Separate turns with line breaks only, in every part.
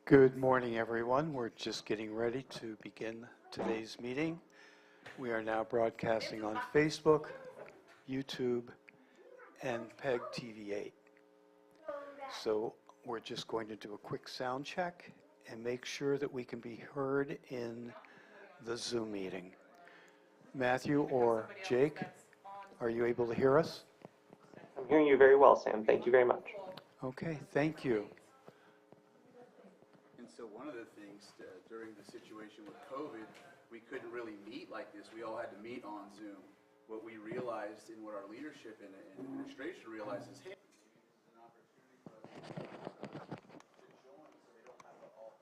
Good morning, everyone. We're just getting ready to begin today's meeting. We are now broadcasting on Facebook, YouTube, and PEG TV8. So we're just going to do a quick sound check and make sure that we can be heard in the Zoom meeting. Matthew or Jake, are you able to hear us?
I'm hearing you very well, Sam. Thank you very much.
Okay, thank you.
And so one of the things during the situation with COVID, we couldn't really meet like this. We all had to meet on Zoom. What we realized and what our leadership and administration realized is, hey, this is an opportunity for us to join so they don't have to all.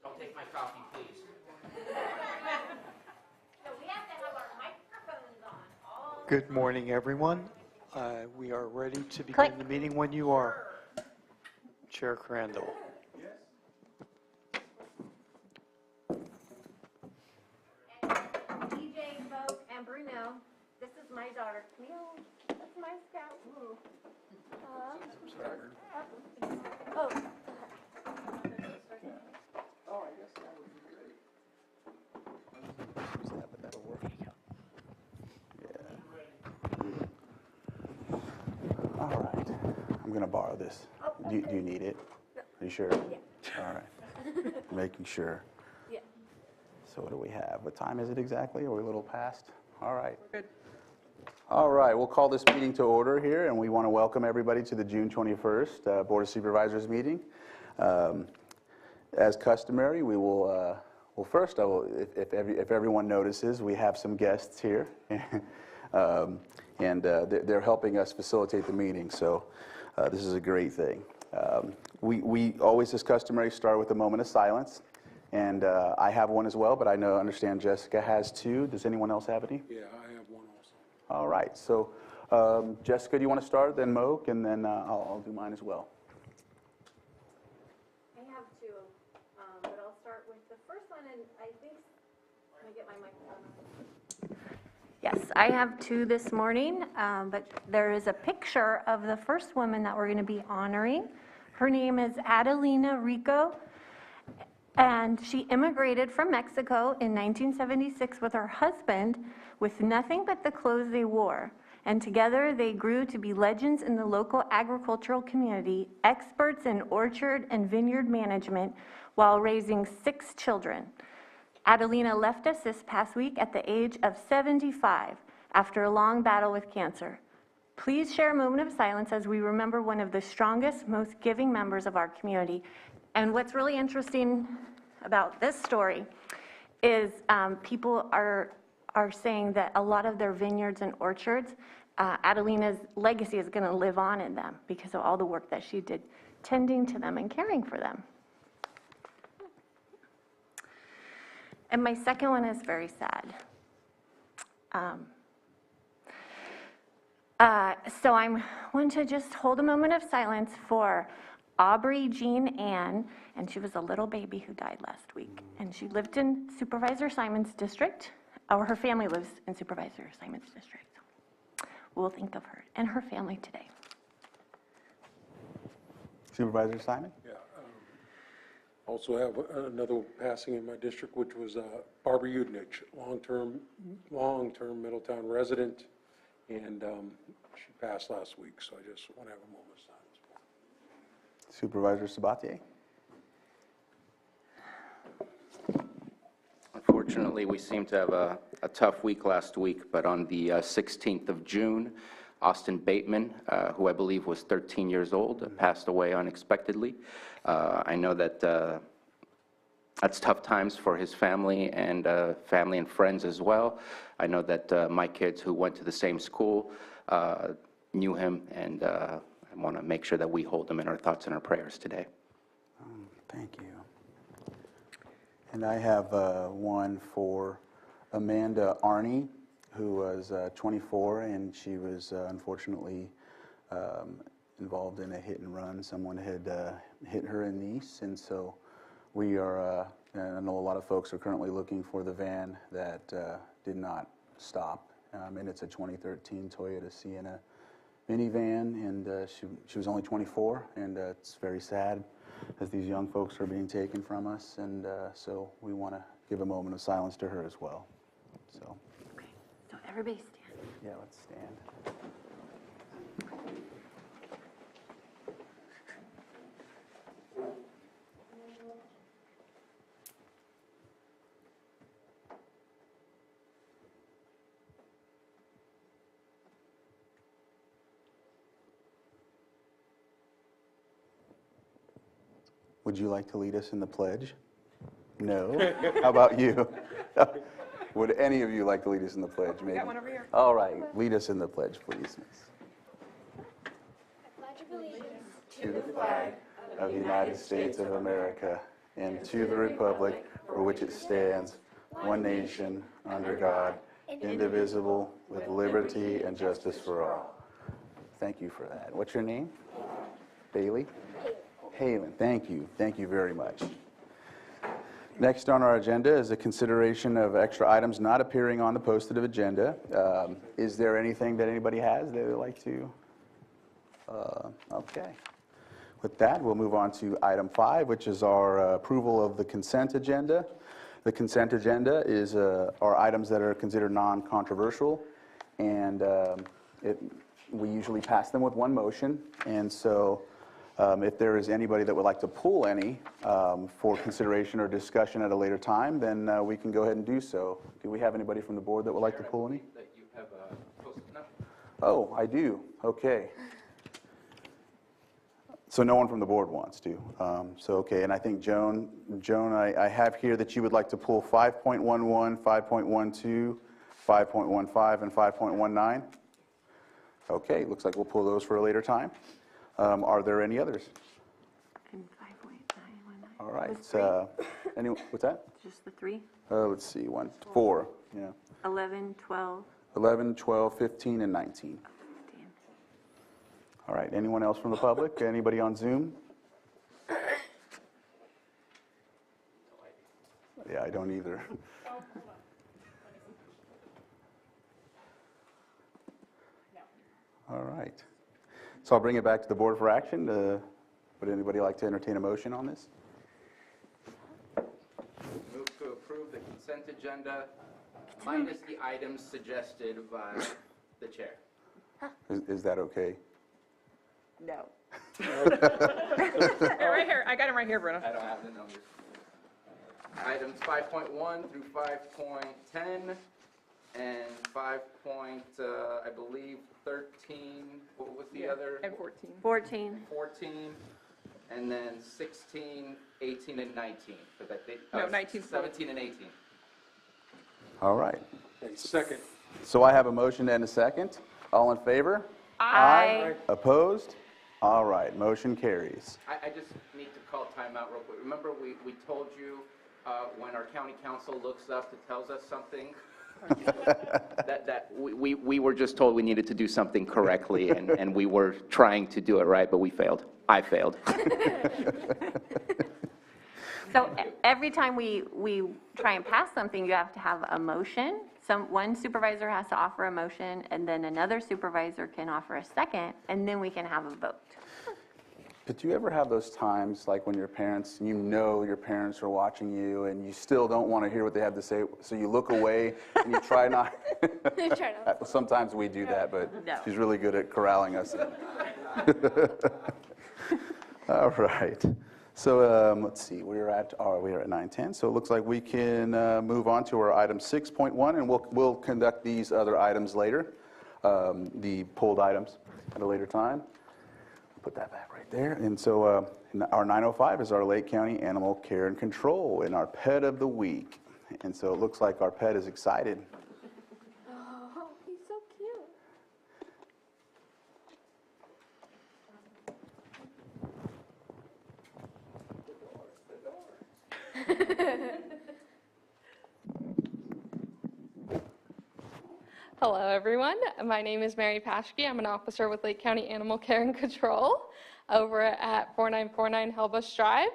Don't take my coffee, please.
So we have to have our microphones on.
Good morning, everyone. We are ready to begin the meeting when you are. Chair Crandall.
And DJ, Vogue, and Bruno, this is my daughter, Camille. That's my scout. Ooh. Oh.
All right. I'm going to borrow this. Do you need it? Are you sure?
Yeah.
All right. Making sure.
Yeah.
So what do we have? What time is it exactly? Are we a little past? All right. Good. All right. We'll call this meeting to order here, and we want to welcome everybody to the June 21st Board of Supervisors meeting. As customary, we will, well, first, if everyone notices, we have some guests here. And they're helping us facilitate the meeting, so this is a great thing. We always, as customary, start with a moment of silence, and I have one as well, but I understand Jessica has two. Does anyone else have any?
Yeah, I have one also.
All right, so Jessica, do you want to start, then Moak, and then I'll do mine as well.
I have two, but I'll start with the first one, and I think, let me get my microphone on. Yes, I have two this morning, but there is a picture of the first woman that we're going to be honoring. Her name is Adelina Rico, and she immigrated from Mexico in 1976 with her husband with nothing but the clothes they wore. And together they grew to be legends in the local agricultural community, experts in orchard and vineyard management while raising 6 children. Adelina left us this past week at the age of 75 after a long battle with cancer. Please share a moment of silence as we remember one of the strongest, most giving members of our community. And what's really interesting about this story is people are saying that a lot of their vineyards and orchards, Adelina's legacy is going to live on in them because of all the work that she did tending to them and caring for them. And my second one is very sad. So I'm going to just hold a moment of silence for Aubrey Jean Ann, and she was a little baby who died last week. And she lived in Supervisor Simon's district, or her family lives in Supervisor Simon's district. We'll think of her and her family today.
Supervisor Simon?
Yeah. Also have another passing in my district, which was Barbara Udnich, long-term Middletown resident, and she passed last week, so I just want to have a moment of silence for her.
Supervisor Sabatier?
Unfortunately, we seemed to have a tough week last week, but on the 16th of June, Austin Bateman, who I believe was 13 years old, passed away unexpectedly. I know that that's tough times for his family and friends as well. I know that my kids who went to the same school knew him, and I want to make sure that we hold him in our thoughts and our prayers today.
Thank you. And I have one for Amanda Arney, who was 24, and she was unfortunately involved in a hit and run. Someone had hit her in Nice, and so we are, and I know a lot of folks are currently looking for the van that did not stop, and it's a 2013 Toyota Sienna minivan, and she was only 24, and it's very sad as these young folks are being taken from us, and so we want to give a moment of silence to her as well. So,
Okay, so everybody stand.
yeah, let's stand. Would you like to lead us in the pledge? No? How about you? Would any of you like to lead us in the pledge, maybe?
Got one over here.
All right, lead us in the pledge, please, miss.
Pledge of allegiance
To the flag of the United States of America and to the republic for which it stands, one nation, under God, indivisible, with liberty and justice for all. Thank you for that. What's your name? Bailey? Halen, thank you. Thank you very much. Next on our agenda is a consideration of extra items not appearing on the posted agenda. Is there anything that anybody has they would like to? Okay. With that, we'll move on to item 5, which is our approval of the consent agenda. The consent agenda is are items that are considered non-controversial, and we usually pass them with one motion. And so if there is anybody that would like to pull any for consideration or discussion at a later time, then we can go ahead and do so. Do we have anybody from the board that would like to pull any?
That you have posted up.
Oh, I do. Okay. So no one from the board wants to. Okay, and I think Joan, I have here that you would like to pull 5.11, 5.12, 5.15, and 5.19. Okay, looks like we'll pull those for a later time. Are there any others?
And 5.919.
All right.
Was three?
What's that?
Just the 3?
Let's see, 4. Yeah.
11, 12,
11, 12, 15, and 19.
15.
All right. Anyone else from the public? Anybody on Zoom? Yeah, I don't either. All right. So I'll bring it back to the board for action. Would anybody like to entertain a motion on this?
Move to approve the consent agenda minus the items suggested by the chair.
Is that okay?
No. Right here. I got him right here, Bruno.
I don't have the numbers. Items 5.1 through 5.10 and 5. I believe 13. What was the other?
And 14.
14.
14, and then 16, 18, and 19. But I think,
No, 19 's
17 and 18.
All right.
Okay, second.
So I have a motion and a second. All in favor?
Aye.
Opposed? All right, motion carries.
I just need to call timeout real quick. Remember, we told you when our county council looks up to tells us something, that we were just told we needed to do something correctly, and we were trying to do it right, but we failed. I failed.
So every time we try and pass something, you have to have a motion. One supervisor has to offer a motion, and then another supervisor can offer a second, and then we can have a vote.
Did you ever have those times, like when your parents, you know your parents are watching you and you still don't want to hear what they have to say, so you look away and you try not? Sometimes we do that, but she's really good at corralling us. All right. So let's see, we're at 9:10, so it looks like we can move on to our item 6.1, and we'll conduct these other items later, the pulled items at a later time. Put that back right there. And so our 9:05 is our Lake County Animal Care and Control and our Pet of the Week. And so it looks like our pet is excited.
Oh, he's so cute.
Hello, everyone. My name is Mary Paschke. I'm an officer with Lake County Animal Care and Control over at 4949 Helbush Drive.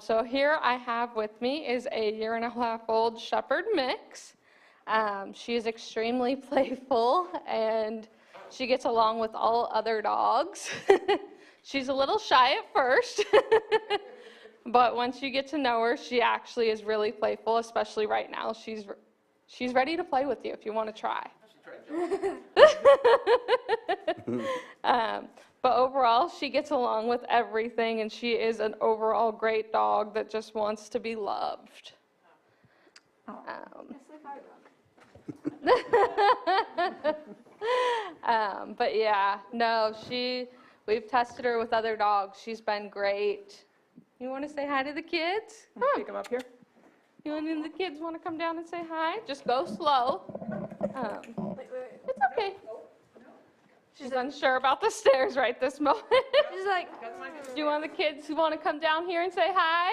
So here I have with me is a 1.5-year-old Shepherd mix. She is extremely playful and she gets along with all other dogs. She's a little shy at first, but once you get to know her, she actually is really playful, especially right now. She's ready to play with you if you want to try. But overall, she gets along with everything, and she is an overall great dog that just wants to be loved. But yeah, no, we've tested her with other dogs. She's been great. You want to say hi to the kids?
Take them up here.
You and the kids want to come down and say hi? Just go slow. It's okay. She's unsure about the stairs right this moment.
She's like,
Do you want the kids who want to come down here and say hi?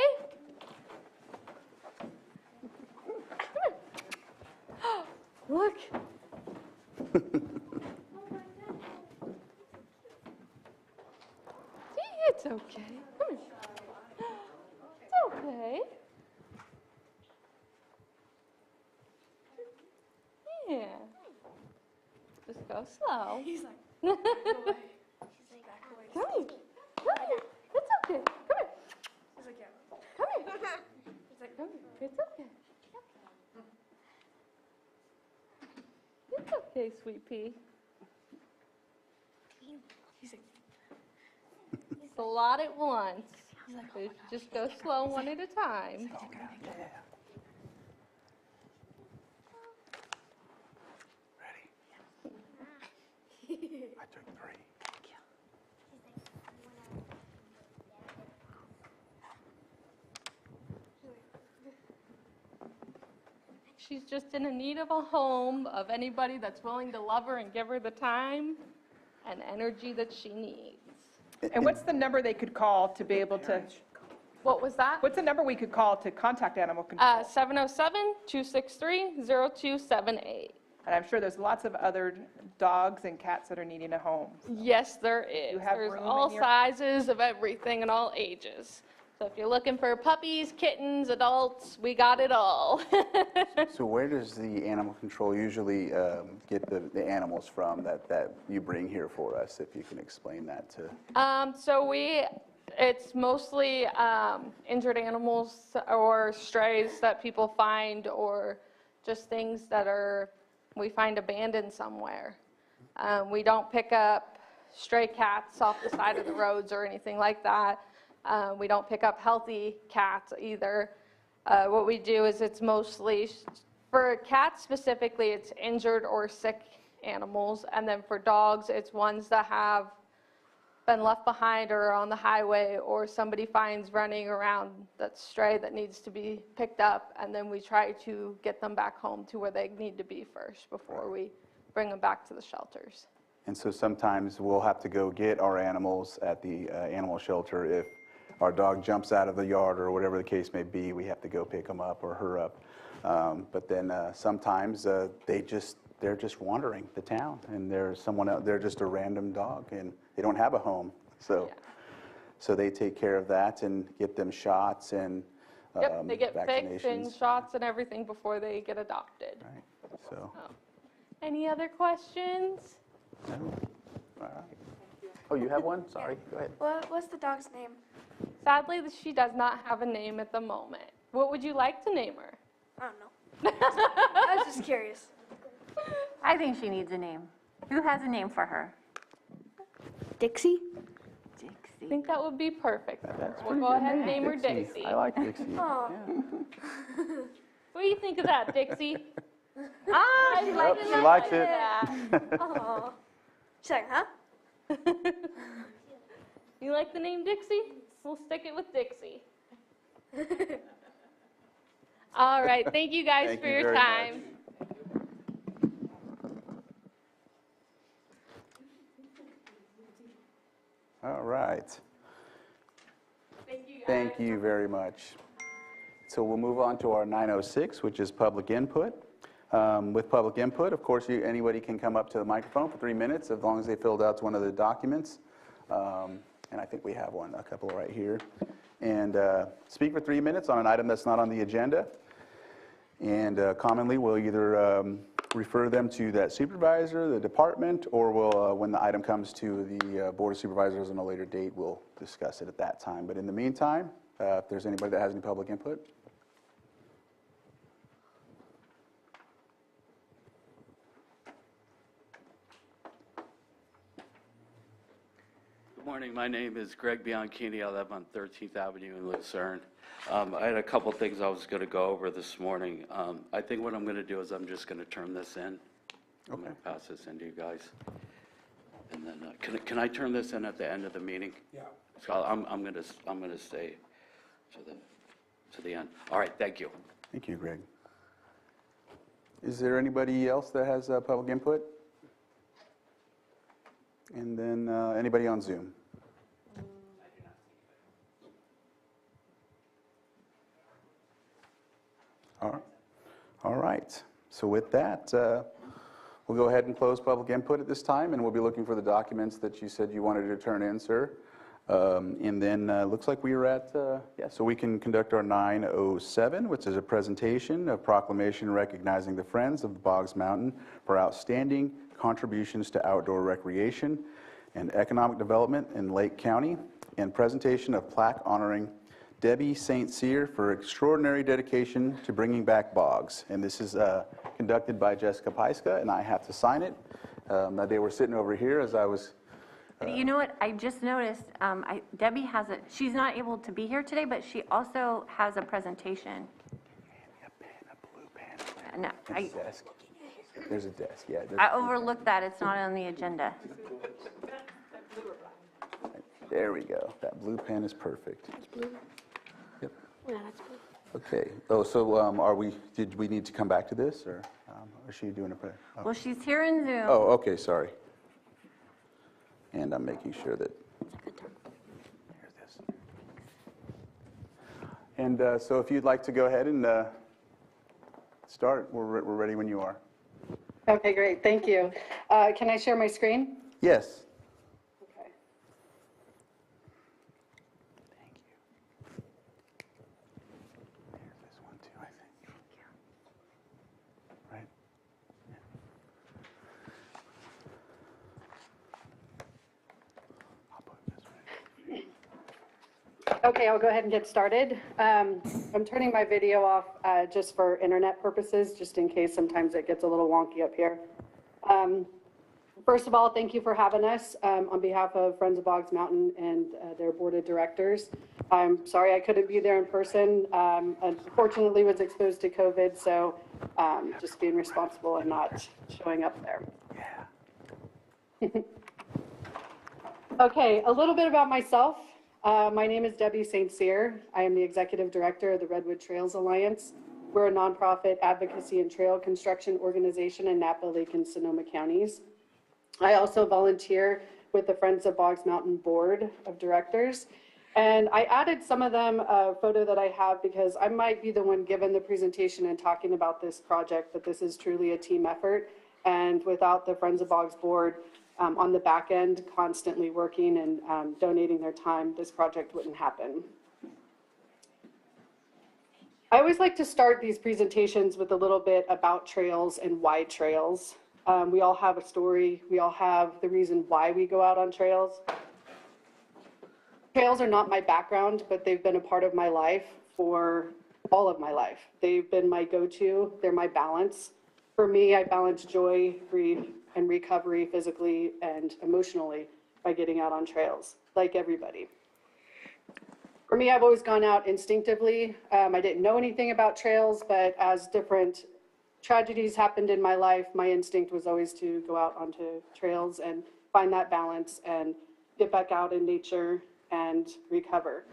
Look. See, it's okay. Come here. It's okay. Yeah. Just go slow.
He's like,
Come here. Come here. It's okay. Come here.
he's like, yeah.
Come here. He's like, come here. It's okay. It's okay, sweet pea.
He's like,
It's a lot at once. So just go slow one at a time.
I took 3.
She's just in need of a home, of anybody that's willing to love her and give her the time and energy that she needs.
And what's the number they could call to be able to,
What was that?
what's the number we could call to contact Animal Control?
707-263-0278.
And I'm sure there's lots of other dogs and cats that are needing a home.
Yes, there is.
You have
There's
room
all
in your-
sizes of everything and all ages. So if you're looking for puppies, kittens, adults, we got it all.
So where does the animal control usually get the animals from that you bring here for us, if you can explain that to?
It's mostly injured animals or strays that people find, or just things that we find abandoned somewhere. We don't pick up stray cats off the side of the roads or anything like that. We don't pick up healthy cats either. What we do is it's mostly, for cats specifically, it's injured or sick animals. And then for dogs, it's ones that have been left behind or on the highway, or somebody finds running around that's stray that needs to be picked up. And then we try to get them back home to where they need to be first before we bring them back to the shelters.
And so sometimes we'll have to go get our animals at the animal shelter. If our dog jumps out of the yard or whatever the case may be, we have to go pick them up or her up. But then sometimes they're just wandering the town, and there's someone out there, just a random dog, and they don't have a home. So, so they take care of that and get them shots and
Yep, they get fixed and
vaccinations.
shots and everything before they get adopted.
Right. So,
Any other questions?
no. All right. Oh, you have one? Sorry, go ahead.
What's the dog's name?
Sadly, she does not have a name at the moment. What would you like to name her?
I don't know. I was just curious.
I think she needs a name. Who has a name for her?
Dixie?
I
Dixie.
think that would be perfect.
That's
We'll
pretty
go
good
ahead and name her Dixie.
I like Dixie.
Oh.
Yeah.
What do you think of that, Dixie?
Ah, she likes
She likes it.
Yeah.
Oh. She's like, huh?
You like the name Dixie? We'll stick it with Dixie. All right, thank you guys
Thank
for
you
your
very
time.
All right.
Thank you guys.
Thank you very much. So we'll move on to our 906, which is public input. With public input, of course, anybody can come up to the microphone for 3 minutes as long as they filled out one of the documents. And I think we have a couple right here. And speak for 3 minutes on an item that's not on the agenda. And commonly, we'll either refer them to that supervisor, the department, or we'll, when the item comes to the Board of Supervisors on a later date, we'll discuss it at that time. But in the meantime, if there's anybody that has any public input.
Good morning. My name is Greg Bianchini. I live on 13th Avenue in Lucerne. I had a couple things I was going to go over this morning. I think what I'm going to do is I'm just going to turn this in. I'm going to pass this in to you guys. And then, can I turn this in at the end of the meeting?
Yeah.
So I'm going to stay to the end. All right. Thank you.
Thank you, Greg. Is there anybody else that has public input? And then anybody on Zoom? All right. So with that, we'll go ahead and close public input at this time, and we'll be looking for the documents that you said you wanted to turn in, sir. And then looks like we are at, so we can conduct our 907, which is a presentation of proclamation recognizing the Friends of the Boggs Mountain for outstanding contributions to outdoor recreation and economic development in Lake County, and presentation of plaque honoring Debbie St. Cyr for extraordinary dedication to bringing back Boggs. And this is conducted by Jessica Paiska, and I have to sign it. They were sitting over here as I was...
You know what, I just noticed, Debbie has she's not able to be here today, but she also has a presentation.
A pen, a blue pen.
No,
There's a desk. There's a desk, yeah.
I overlooked that, it's not on the agenda.
There we go. That blue pen is perfect.
It's blue.
Yep.
Yeah, that's blue.
Okay. Oh, so did we need to come back to this, or is she doing a pre? Oh.
Well, she's here in Zoom.
Oh, okay, sorry. And I'm making sure that, here's this. And so if you'd like to go ahead and start, we're ready when you are.
Okay, great, thank you. Can I share my screen?
Yes.
Okay.
Thank you. There's this one too, I think. Right? I'll put it this way.
Okay, I'll go ahead and get started. I'm turning my video off just for internet purposes, just in case sometimes it gets a little wonky up here. First of all, thank you for having us on behalf of Friends of Boggs Mountain and their board of directors. I'm sorry I couldn't be there in person. Unfortunately, was exposed to COVID, so just being responsible and not showing up there.
Yeah.
Okay, a little bit about myself. My name is Debbie St. Cyr. I am the executive director of the Redwood Trails Alliance. We're a nonprofit advocacy and trail construction organization in Napa, Lake, and Sonoma counties. I also volunteer with the Friends of Boggs Mountain Board of Directors. And I added some of them a photo that I have because I might be the one giving the presentation and talking about this project, but this is truly a team effort. And without the Friends of Boggs Board on the back end, constantly working and donating their time, this project wouldn't happen. I always like to start these presentations with a little bit about trails and why trails. We all have a story. We all have the reason why we go out on trails. Trails are not my background, but they've been a part of my life for all of my life. They've been my go-to. They're my balance. For me, I balance joy, grief, and recovery physically and emotionally by getting out on trails, like everybody. For me, I've always gone out instinctively. I didn't know anything about trails, but as different tragedies happened in my life, my instinct was always to go out onto trails and find that balance and get back out in nature and recover.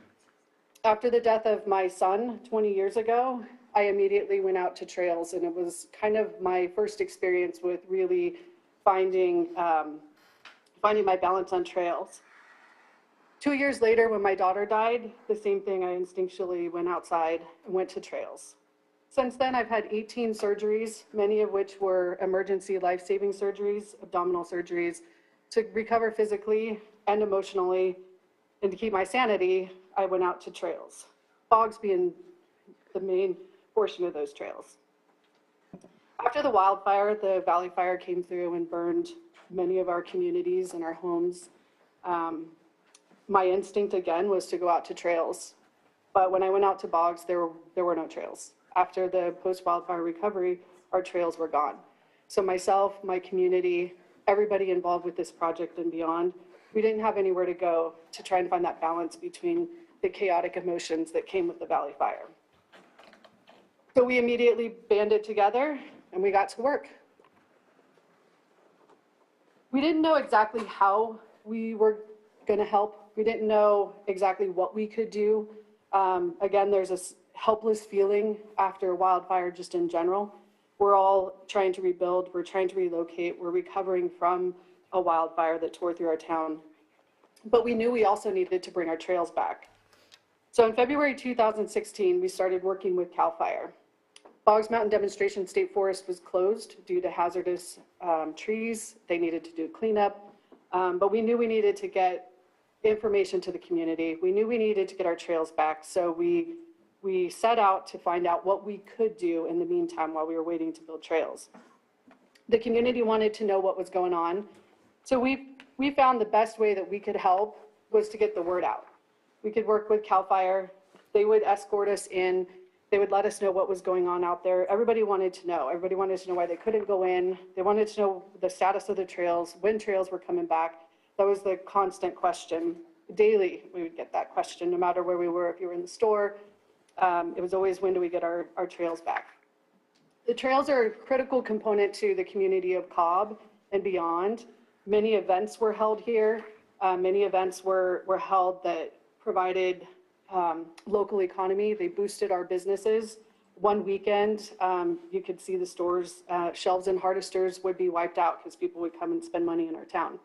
After the death of my son 20 years ago, I immediately went out to trails, and it was kind of my first experience with really finding my balance on trails. 2 years later, when my daughter died, the same thing, I instinctually went outside and went to trails. Since then, I've had 18 surgeries, many of which were emergency life-saving surgeries, abdominal surgeries, to recover physically and emotionally. And to keep my sanity, I went out to trails, Boggs being the main portion of those trails. After the wildfire, the Valley Fire came through and burned many of our communities and our homes. My instinct again was to go out to trails. But when I went out to Boggs, there were no trails. After the post-wildfire recovery, our trails were gone. So myself, my community, everybody involved with this project and beyond, we didn't have anywhere to go to try and find that balance between the chaotic emotions that came with the Valley Fire. So we immediately banded together and we got to work. We didn't know exactly how we were going to help. We didn't know exactly what we could do. Again, there's a helpless feeling after wildfire just in general. We're all trying to rebuild. We're trying to relocate. We're recovering from a wildfire that tore through our town. But we knew we also needed to bring our trails back. So in February 2016, we started working with CAL FIRE. Boggs Mountain Demonstration State Forest was closed due to hazardous trees. They needed to do cleanup. But we knew we needed to get information to the community. We knew we needed to get our trails back. So we set out to find out what we could do in the meantime while we were waiting to build trails. The community wanted to know what was going on. So we found the best way that we could help was to get the word out. We could work with CAL FIRE. They would escort us in. They would let us know what was going on out there. Everybody wanted to know. Everybody wanted to know why they couldn't go in. They wanted to know the status of the trails, when trails were coming back. That was the constant question. Daily, we would get that question, no matter where we were. If you were in the store, it was always, when do we get our trails back? The trails are a critical component to the community of Cobb and beyond. Many events were held here. Many events were held that provided local economy. They boosted our businesses. One weekend, you could see the stores, shelves and harvesters would be wiped out because people would come and spend money in our town.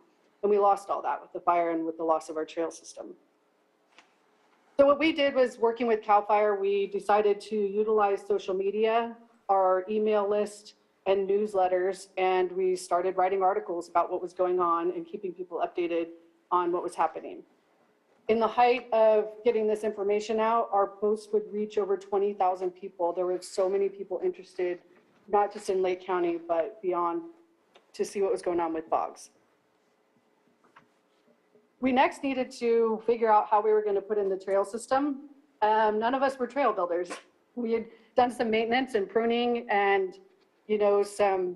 And we lost all that with the fire and with the loss of our trail system. So what we did was, working with CAL FIRE, we decided to utilize social media, our email list, and newsletters, and we started writing articles about what was going on and keeping people updated on what was happening. In the height of getting this information out, our posts would reach over 20,000 people. There were so many people interested, not just in Lake County, but beyond, to see what was going on with Boggs. We next needed to figure out how we were going to put in the trail system. None of us were trail builders. We had done some maintenance and pruning and, some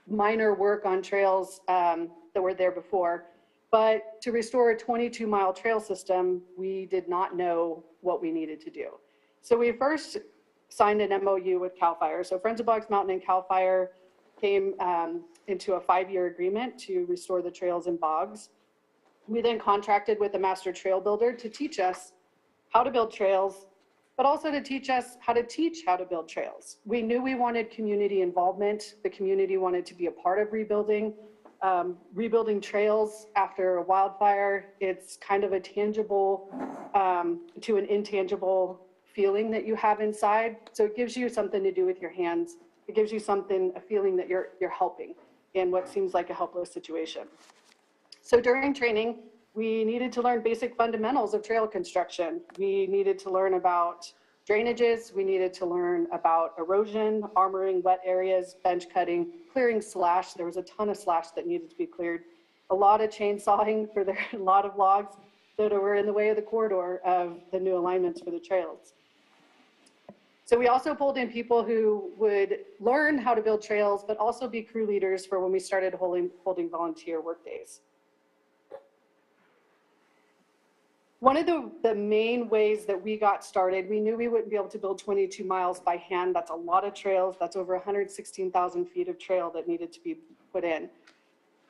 minor work on trails that were there before. But to restore a 22-mile trail system, we did not know what we needed to do. So we first signed an MOU with CAL FIRE. So Friends of Boggs Mountain and CAL FIRE came into a 5-year agreement to restore the trails in Boggs. We then contracted with a master trail builder to teach us how to build trails, but also to teach us how to teach how to build trails. We knew we wanted community involvement. The community wanted to be a part of rebuilding. Rebuilding trails after a wildfire, it's kind of a tangible to an intangible feeling that you have inside. So it gives you something to do with your hands. It gives you a feeling that you're helping in what seems like a helpless situation. So during training, we needed to learn basic fundamentals of trail construction. We needed to learn about drainages. We needed to learn about erosion, armoring wet areas, bench cutting, clearing slash. There was a ton of slash that needed to be cleared. A lot of chainsawing for a lot of logs that were in the way of the corridor of the new alignments for the trails. So we also pulled in people who would learn how to build trails, but also be crew leaders for when we started holding volunteer work days. One of the main ways that we got started, we knew we wouldn't be able to build 22 miles by hand. That's a lot of trails. That's over 116,000 feet of trail that needed to be put in.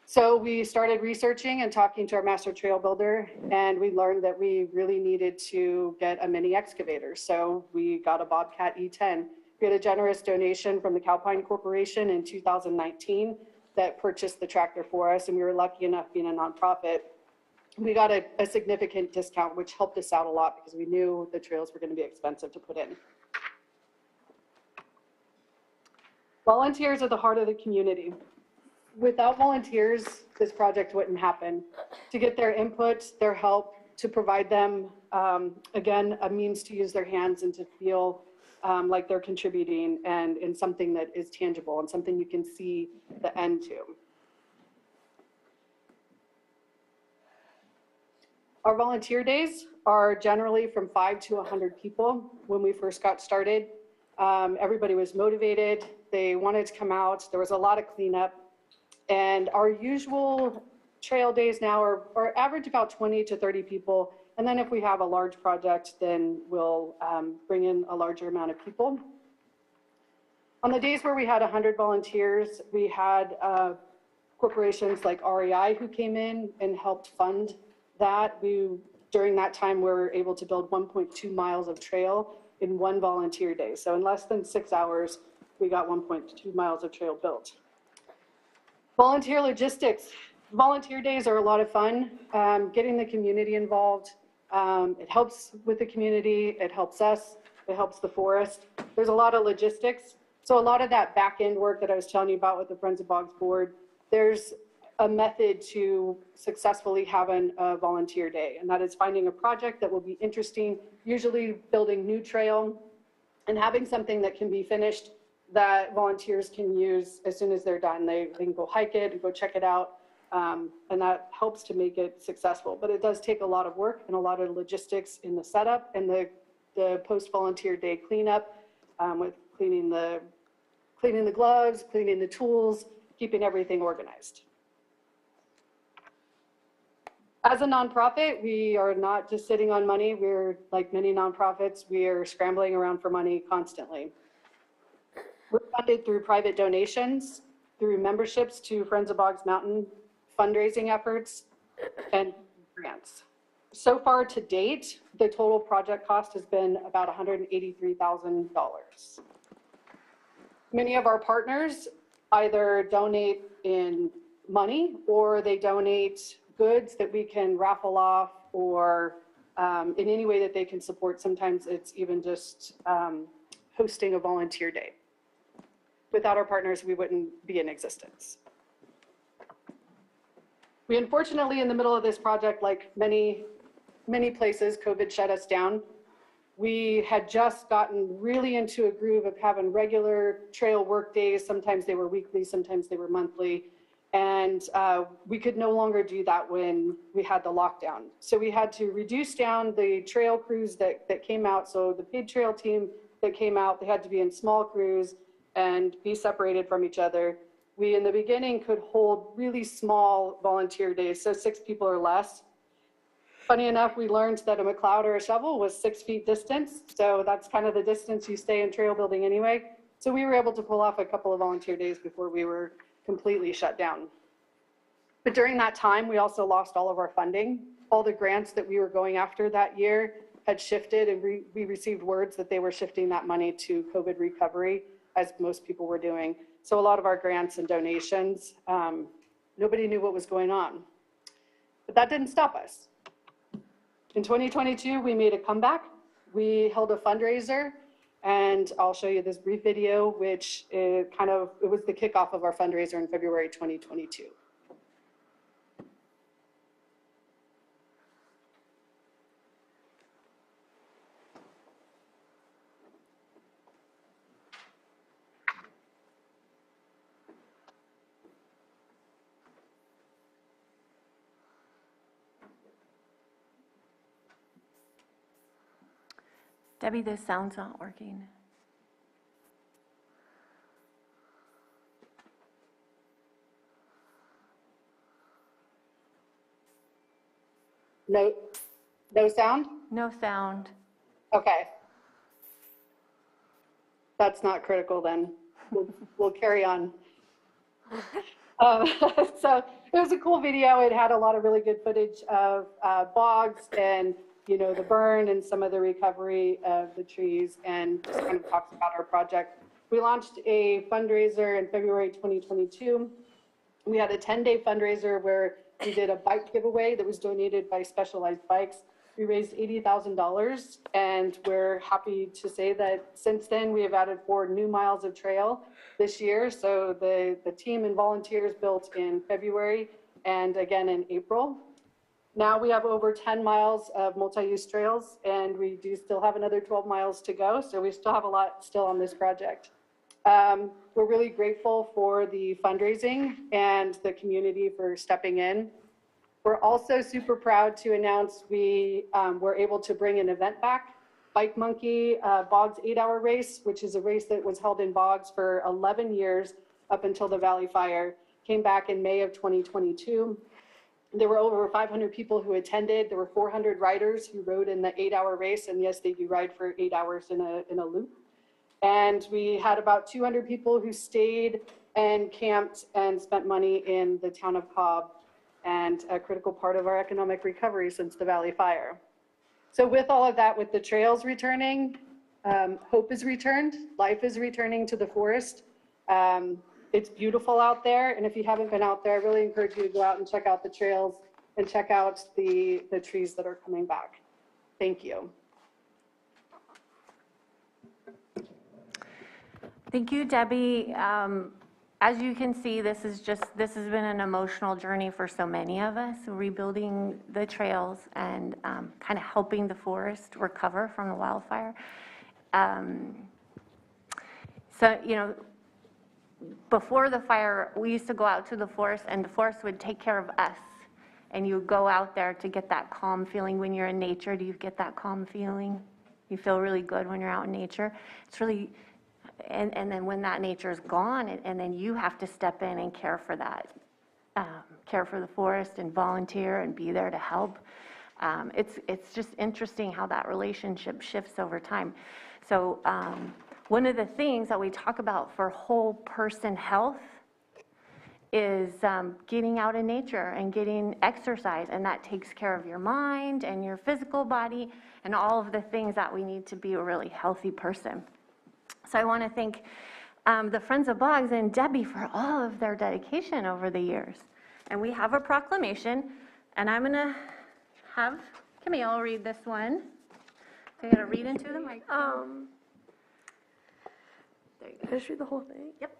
So we started researching and talking to our master trail builder, and we learned that we really needed to get a mini excavator. So we got a Bobcat E10. We had a generous donation from the Calpine Corporation in 2019 that purchased the tractor for us, and we were lucky enough, being a nonprofit, we got a significant discount, which helped us out a lot because we knew the trails were going to be expensive to put in. Volunteers are the heart of the community. Without volunteers, this project wouldn't happen. To get their input, their help, to provide them, again, a means to use their hands and to feel like they're contributing and in something that is tangible and something you can see the end to. Our volunteer days are generally from 5 to 100 people. When we first got started, everybody was motivated. They wanted to come out. There was a lot of cleanup. And our usual trail days now are average about 20 to 30 people. And then if we have a large project, then we'll bring in a larger amount of people. On the days where we had 100 volunteers, we had corporations like REI who came in and helped fund that. During that time, we were able to build 1.2 miles of trail in one volunteer day. So in less than 6 hours, we got 1.2 miles of trail built. Volunteer logistics. Volunteer days are a lot of fun. Getting the community involved. It helps with the community. It helps us. It helps the forest. There's a lot of logistics. So a lot of that back end work that I was telling you about with the Friends of Boggs board, there's a method to successfully having a volunteer day, and that is finding a project that will be interesting, usually building new trail, and having something that can be finished that volunteers can use as soon as they're done. They can go hike it and go check it out, and that helps to make it successful. But it does take a lot of work and a lot of logistics in the setup and the post-volunteer day cleanup, with cleaning the gloves, cleaning the tools, keeping everything organized. As a nonprofit, we are not just sitting on money. We're like many nonprofits, we are scrambling around for money constantly. We're funded through private donations, through memberships to Friends of Boggs Mountain, fundraising efforts, and grants. So far to date, the total project cost has been about $183,000. Many of our partners either donate in money or they donate goods that we can raffle off, or in any way that they can support. Sometimes it's even just hosting a volunteer day. Without our partners, we wouldn't be in existence. We unfortunately, in the middle of this project, like many places, COVID shut us down. We had just gotten really into a groove of having regular trail work days. Sometimes they were weekly, sometimes they were monthly. And we could no longer do that when we had the lockdown. So we had to reduce down the trail crews that came out. So the paid trail team that came out, they had to be in small crews and be separated from each other. We, in the beginning, could hold really small volunteer days, so 6 people or less. Funny enough, we learned that a McLeod or a shovel was 6 feet distance. So that's kind of the distance you stay in trail building anyway. So we were able to pull off a couple of volunteer days before we were completely shut down. But during that time, we also lost all of our funding. All the grants that we were going after that year had shifted, and we received words that they were shifting that money to COVID recovery, as most people were doing. So a lot of our grants and donations, nobody knew what was going on. But that didn't stop us. In 2022, we made a comeback. We held a fundraiser, and I'll show you this brief video, which it was the kickoff of our fundraiser in February 2022.
Debbie, the sound's not working.
No, no sound?
No sound.
Okay. That's not critical then. We'll carry on. So it was a cool video. It had a lot of really good footage of Boggs and, you know, the burn and some of the recovery of the trees, and just kind of talks about our project. We launched a fundraiser in February 2022. We had a 10-day fundraiser where we did a bike giveaway that was donated by Specialized Bikes. We raised $80,000, and we're happy to say that since then we have added 4 new miles of trail this year. So the team and volunteers built in February and again in April. Now we have over 10 miles of multi-use trails, and we do still have another 12 miles to go. So we still have a lot still on this project. We're really grateful for the fundraising and the community for stepping in. We're also super proud to announce we were able to bring an event back, Bike Monkey Boggs 8-hour race, which is a race that was held in Boggs for 11 years up until the Valley Fire. Came back in May of 2022. There were over 500 people who attended. There were 400 riders who rode in the 8-hour race, and yes, they do ride for 8 hours in a loop. And we had about 200 people who stayed and camped and spent money in the town of Cobb, and a critical part of our economic recovery since the Valley Fire. So with all of that, with the trails returning, hope is returned, life is returning to the forest. It's beautiful out there, and if you haven't been out there, I really encourage you to go out and check out the trails and check out the trees that are coming back. Thank you.
Thank you, Debbie. As you can see, this has been an emotional journey for so many of us, rebuilding the trails and kind of helping the forest recover from the wildfire. So, you know, before the fire, we used to go out to the forest, and the forest would take care of us. And you would go out there to get that calm feeling. When you're in nature, do you get that calm feeling? You feel really good when you're out in nature. It's really, and then when that nature is gone, and then you have to step in and care for that, care for the forest and volunteer and be there to help. It's just interesting how that relationship shifts over time. So one of the things that we talk about for whole person health is getting out in nature and getting exercise, and that takes care of your mind and your physical body and all of the things that we need to be a really healthy person. So I want to thank the Friends of Boggs and Debbie for all of their dedication over the years. And we have a proclamation, and I'm going to have Camille read this one. So you got to read into the microphone.
There you go. Just read the whole thing.
Yep.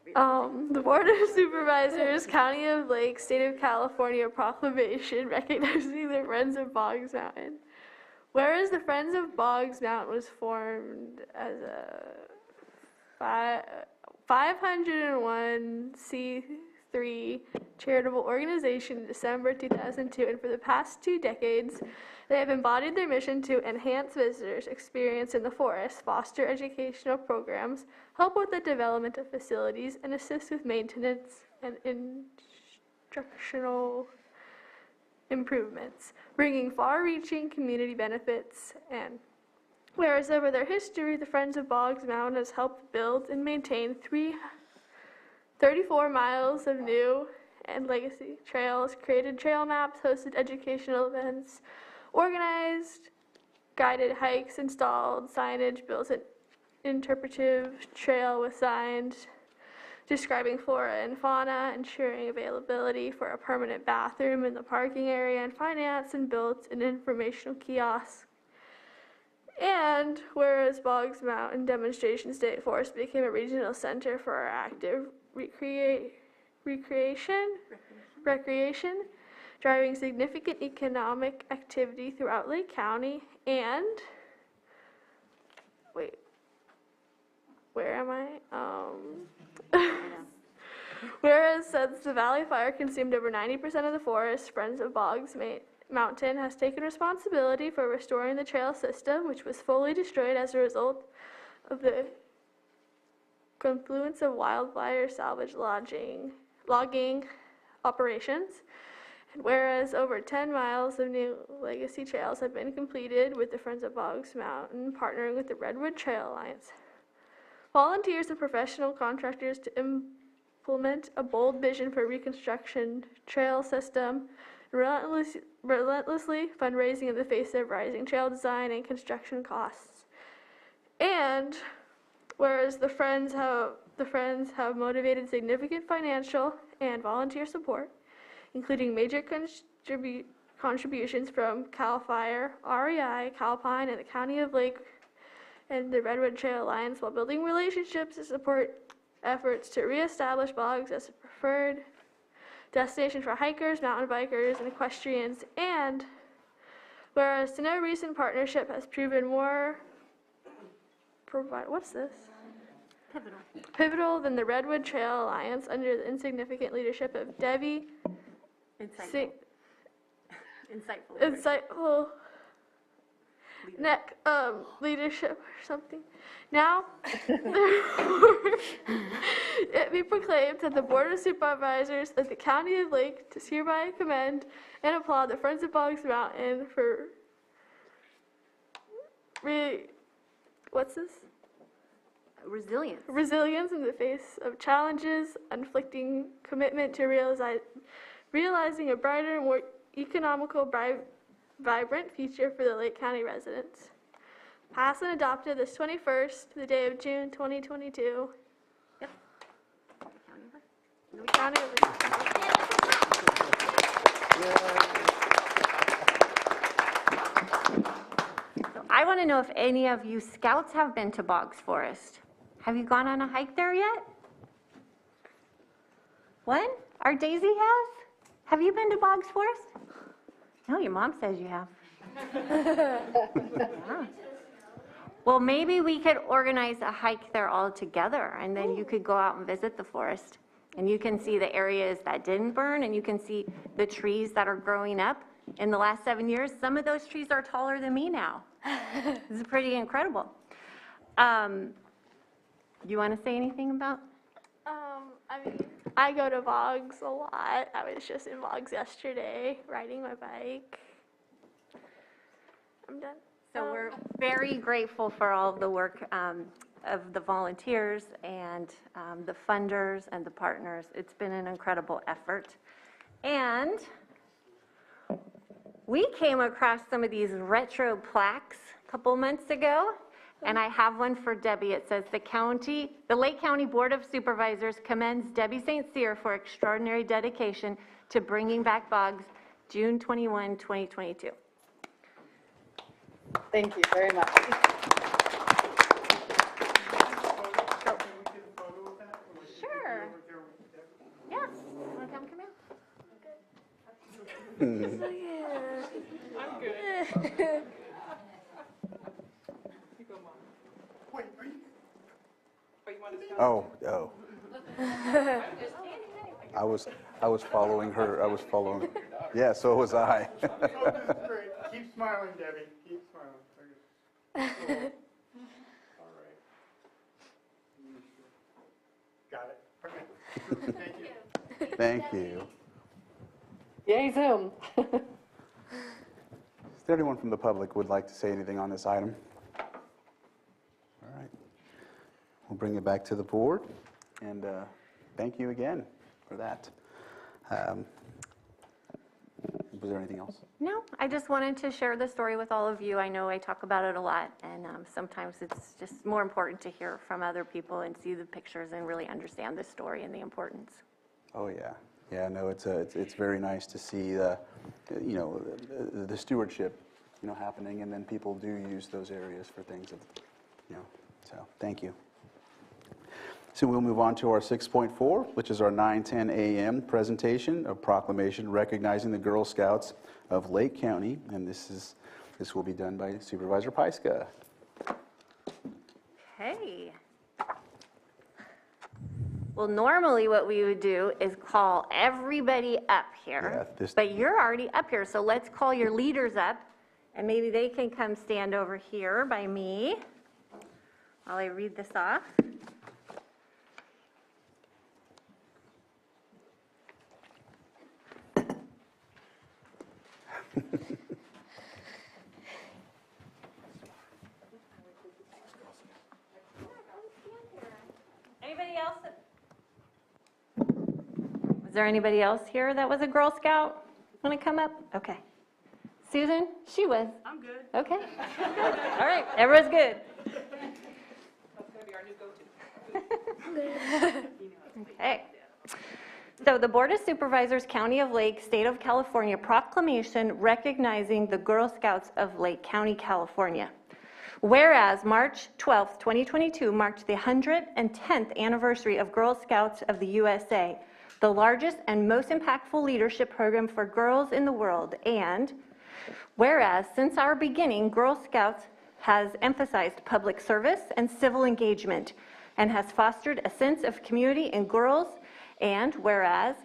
The Board of Supervisors, County of Lake, State of California Proclamation recognizing the Friends of Boggs Mountain. Whereas the Friends of Boggs Mountain was formed as a 501c3 charitable organization in December 2002, and for the past 2 decades, they have embodied their mission to enhance visitors' experience in the forest, foster educational programs, help with the development of facilities, and assist with maintenance and instructional improvements, bringing far-reaching community benefits. And whereas over their history, the Friends of Boggs Mountain has helped build and maintain 34 miles of new and legacy trails, created trail maps, hosted educational events, organized guided hikes, installed signage, built an interpretive trail with signs describing flora and fauna, ensuring availability for a permanent bathroom in the parking area, and financed and built an informational kiosk. And whereas Boggs Mountain Demonstration State Forest became a regional center for our active recreation, driving significant economic activity throughout Lake County, and, wait, where am I? Whereas since the Valley Fire consumed over 90% of the forest, Friends of Boggs Mountain has taken responsibility for restoring the trail system, which was fully destroyed as a result of the confluence of wildfire salvage logging operations. And whereas over 10 miles of new legacy trails have been completed with the Friends of Boggs Mountain partnering with the Redwood Trail Alliance, volunteers and professional contractors to implement a bold vision for reconstruction trail system, relentlessly fundraising in the face of rising trail design and construction costs. And whereas the Friends have motivated significant financial and volunteer support, including major contributions from CAL FIRE, REI, Calpine, and the County of Lake and the Redwood Trail Alliance, while building relationships to support efforts to reestablish Boggs as a preferred destination for hikers, mountain bikers, and equestrians. And whereas no recent partnership has proven more pivotal than the Redwood Trail Alliance under the insignificant leadership of Debbie. Insightful leadership or something. Now, it be proclaimed that the Board of Supervisors of the County of Lake does hereby commend and applaud the Friends of Boggs Mountain for resilience in the face of challenges, inflicting commitment to realizing a brighter, more economical, vibrant future for the Lake County residents. Passed and adopted this 21st, the day of June 2022. Yep. County of Lake.
So I want to know if any of you scouts have been to Boggs Forest. Have you gone on a hike there yet? One? Our Daisy has? Have you been to Boggs Forest? No, your mom says you have. Yeah. Well, maybe we could organize a hike there all together, and then you could go out and visit the forest. And you can see the areas that didn't burn, and you can see the trees that are growing up. In the last 7 years, some of those trees are taller than me now. This is pretty incredible. You want to say anything about?
I go to Boggs a lot. I was just in Boggs yesterday, riding my bike. I'm done.
So we're very grateful for all of the work of the volunteers and the funders and the partners. It's been an incredible effort. And we came across some of these retro plaques a couple months ago, and I have one for Debbie. It says, the Lake County Board of Supervisors commends Debbie St. Cyr for extraordinary dedication to bringing back Boggs, June 21, 2022.
Thank you very much.
Sure. Yes. Want to come here?
I'm good.
Wait, are you?
Oh, you want to
Oh. I was following her. I was following. Yeah, so was I.
Oh, this is great. Keep smiling, Debbie. Keep smiling. All right. Got it. Okay. Thank you.
Thank you.
Yay, Zoom.
Is there anyone from the public who would like to say anything on this item? All right. We'll bring it back to the board, and thank you again for that. Was there anything else?
No, I just wanted to share the story with all of you. I know I talk about it a lot, and sometimes it's just more important to hear from other people and see the pictures and really understand the story and the importance.
Oh yeah, yeah. No, it's very nice to see the stewardship, happening, and then people do use those areas for things, So thank you. So we'll move on to our 6.4, which is our 9:10 a.m. presentation of Proclamation recognizing the Girl Scouts of Lake County, and this will be done by Supervisor
Well, normally what we would do is call everybody up here,
Yeah, this-
but you're already up here, so let's call your leaders up, and maybe they can come stand over here by me while I read this off. Anybody else? Was there anybody else here that was a Girl Scout? Want to come up? Okay. Susan? She was. I'm good. Okay. Good. All right. Everyone's good.
That's going to be our new go-to.
Okay. So the Board of Supervisors, County of Lake, State of California proclamation recognizing the Girl Scouts of Lake County, California. Whereas March 12th, 2022 marked the 110th anniversary of Girl Scouts of the USA, the largest and most impactful leadership program for girls in the world. And whereas since our beginning, Girl Scouts has emphasized public service and civil engagement and has fostered a sense of community in girls. And whereas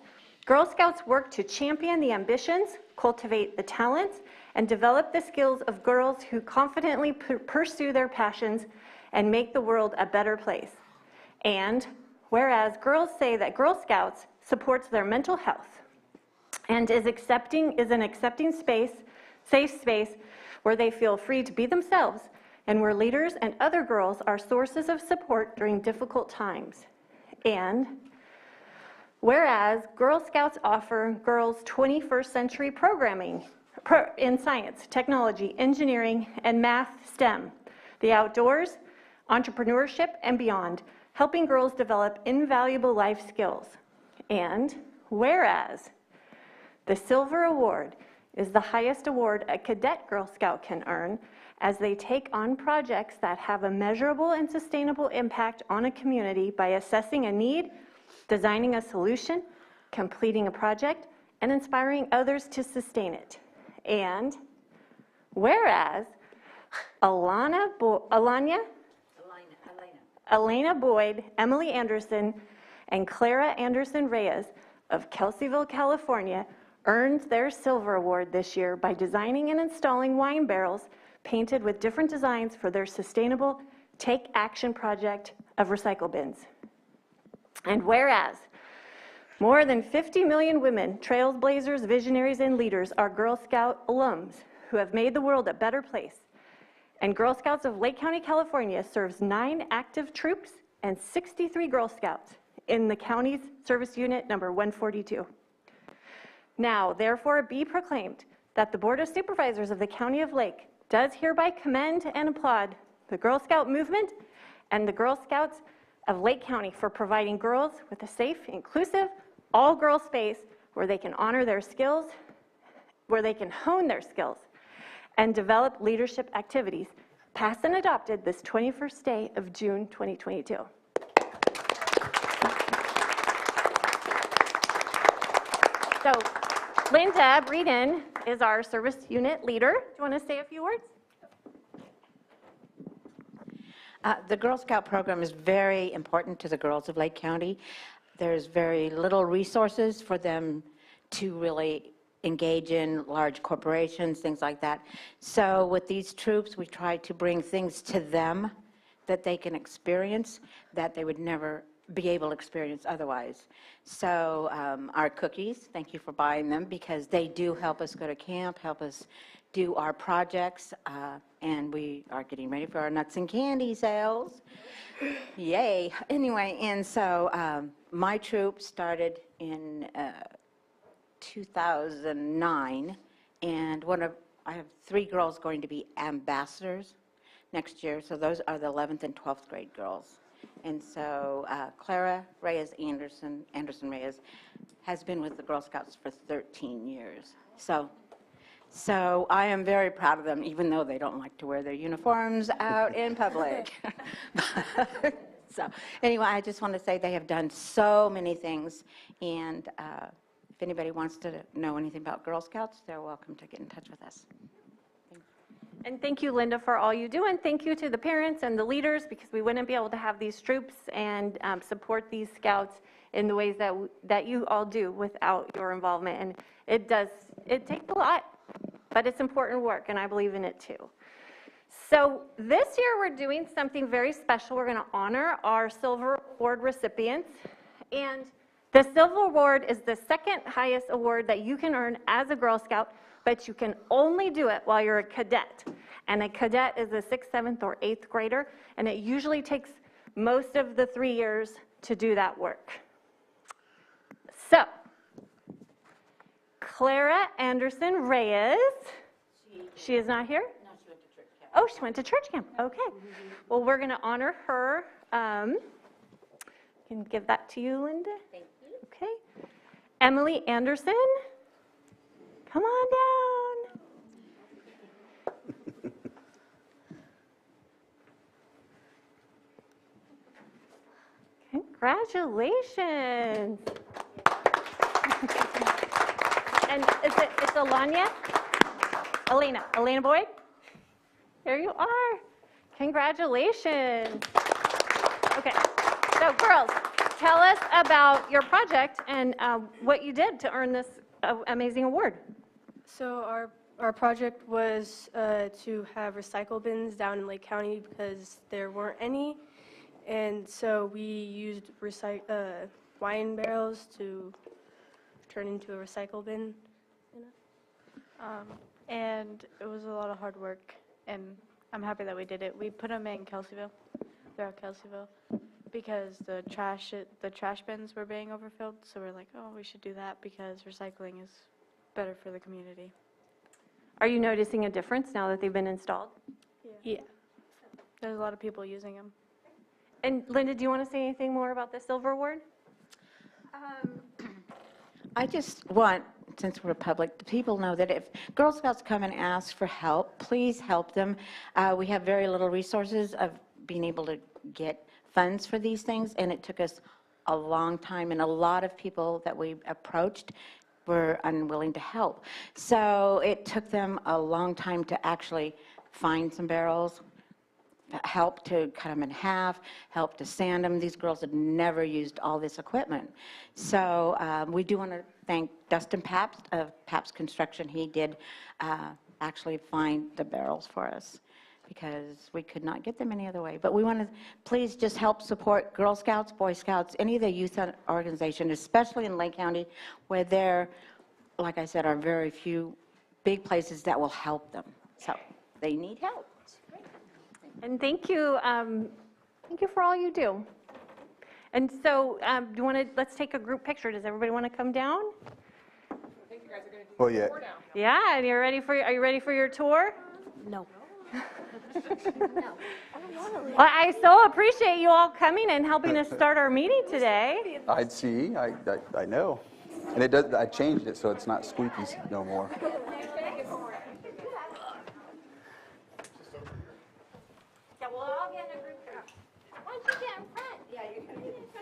Girl Scouts work to champion the ambitions, cultivate the talents, and develop the skills of girls who confidently pursue their passions and make the world a better place. And whereas girls say that Girl Scouts supports their mental health and is an accepting space, safe space where they feel free to be themselves and where leaders and other girls are sources of support during difficult times. And whereas Girl Scouts offer girls 21st century programming in science, technology, engineering, and math, STEM, the outdoors, entrepreneurship, and beyond, helping girls develop invaluable life skills. And whereas the Silver Award is the highest award a cadet Girl Scout can earn as they take on projects that have a measurable and sustainable impact on a community by assessing a need, designing a solution, completing a project, and inspiring others to sustain it. And whereas Elena Boyd, Emily Anderson, and Clara Anderson Reyes of Kelseyville, California, earned their Silver Award this year by designing and installing wine barrels painted with different designs for their sustainable Take Action project of recycle bins. And whereas more than 50 million women, trailblazers, visionaries, and leaders are Girl Scout alums who have made the world a better place. And Girl Scouts of Lake County, California serves 9 active troops and 63 Girl Scouts in the county's service unit number 142. Now, therefore, be proclaimed that the Board of Supervisors of the County of Lake does hereby commend and applaud the Girl Scout movement and the Girl Scouts of Lake County for providing girls with a safe, inclusive, all-girl space where they can honor their skills, where they can hone their skills, and develop leadership activities, passed and adopted this 21st day of June 2022. So, Linda Breeden is our service unit leader. Do you want to say a few words?
The Girl Scout program is very important to the girls of Lake County. There's very little resources for them to really engage in, large corporations, things like that. So with these troops, we try to bring things to them that they can experience that they would never be able to experience otherwise. So our cookies, thank you for buying them, because they do help us go to camp, help us do our projects, and we are getting ready for our nuts and candy sales. Yay. Anyway, and so my troop started in 2009, and I have 3 girls going to be ambassadors next year, so those are the 11th and 12th grade girls. And so Clara Reyes Anderson Reyes has been with the Girl Scouts for 13 years. So I am very proud of them, even though they don't like to wear their uniforms out in public. So anyway, I just want to say they have done so many things, and if anybody wants to know anything about Girl Scouts, they're welcome to get in touch with us.
And thank you, Linda, for all you do, and thank you to the parents and the leaders, because we wouldn't be able to have these troops and support these scouts in the ways that you all do without your involvement. And it takes a lot, but it's important work, and I believe in it too. So this year we're doing something very special. We're going to honor our Silver Award recipients. And the Silver Award is the second highest award that you can earn as a Girl Scout, but you can only do it while you're a cadet. And a cadet is a 6th, 7th, or 8th grader, and it usually takes most of the 3 years to do that work. So, Clara Anderson Reyes, she is not here?
No, she went to church camp.
Oh, she went to church camp, okay. Well, we're going to honor her. Can give that to you, Linda?
Thank you.
Okay. Emily Anderson, come on down. Congratulations. And it's Alania? Elena Boyd? There you are. Congratulations. Okay, so girls, tell us about your project and what you did to earn this amazing award.
So our project was to have recycle bins down in Lake County because there weren't any. And so we used wine barrels to turn into a recycle bin.
And it was a lot of hard work, and I'm happy that we did it. We put them in Kelseyville, throughout Kelseyville, because the trash bins were being overfilled. So we're like, oh, we should do that because recycling is better for the community.
Are you noticing a difference now that they've been installed?
Yeah. There's a lot of people using them.
And Linda, do you want to say anything more about the Silver Award?
I just want, since we're public, the people know that if Girl Scouts come and ask for help, please help them. We have very little resources of being able to get funds for these things, and it took us a long time, and a lot of people that we approached were unwilling to help. So it took them a long time to actually find some barrels, help to cut them in half, help to sand them. These girls had never used all this equipment. So we do want to thank Dustin Pabst of Pabst Construction. He did actually find the barrels for us because we could not get them any other way. But we want to please just help support Girl Scouts, Boy Scouts, any of the youth organizations, especially in Lake County, where there, like I said, are very few big places that will help them. So they need help.
And thank you for all you do. And so, do you want to? Let's take a group picture. Does everybody want to come down?
I think you guys are going to do
Well,
the
yeah.
tour now.
Yeah. And are you ready for your tour?
No.
Well, I so appreciate you all coming and helping us start our meeting today.
I'd see, I know. And it does, I changed it so it's not squeaky no more.
Yeah, we'll all get in a group picture. Why don't you get in front? Yeah, you're going to get in front.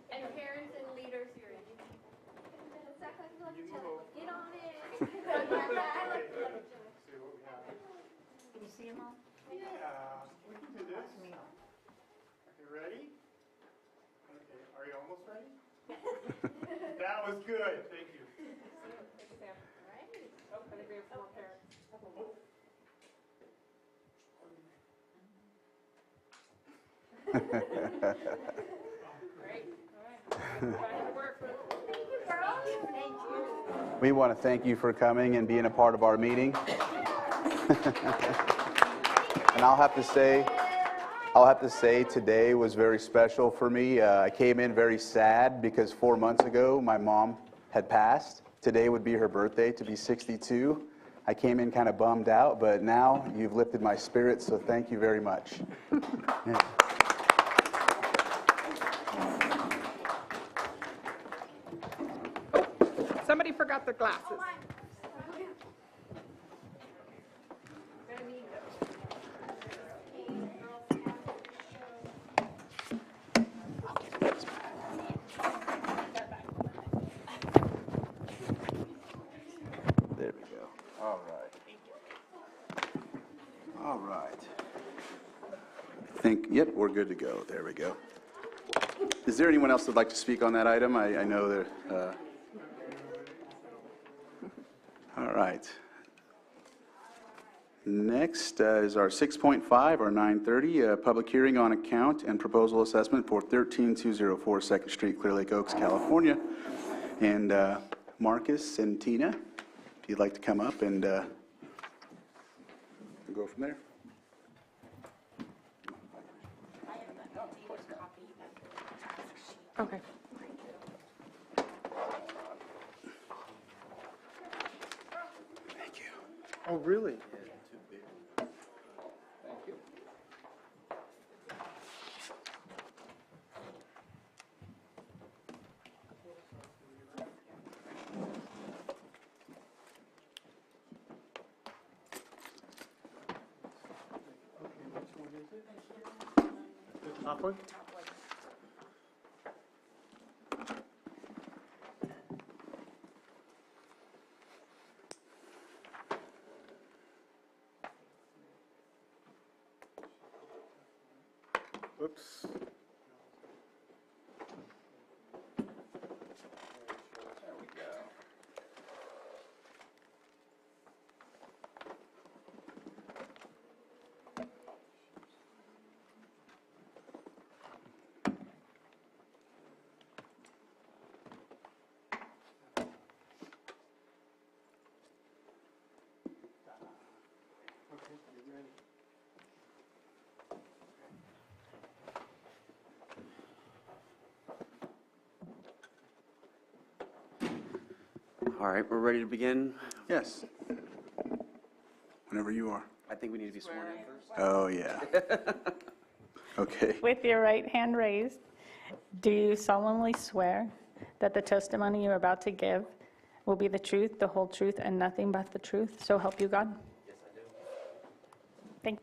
And parents and leaders, you're in. Get on it.
Can you see them all?
Yeah, we can do this. Okay, ready? Okay, are you almost ready? That was good, thank you.
Oh, I think we have some more parents. Great, all right.
We want to thank you for coming and being a part of our meeting. And I'll have to say today was very special for me. I came in very sad because 4 months ago my mom had passed. Today would be her birthday, to be 62. I came in kind of bummed out, but now you've lifted my spirits, so thank you very much. Yeah.
Somebody forgot their glasses.
think, yep, we're good to go. There we go. Is there anyone else that'd like to speak on that item? I know that, all right. Next is our 6.5, or 9:30, public hearing on account and proposal assessment for 13204 2nd Street, Clear Lake Oaks, California. And Marcus and Tina, if you'd like to come up and go from there.
Okay.
Thank you.
Oh, really? The top one? Whoops.
All right, we're ready to begin.
Yes. Whenever you are.
I think we need to be sworn in first.
Oh, yeah. Okay.
With your right hand raised, do you solemnly swear that the testimony you're about to give will be the truth, the whole truth, and nothing but the truth? So help you God?
Yes, I do.
Thank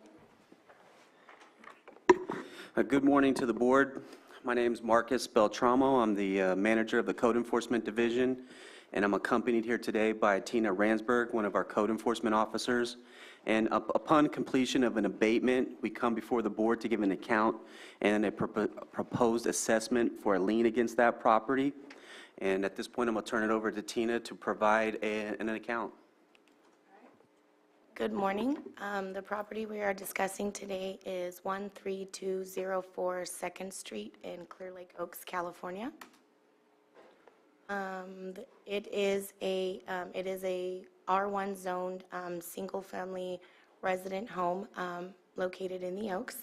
you.
Good morning to the board. My name is Marcus Beltramo. I'm the manager of the Code Enforcement Division, and I'm accompanied here today by Tina Ransberg, one of our code enforcement officers. And upon completion of an abatement, we come before the board to give an account and a proposed assessment for a lien against that property. And at this point, I'm going to turn it over to Tina to provide an account.
Good morning. The property we are discussing today is 13204 2nd Street in Clear Lake Oaks, California. It is a R1 zoned single-family resident home located in the Oaks.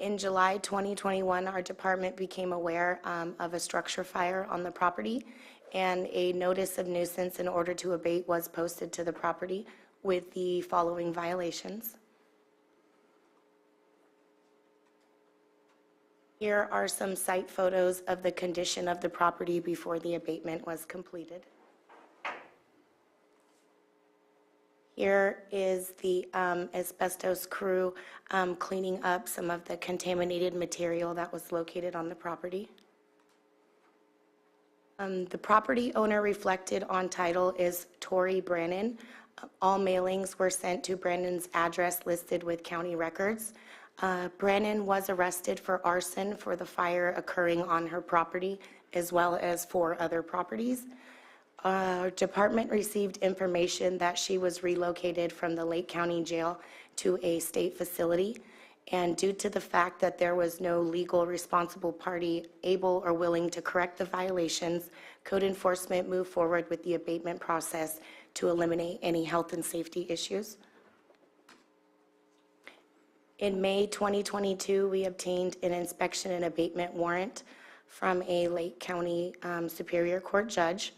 In July 2021, our department became aware of a structure fire on the property, and a notice of nuisance in order to abate was posted to the property with the following violations. Here are some site photos of the condition of the property before the abatement was completed. Here is the asbestos crew cleaning up some of the contaminated material that was located on the property. The property owner reflected on title is Tori Brannon. All mailings were sent to Brannon's address listed with county records. Brannon was arrested for arson for the fire occurring on her property, as well as 4 other properties. Our department received information that she was relocated from the Lake County Jail to a state facility, and due to the fact that there was no legal responsible party able or willing to correct the violations, code enforcement moved forward with the abatement process to eliminate any health and safety issues. In May 2022, we obtained an inspection and abatement warrant from a Lake County Superior Court judge.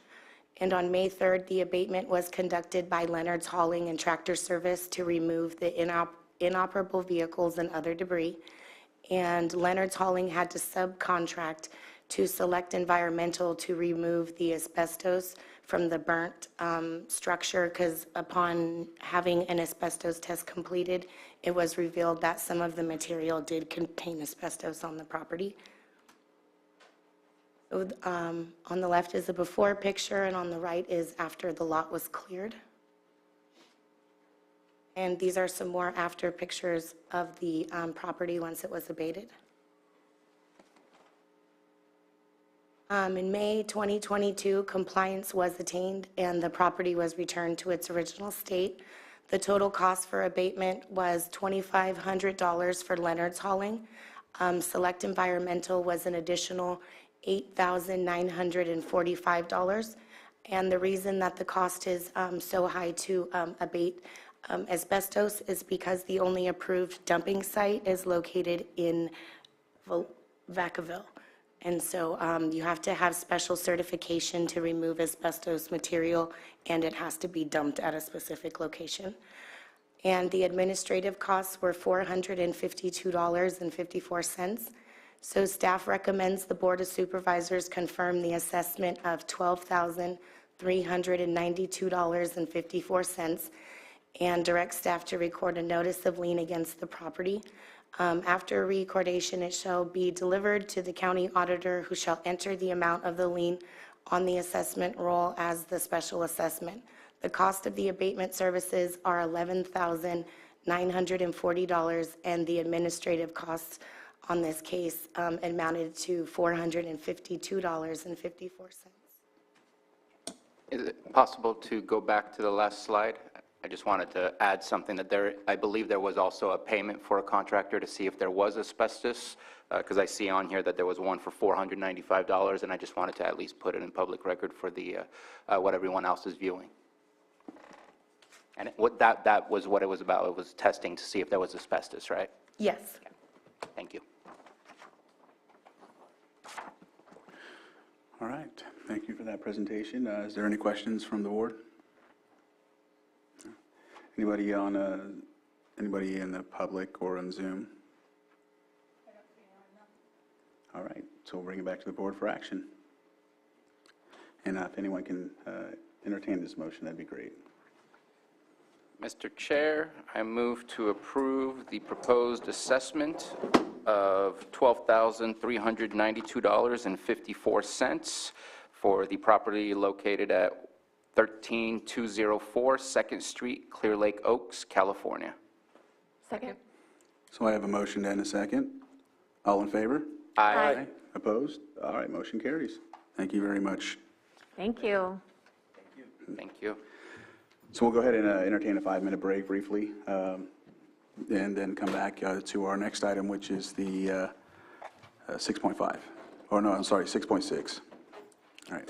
And on May 3rd, the abatement was conducted by Leonard's Hauling and Tractor Service to remove the inoperable vehicles and other debris. And Leonard's Hauling had to subcontract to Select Environmental to remove the asbestos from the burnt structure, because upon having an asbestos test completed, it was revealed that some of the material did contain asbestos on the property. On the left is the before picture, and on the right is after the lot was cleared. And these are some more after pictures of the property once it was abated. In May 2022, compliance was attained and the property was returned to its original state. The total cost for abatement was $2,500 for Leonard's hauling. Select Environmental was an additional $8,945. And the reason that the cost is so high to abate asbestos is because the only approved dumping site is located in Vacaville. And so you have to have special certification to remove asbestos material, and it has to be dumped at a specific location. And the administrative costs were $452.54. So staff recommends the Board of Supervisors confirm the assessment of $12,392.54 and direct staff to record a notice of lien against the property. After recordation, it shall be delivered to the county auditor, who shall enter the amount of the lien on the assessment roll as the special assessment. The cost of the abatement services are $11,940, and the administrative costs on this case amounted to $452.54.
Is it possible to go back to the last slide? I just wanted to add something that I believe there was also a payment for a contractor to see if there was asbestos, because I see on here that there was one for $495, and I just wanted to at least put it in public record for the, what everyone else is viewing. And that was what it was about. It was testing to see if there was asbestos, right?
Yes.
Thank you.
All right, thank you for that presentation. Is there any questions from the board? Anybody in the public or on Zoom? All right, so we'll bring it back to the board for action. And if anyone can entertain this motion, that'd be great.
Mr. Chair, I move to approve the proposed assessment of $12,392.54 for the property located at 13204 2nd Street, Clear Lake Oaks, California.
Second.
So I have a motion and a second. All in favor?
Aye.
Opposed? All right, motion carries. Thank you very much.
Thank you.
Thank you.
So we'll go ahead and entertain a 5-minute break briefly, and then come back to our next item, which is the 6.5. Or no, I'm sorry, 6.6. All right.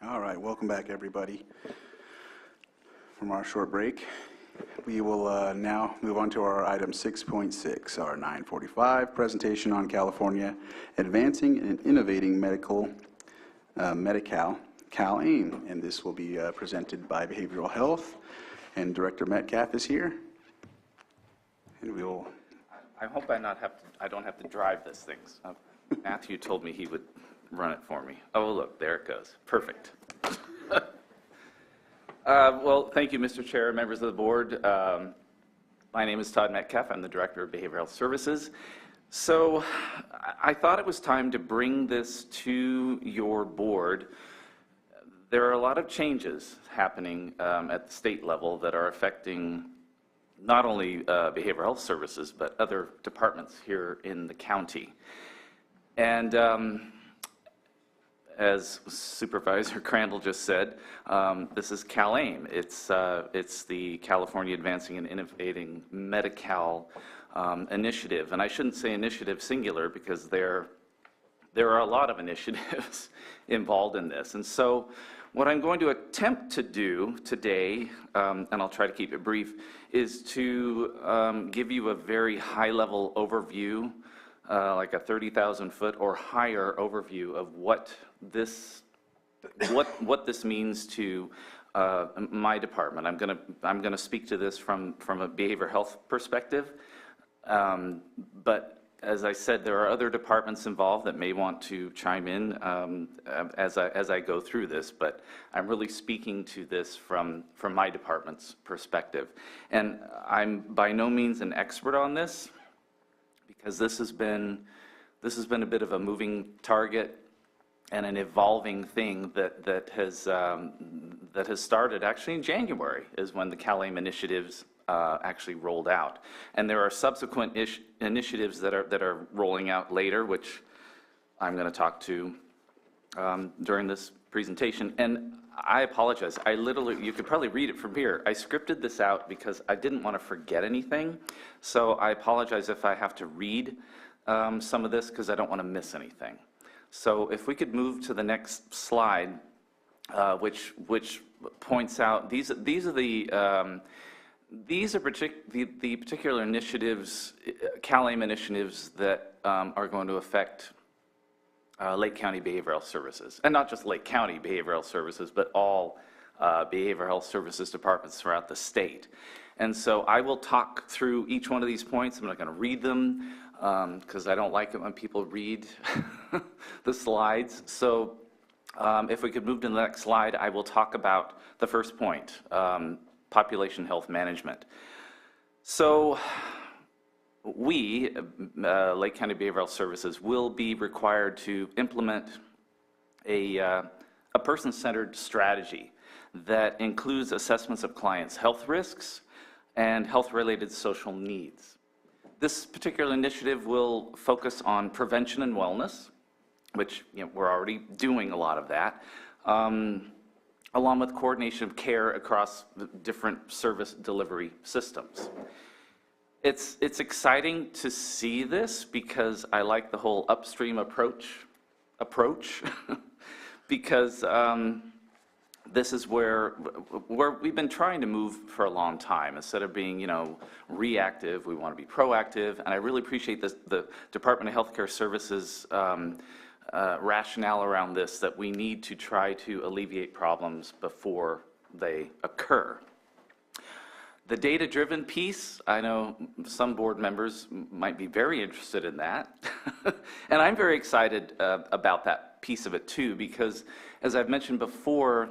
All right, welcome back, everybody, from our short break. We will now move on to our item 6.6, our 945 presentation on California advancing and innovating Medi-Cal, Cal-AIM, and this will be presented by Behavioral Health, and Director Metcalf is here, and we will.
I hope I don't have to drive this thing. Matthew told me he would run it for me. Oh, look, there it goes. Perfect. Well, thank you, Mr. Chair, members of the board. My name is Todd Metcalf. I'm the Director of Behavioral Health Services. So I thought it was time to bring this to your board. There are a lot of changes happening at the state level that are affecting not only behavioral health services, but other departments here in the county. And as Supervisor Crandall just said, this is Cal-AIM. It's the California Advancing and Innovating Medi-Cal initiative. And I shouldn't say initiative singular because there are a lot of initiatives involved in this. And so what I'm going to attempt to do today, and I'll try to keep it brief, is to give you a very high-level overview, like a 30,000-foot or higher overview of what this means to my department. I'm gonna speak to this from a behavioral health perspective, but as I said, there are other departments involved that may want to chime in as I go through this, but I'm really speaking to this from my department's perspective. And I'm by no means an expert on this, because this has been a bit of a moving target and an evolving thing that has started actually in January, is when the Cal-AIM initiatives actually rolled out. And there are subsequent initiatives that are rolling out later, which I'm going to talk to during this presentation. And I apologize. I literally, you could probably read it from here. I scripted this out because I didn't want to forget anything. So I apologize if I have to read some of this, because I don't want to miss anything. So if we could move to the next slide, which points out these are the particular initiatives, Cal-AIM initiatives, that are going to affect Lake County Behavioral Health Services. And not just Lake County Behavioral Health Services, but all behavioral health services departments throughout the state. And so I will talk through each one of these points. I'm not going to read them because I don't like it when people read the slides. So if we could move to the next slide, I will talk about the first point, population health management. So we, Lake County Behavioral Health Services, will be required to implement a person-centered strategy that includes assessments of clients' health risks and health-related social needs. This particular initiative will focus on prevention and wellness, which we're already doing a lot of that, along with coordination of care across different service delivery systems. It's exciting to see this because I like the whole upstream approach because this is where we've been trying to move for a long time. Instead of being, reactive, we want to be proactive, and I really appreciate the Department of Healthcare Services rationale around this, that we need to try to alleviate problems before they occur. The data-driven piece, I know some board members might be very interested in that, and I'm very excited about that piece of it too, because as I've mentioned before,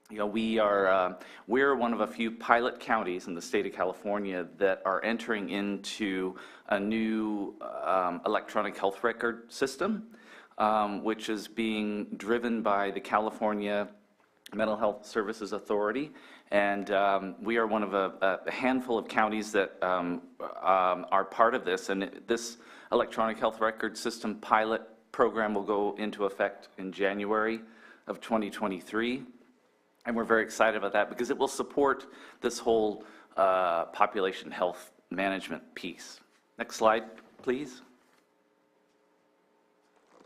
we're one of a few pilot counties in the state of California that are entering into a new electronic health record system, which is being driven by the California Mental Health Services Authority. And we are one of a handful of counties that are part of this. And this electronic health record system pilot program will go into effect in January of 2023. And we're very excited about that because it will support this whole population health management piece. Next slide, please.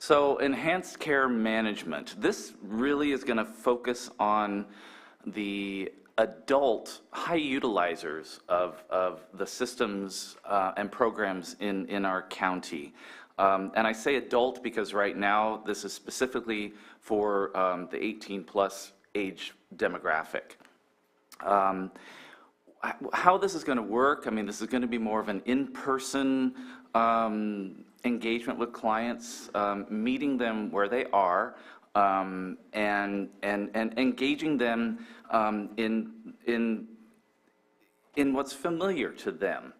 So enhanced care management. This really is going to focus on the adult high utilizers of the systems and programs in our county. And I say adult because right now this is specifically for the 18-plus age demographic. How this is going to work, I mean, this is going to be more of an in-person engagement with clients, meeting them where they are, and engaging them in what's familiar to them,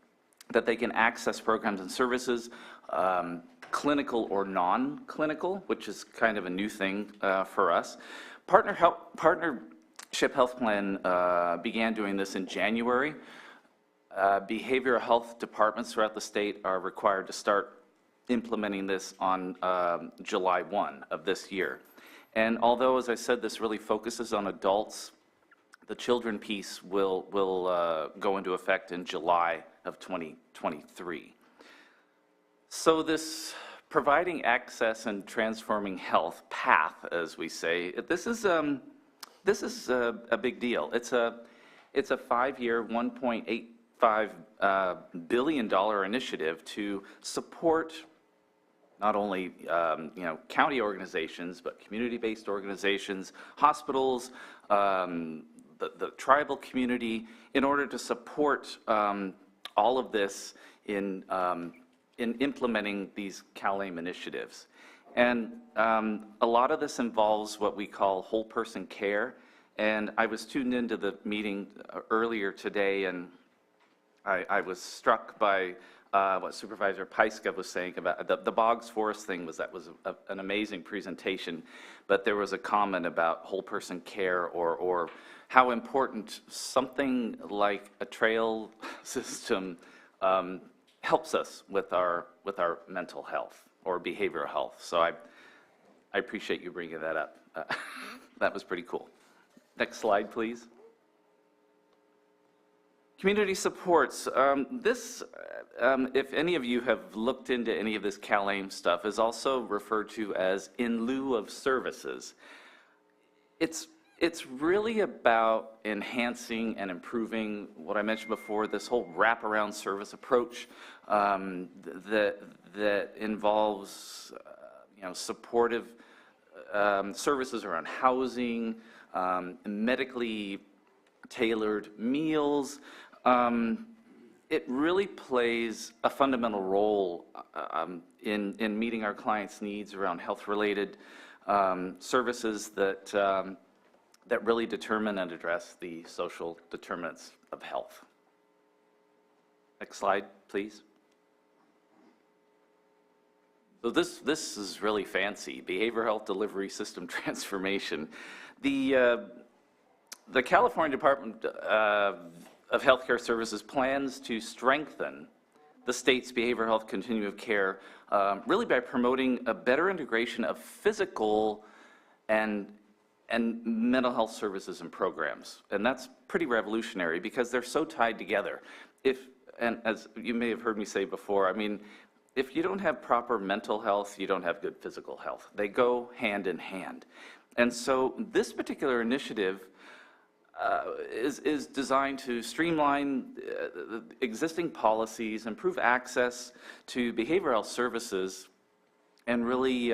that they can access programs and services, clinical or non-clinical, which is kind of a new thing for us. Partnership Health Plan began doing this in January. Behavioral health departments throughout the state are required to start implementing this on July 1 of this year. And although, as I said, this really focuses on adults, the children piece will go into effect in July of 2023. So this providing access and transforming health path, as we say, this is a big deal. It's a 5-year, $1.85 billion initiative to support not only county organizations, but community-based organizations, hospitals, the tribal community, in order to support all of this in implementing these CalAIM initiatives. And a lot of this involves what we call whole person care. And I was tuned into the meeting earlier today, and I was struck by what Supervisor Pyska was saying about the Boggs Forest thing. Was an amazing presentation, but there was a comment about whole person care or how important something like a trail system helps us with our mental health or behavioral health. So I appreciate you bringing that up. That was pretty cool. Next slide, please. Community supports. This, if any of you have looked into any of this CalAIM stuff, is also referred to as in lieu of services. It's really about enhancing and improving what I mentioned before, this whole wraparound service approach that involves supportive services around housing, medically tailored meals. It really plays a fundamental role in meeting our clients' needs around health-related services that really determine and address the social determinants of health. Next slide, please. So this is really fancy, behavioral health delivery system transformation. The California Department of Healthcare Services plans to strengthen the state's behavioral health continuum of care, really by promoting a better integration of physical and mental health services and programs. And that's pretty revolutionary because they're so tied together. And as you may have heard me say before, I mean, if you don't have proper mental health, you don't have good physical health. They go hand in hand. And so this particular initiative is designed to streamline existing policies, improve access to behavioral health services, and really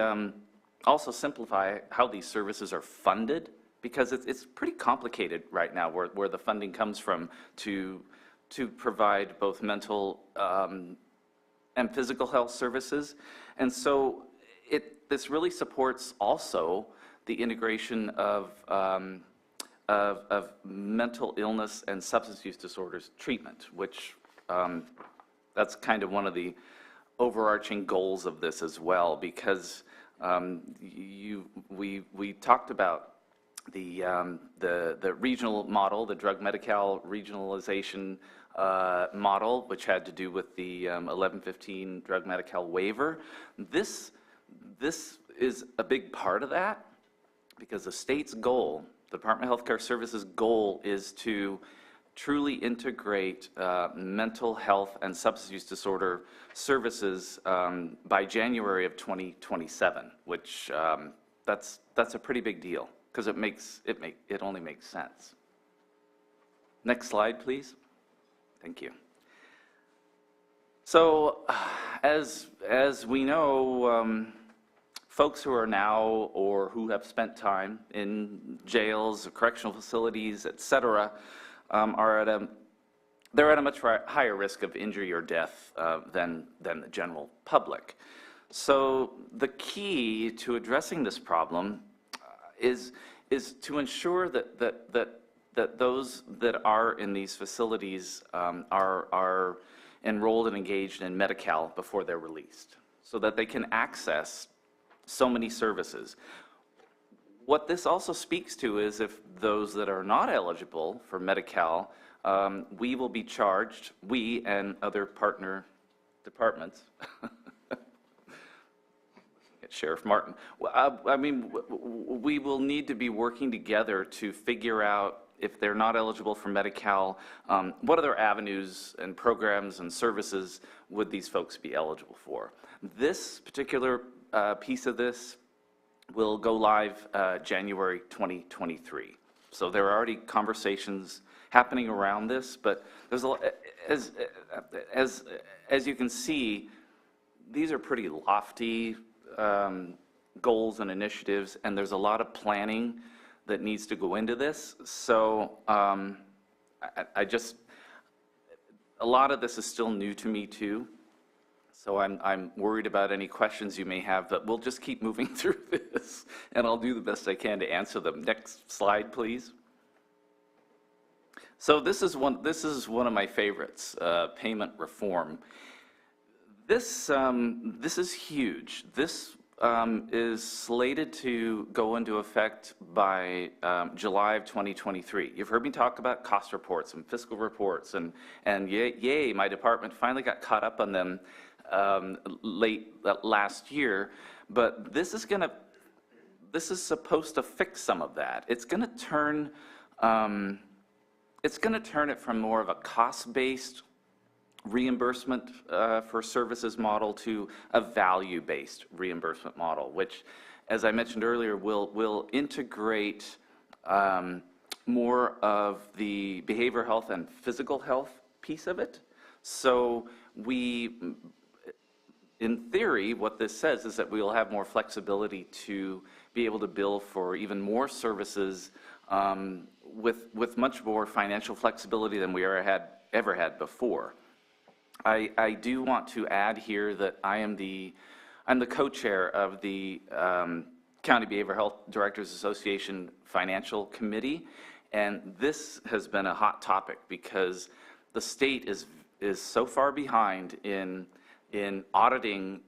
also simplify how these services are funded, because it's pretty complicated right now where the funding comes from to provide both mental and physical health services. And so this really supports also the integration of mental illness and substance use disorders treatment, which that's kind of one of the overarching goals of this as well, because we talked about the regional model, the drug Medi-Cal regionalization model, which had to do with the 1115 drug Medi-Cal waiver. This is a big part of that, because the state's goal, the Department of Healthcare Services' goal, is to
truly integrate mental health and substance use disorder services by January of 2027, which that's a pretty big deal because it only makes sense. Next slide, please. Thank you. So, as we know, folks who are now or who have spent time in jails, correctional facilities, etc., they're at a much higher risk of injury or death than the general public. So, the key to addressing this problem is to ensure that those that are in these facilities are enrolled and engaged in Medi-Cal before they're released, so that they can access so many services. What this also speaks to is if those that are not eligible for Medi-Cal, we will be charged, we and other partner departments, Sheriff Martin, I mean, we will need to be working together to figure out if they're not eligible for Medi-Cal, what other avenues and programs and services would these folks be eligible for? This particular piece of this will go live January 2023. So there are already conversations happening around this, but there's a lot, as you can see, these are pretty lofty goals and initiatives, and there's a lot of planning that needs to go into this. So I just, a lot of this is still new to me too. So I'm worried about any questions you may have, but we'll just keep moving through this, and I'll do the best I can to answer them. Next slide, please. So this is one of my favorites, payment reform. This is huge. This is slated to go into effect by July of 2023. You've heard me talk about cost reports and fiscal reports, and yay, my department finally got caught up on them late last year. But this is supposed to fix some of that. It's going to turn it from more of a cost-based reimbursement for services model to a value-based reimbursement model, which, as I mentioned earlier, will integrate more of the behavioral health and physical health piece of it. So in theory, what this says is that we will have more flexibility to be able to bill for even more services with much more financial flexibility than we ever had before. I do want to add here that I'm the co-chair of the County Behavioral Health Directors Association Financial Committee, and this has been a hot topic because the state is so far behind in auditing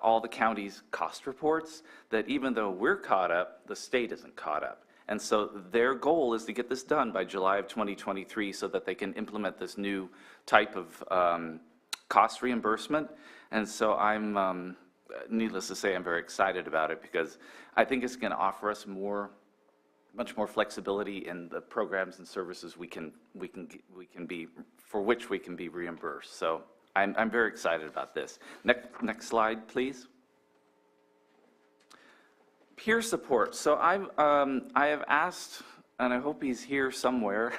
all the county's cost reports that even though we're caught up, the state isn't caught up. And so their goal is to get this done by July of 2023 so that they can implement this new type of cost reimbursement. And so I'm, needless to say, I'm very excited about it because I think it's going to offer us much more flexibility in the programs and services for which we can be reimbursed. So I'm very excited about this. Next slide, please. Peer support. So I have asked, and I hope he's here somewhere.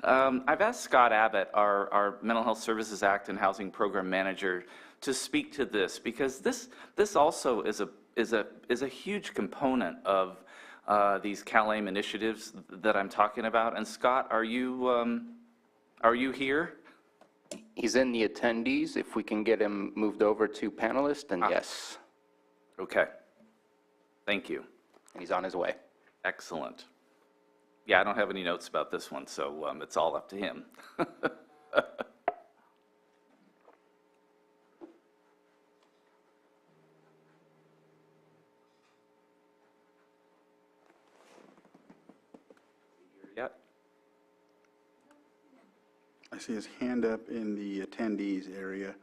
I've asked Scott Abbott, our Mental Health Services Act and Housing Program Manager, to speak to this because this also is a huge component of these CalAIM initiatives that I'm talking about. And Scott, are you here? He's in the attendees. If we can get him moved over to panelist, then yes. Okay. Thank you. And he's on his way.
Excellent. Yeah, I don't have any notes about this one, so it's all up to him.
Yet. I see his hand up in the attendees area.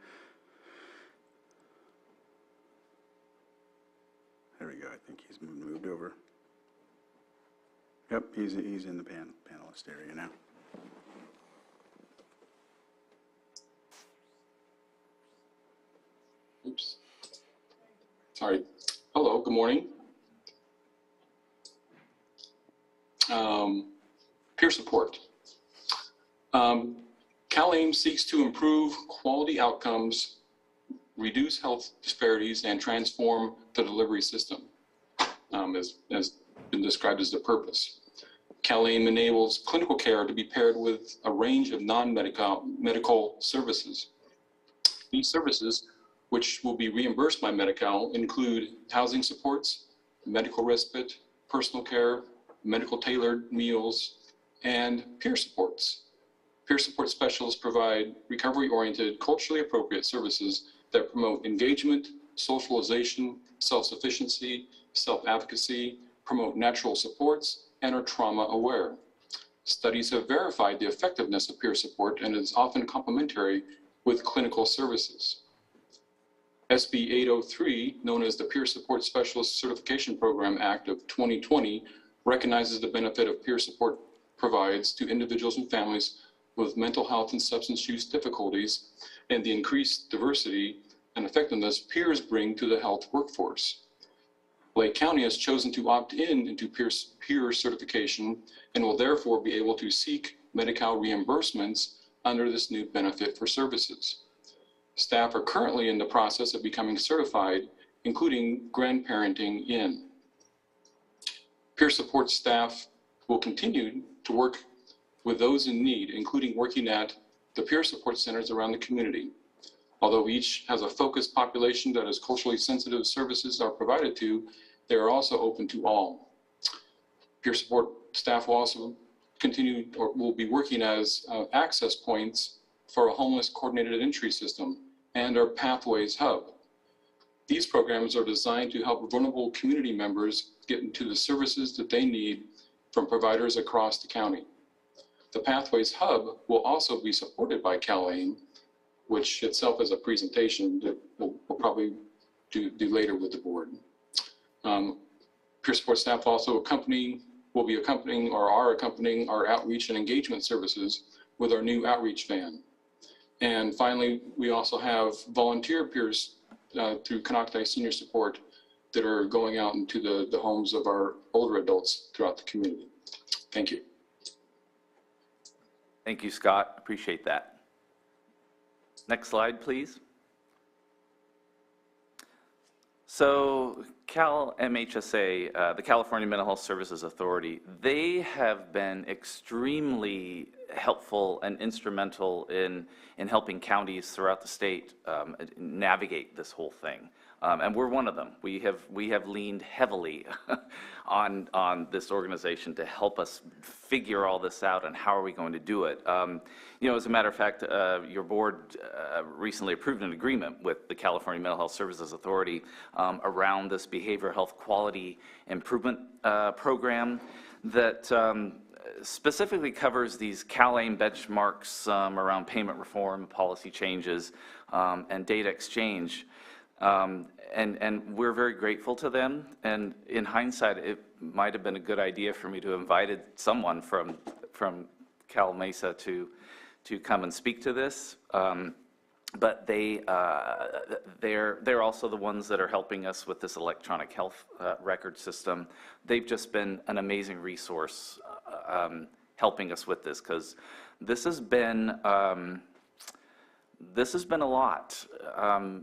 There we go. I think he's moved over. Yep, he's in the panelist area now.
Oops. Sorry. Hello, good morning. Peer support. CalAIM seeks to improve quality outcomes, reduce health disparities, and transform the delivery system, as been described as the purpose. CalAIM enables clinical care to be paired with a range of non-medical services. These services, which will be reimbursed by Medi-Cal, include housing supports, medical respite, personal care, medical tailored meals, and peer supports. Peer support specialists provide recovery-oriented, culturally appropriate services that promote engagement, socialization, self-sufficiency, self-advocacy, promote natural supports, and are trauma-aware. Studies have verified the effectiveness of peer support and is often complementary with clinical services. SB 803, known as the Peer Support Specialist Certification Program Act of 2020, recognizes the benefit of peer support provides to individuals and families with mental health and substance use difficulties and the increased diversity and effectiveness peers bring to the health workforce. Lake County has chosen to opt into peer certification and will therefore be able to seek Medi-Cal reimbursements under this new benefit for services. Staff are currently in the process of becoming certified, including grandparenting in. Peer support staff will continue to work with those in need, including working at the peer support centers around the community. Although each has a focused population that is culturally sensitive services are provided to, they are also open to all. Peer support staff will also continue or will be working as access points for a homeless coordinated entry system and our Pathways Hub. These programs are designed to help vulnerable community members get into the services that they need from providers across the county. The Pathways Hub will also be supported by CalAIM, which itself is a presentation that we'll probably do later with the board. Peer support staff also will be accompanying or are accompanying our outreach and engagement services with our new outreach van. And finally, we also have volunteer peers through Canocti Senior Support that are going out into the homes of our older adults throughout the community. Thank you.
Thank you, Scott. Appreciate that. Next slide, please. So Cal MHSA, the California Mental Health Services Authority, they have been extremely helpful and instrumental in helping counties throughout the state navigate this whole thing. And we're one of them. We have leaned heavily on this organization to help us figure all this out and how are we going to do it. As a matter of fact, your board recently approved an agreement with the California Mental Health Services Authority around this behavioral health quality improvement program that specifically covers these CalAIM benchmarks around payment reform, policy changes, and data exchange. And we're very grateful to them. And in hindsight, it might have been a good idea for me to have invited someone from Cal Mesa to come and speak to this. But they're also the ones that are helping us with this electronic health record system. They've just been an amazing resource helping us with this, because this has been a lot.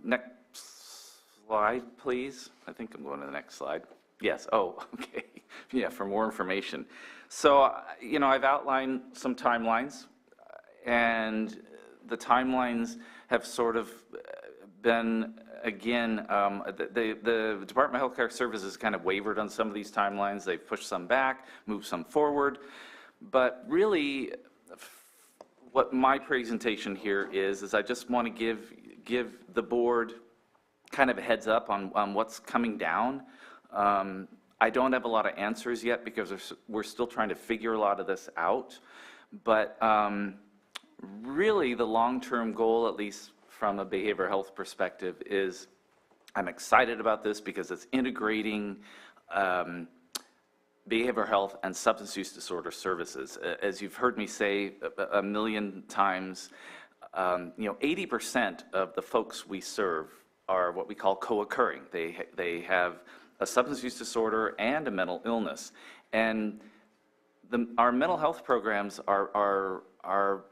Next slide, please. I think I'm going to the next slide. Yes. Oh, okay. Yeah, for more information. So, I've outlined some timelines, and the timelines have sort of been, again, the Department of Healthcare Services kind of wavered on some of these timelines. They've pushed some back, moved some forward. But really, what my presentation here is I just want to give the board kind of a heads up on what's coming down. I don't have a lot of answers yet because we're still trying to figure a lot of this out. But really, the long-term goal, at least from a behavioral health perspective, is I'm excited about this because it's integrating behavioral health and substance use disorder services. As you've heard me say a million times, 80% of the folks we serve are what we call co-occurring. They have a substance use disorder and a mental illness. And our mental health programs are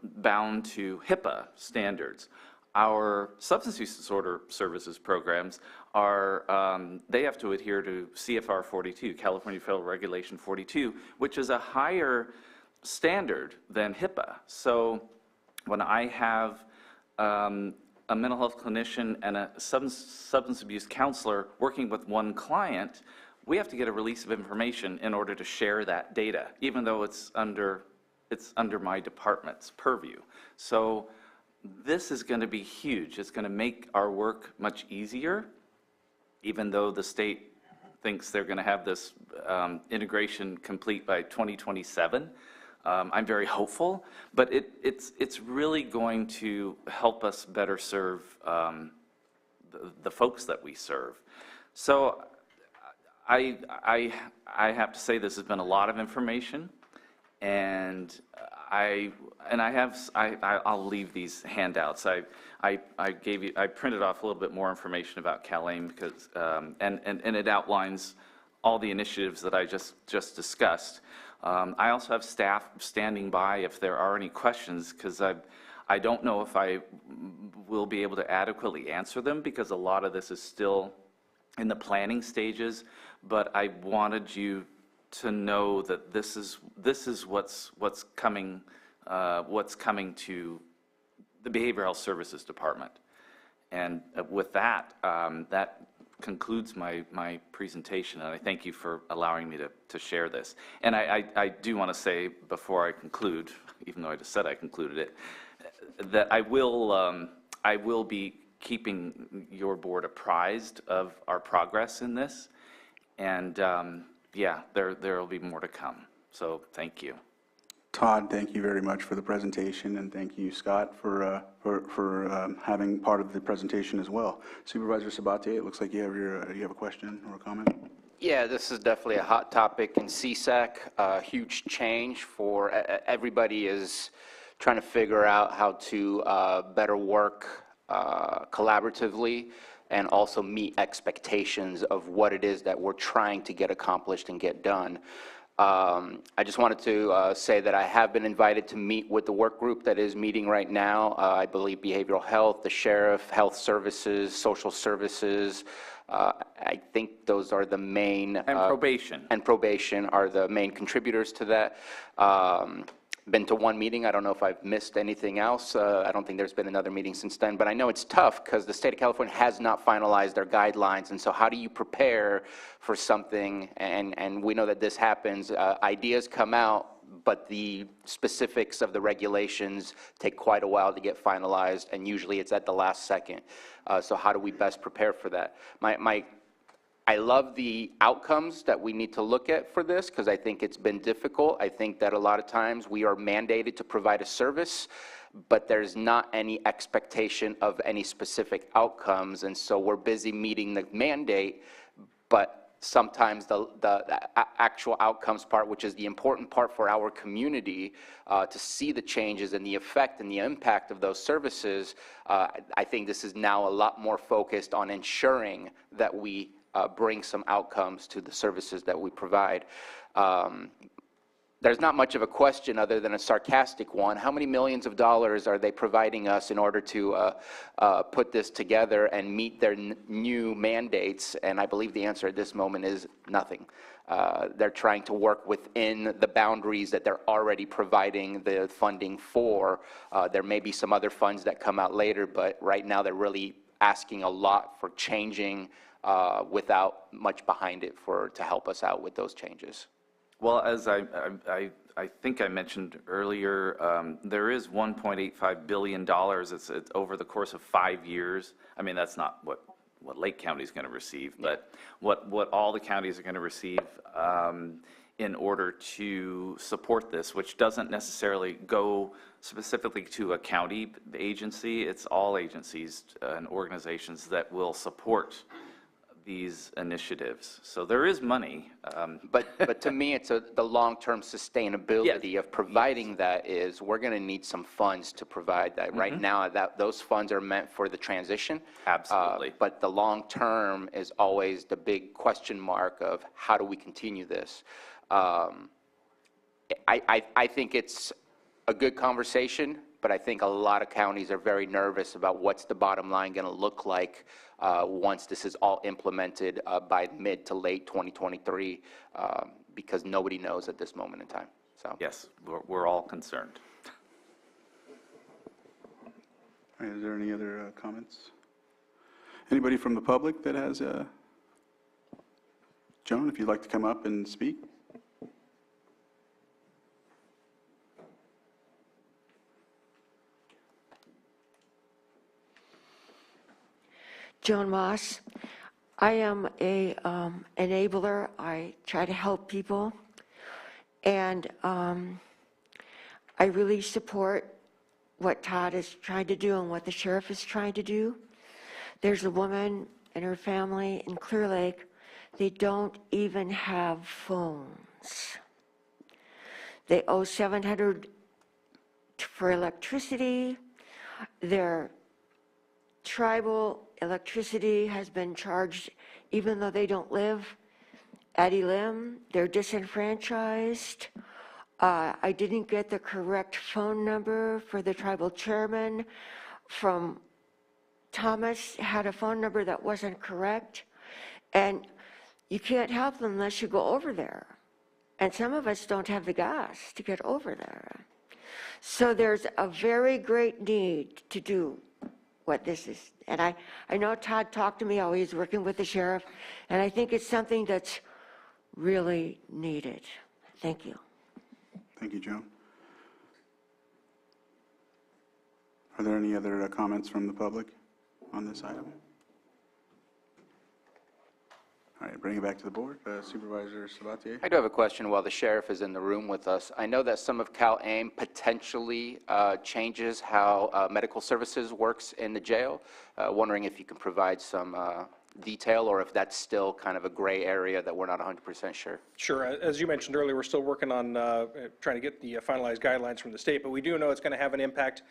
bound to HIPAA standards. Our substance use disorder services programs they have to adhere to CFR 42, California Federal Regulation 42, which is a higher standard than HIPAA. So when I have a mental health clinician and a substance abuse counselor working with one client, we have to get a release of information in order to share that data, even though it's under my department's purview. So this is going to be huge. It's going to make our work much easier, even though the state thinks they're going to have this integration complete by 2027. I'm very hopeful, but it's really going to help us better serve the folks that we serve. So I have to say this has been a lot of information, and I'll leave these handouts. I printed off a little bit more information about CalAIM because and it outlines all the initiatives that I just discussed. I also have staff standing by if there are any questions, because I don't know if I will be able to adequately answer them, because a lot of this is still in the planning stages. But I wanted you to know that this is what's coming to the Behavioral Health Services Department. And with that, that concludes my presentation, and I thank you for allowing me to share this. And I do want to say before I conclude, even though I just said I concluded it, that I will be keeping your board apprised of our progress in this, and yeah, there will be more to come. So thank you.
Todd, thank you very much for the presentation, and thank you, Scott, for having part of the presentation as well. Supervisor Sabatier, it looks like you have a question or a comment.
Yeah, this is definitely a hot topic in CSAC. Huge change for everybody is trying to figure out how to better work collaboratively and also meet expectations of what it is that we're trying to get accomplished and get done. I just wanted to say that I have been invited to meet with the work group that is meeting right now. I believe behavioral health, the sheriff, health services, social services. I think those are the main.
And probation.
And probation are the main contributors to that. Been to one meeting. I don't know if I've missed anything else. I don't think there's been another meeting since then, but I know it's tough because the state of California has not finalized their guidelines, and so how do you prepare for something? And we know that this happens. Ideas come out, but the specifics of the regulations take quite a while to get finalized, and usually it's at the last second. So how do we best prepare for that? I love the outcomes that we need to look at for this, because I think it's been difficult. I think that a lot of times we are mandated to provide a service, but there's not any expectation of any specific outcomes, and so we're busy meeting the mandate, but sometimes the actual outcomes part, which is the important part for our community, to see the changes and the effect and the impact of those services, I think this is now a lot more focused on ensuring that we bring some outcomes to the services that we provide. There's not much of a question other than a sarcastic one. How many millions of dollars are they providing us in order to put this together and meet their new mandates? And I believe the answer at this moment is nothing. They're trying to work within the boundaries that they're already providing the funding for. There may be some other funds that come out later, but right now they're really asking a lot for changing without much behind it to help us out with those changes.
Well, as I think I mentioned earlier, there is $1.85 billion. It's over the course of 5 years. I mean, that's not what Lake County is going to receive, but what all the counties are going to receive in order to support this, which doesn't necessarily go specifically to a county agency. It's all agencies and organizations that will support these initiatives. So there is money.
But to me, it's the long-term sustainability of providing that is, we're going to need some funds to provide that. Right now, those funds are meant for the transition.
Absolutely.
But the long-term is always the big question mark of how do we continue this? I think it's a good conversation, but I think a lot of counties are very nervous about what's the bottom line going to look like once this is all implemented by mid to late 2023, because nobody knows at this moment in time. So
yes, we're all concerned.
All right, is there any other comments? Anybody from the public that has Joan, if you'd like to come up and speak.
Joan Moss. I am a enabler. I try to help people, and I really support what Todd is trying to do and what the sheriff is trying to do. There's a woman and her family in Clear Lake. They don't even have phones. They owe $700 for electricity. Their tribal electricity has been charged even though they don't live at Elim. They're disenfranchised. I didn't get the correct phone number for the tribal chairman from Thomas, had a phone number that wasn't correct. And you can't help them unless you go over there. And some of us don't have the gas to get over there. So there's a very great need to do what this is. And I know Todd talked to me how he's working with the sheriff, and I think it's something that's really needed. Thank you.
Thank you, Joan. Are there any other comments from the public on this item? All right, bring it back to the board. Supervisor Sabatier.
I do have a question while the sheriff is in the room with us. I know that some of Cal-AIM potentially changes how medical services works in the jail. Wondering if you can provide some detail, or if that's still kind of a gray area that we're not 100% sure.
Sure. As you mentioned earlier, we're still working on trying to get the finalized guidelines from the state, but we do know it's going to have an impact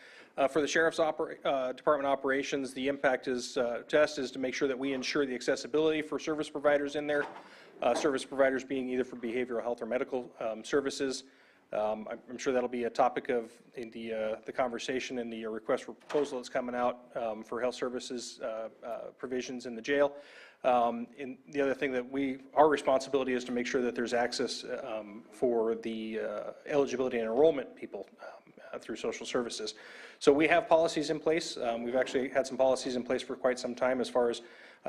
for the Sheriff's Department operations. The impact is to us is to make sure that we ensure the accessibility for service providers in there, service providers being either for behavioral health or medical services. I'm sure that'll be a topic of the conversation and the request for proposal that's coming out for health services provisions in the jail. And the other thing that our responsibility is to make sure that there's access for the eligibility and enrollment people through social services. So we have policies in place. We've actually had some policies in place for quite some time as far as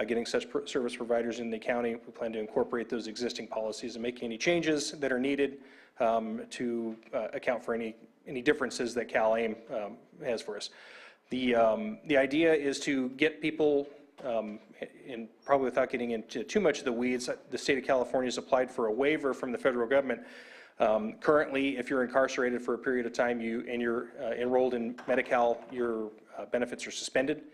getting such service providers in the county. We plan to incorporate those existing policies and make any changes that are needed to account for any differences that Cal-AIM has for us. The idea is to get people, and probably without getting into too much of the weeds, the state of California has applied for a waiver from the federal government. Currently, if you're incarcerated for a period of time and you're enrolled in Medi-Cal, your benefits are suspended.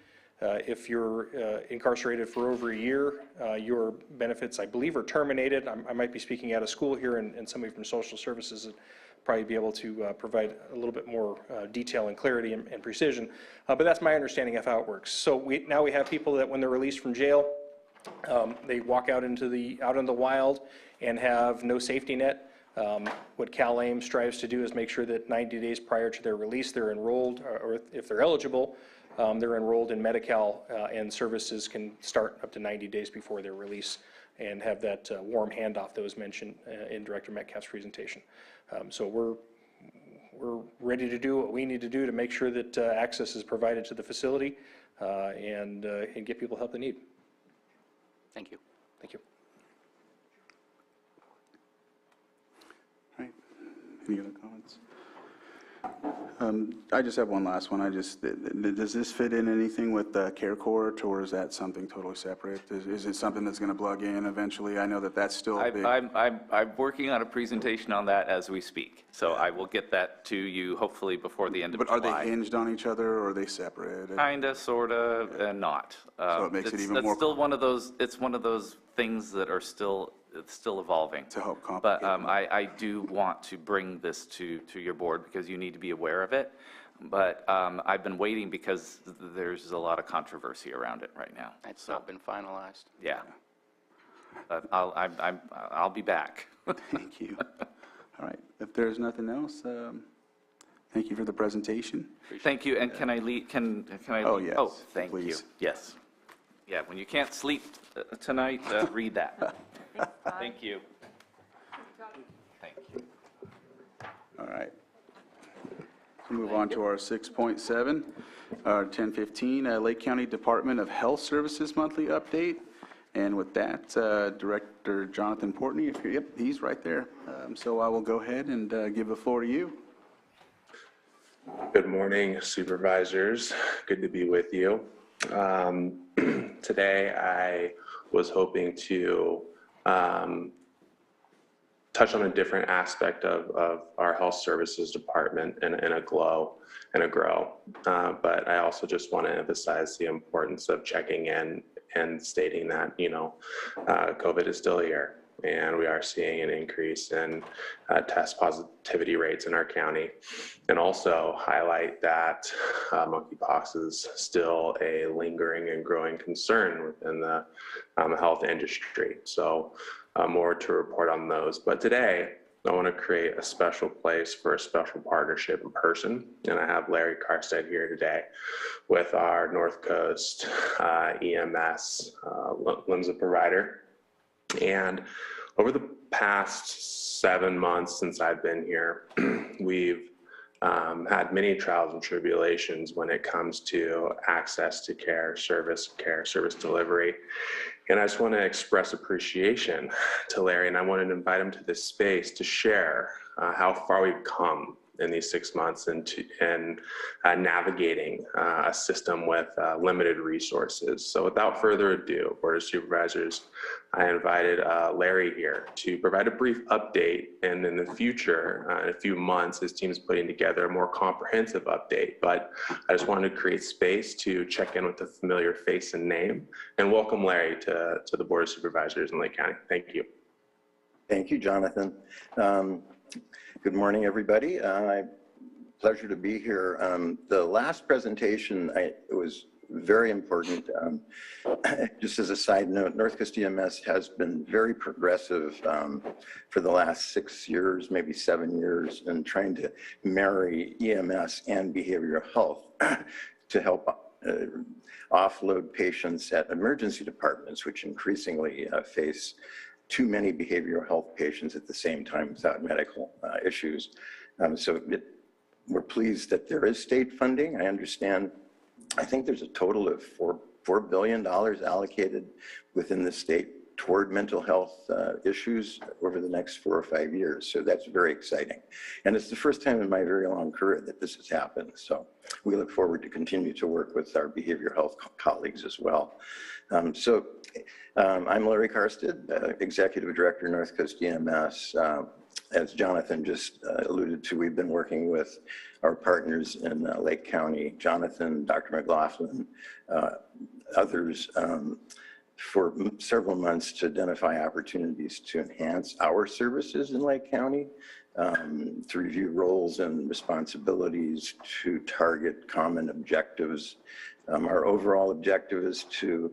If you're incarcerated for over a year, your benefits, I believe, are terminated. I might be speaking out of school here, and somebody from social services would probably be able to provide a little bit more detail and clarity and precision. But that's my understanding of how it works. So now we have people that when they're released from jail, they walk out in the wild and have no safety net. What Cal-AIM strives to do is make sure that 90 days prior to their release, they're enrolled, or if they're eligible, they're enrolled in Medi-Cal, and services can start up to 90 days before their release and have that warm handoff that was mentioned in Director Metcalf's presentation. So we're ready to do what we need to do to make sure that access is provided to the facility and get people help they need.
Thank you.
Thank you.
All right. Any other comments? I just have one last one. Does this fit in anything with Care Court, or is that something totally separate? Is it something that's going to plug in eventually? I know that that's still a big...
I'm working on a presentation on that as we speak, so I will get that to you hopefully before the end of July.
But are they hinged on each other, or are they separate?
Kinda, sorta, and not.
So it makes it even more...
It's still one of those things that are still evolving.
To help
But
complicate
I do want to bring this to your board because you need to be aware of it. But I've been waiting because there's a lot of controversy around it right now.
It's not been finalized.
Yeah. But I'll be back.
Thank you. All right. If there's nothing else, thank you for the presentation.
Thank you. And can I leave? Can I?
Oh,
leave?
yes,
Oh, thank
please.
you. Yes. Yeah. When you can't sleep tonight, read that. Thank you. Thank you.
All right. Move on to our 6.7, our 1015 Lake County Department of Health Services monthly update. And with that, Director Jonathan Portney, yep, he's right there. So I will go ahead and give the floor to you.
Good morning, supervisors. Good to be with you. Today, I was hoping to touch on a different aspect of our health services department in a grow. But I also just want to emphasize the importance of checking in and stating that, COVID is still here. And we are seeing an increase in test positivity rates in our county. And also highlight that monkeypox is still a lingering and growing concern within the health industry. So more to report on those. But today, I want to create a special place for a special partnership in person. And I have Larry Karstead here today with our North Coast EMS LIMSA provider. And over the past 7 months since I've been here, we've had many trials and tribulations when it comes to access to care, service delivery. And I just want to express appreciation to Larry, and I wanted to invite him to this space to share how far we've come in these 6 months and navigating a system with limited resources. So without further ado, Board of Supervisors, I invited Larry here to provide a brief update, and in the future, in a few months, his team is putting together a more comprehensive update. But I just wanted to create space to check in with a familiar face and name, and welcome Larry to the Board of Supervisors in Lake County. Thank you.
Thank you, Jonathan. Good morning, everybody. Pleasure to be here. The last presentation, it was very important. Just as a side note, North Coast EMS has been very progressive for the last 6 years, maybe 7 years, in trying to marry EMS and behavioral health to help offload patients at emergency departments, which increasingly face too many behavioral health patients at the same time without medical issues. We're pleased that there is state funding. I understand, I think there's a total of $4 billion allocated within the state toward mental health issues over the next 4 or 5 years. So that's very exciting. And it's the first time in my very long career that this has happened. So we look forward to continue to work with our behavioral health colleagues as well. I'm Larry Karstead, Executive Director, North Coast EMS. As Jonathan just alluded to, we've been working with our partners in Lake County, Jonathan, Dr. McLaughlin, others, for several months to identify opportunities to enhance our services in Lake County, to review roles and responsibilities, to target common objectives. Our overall objective is to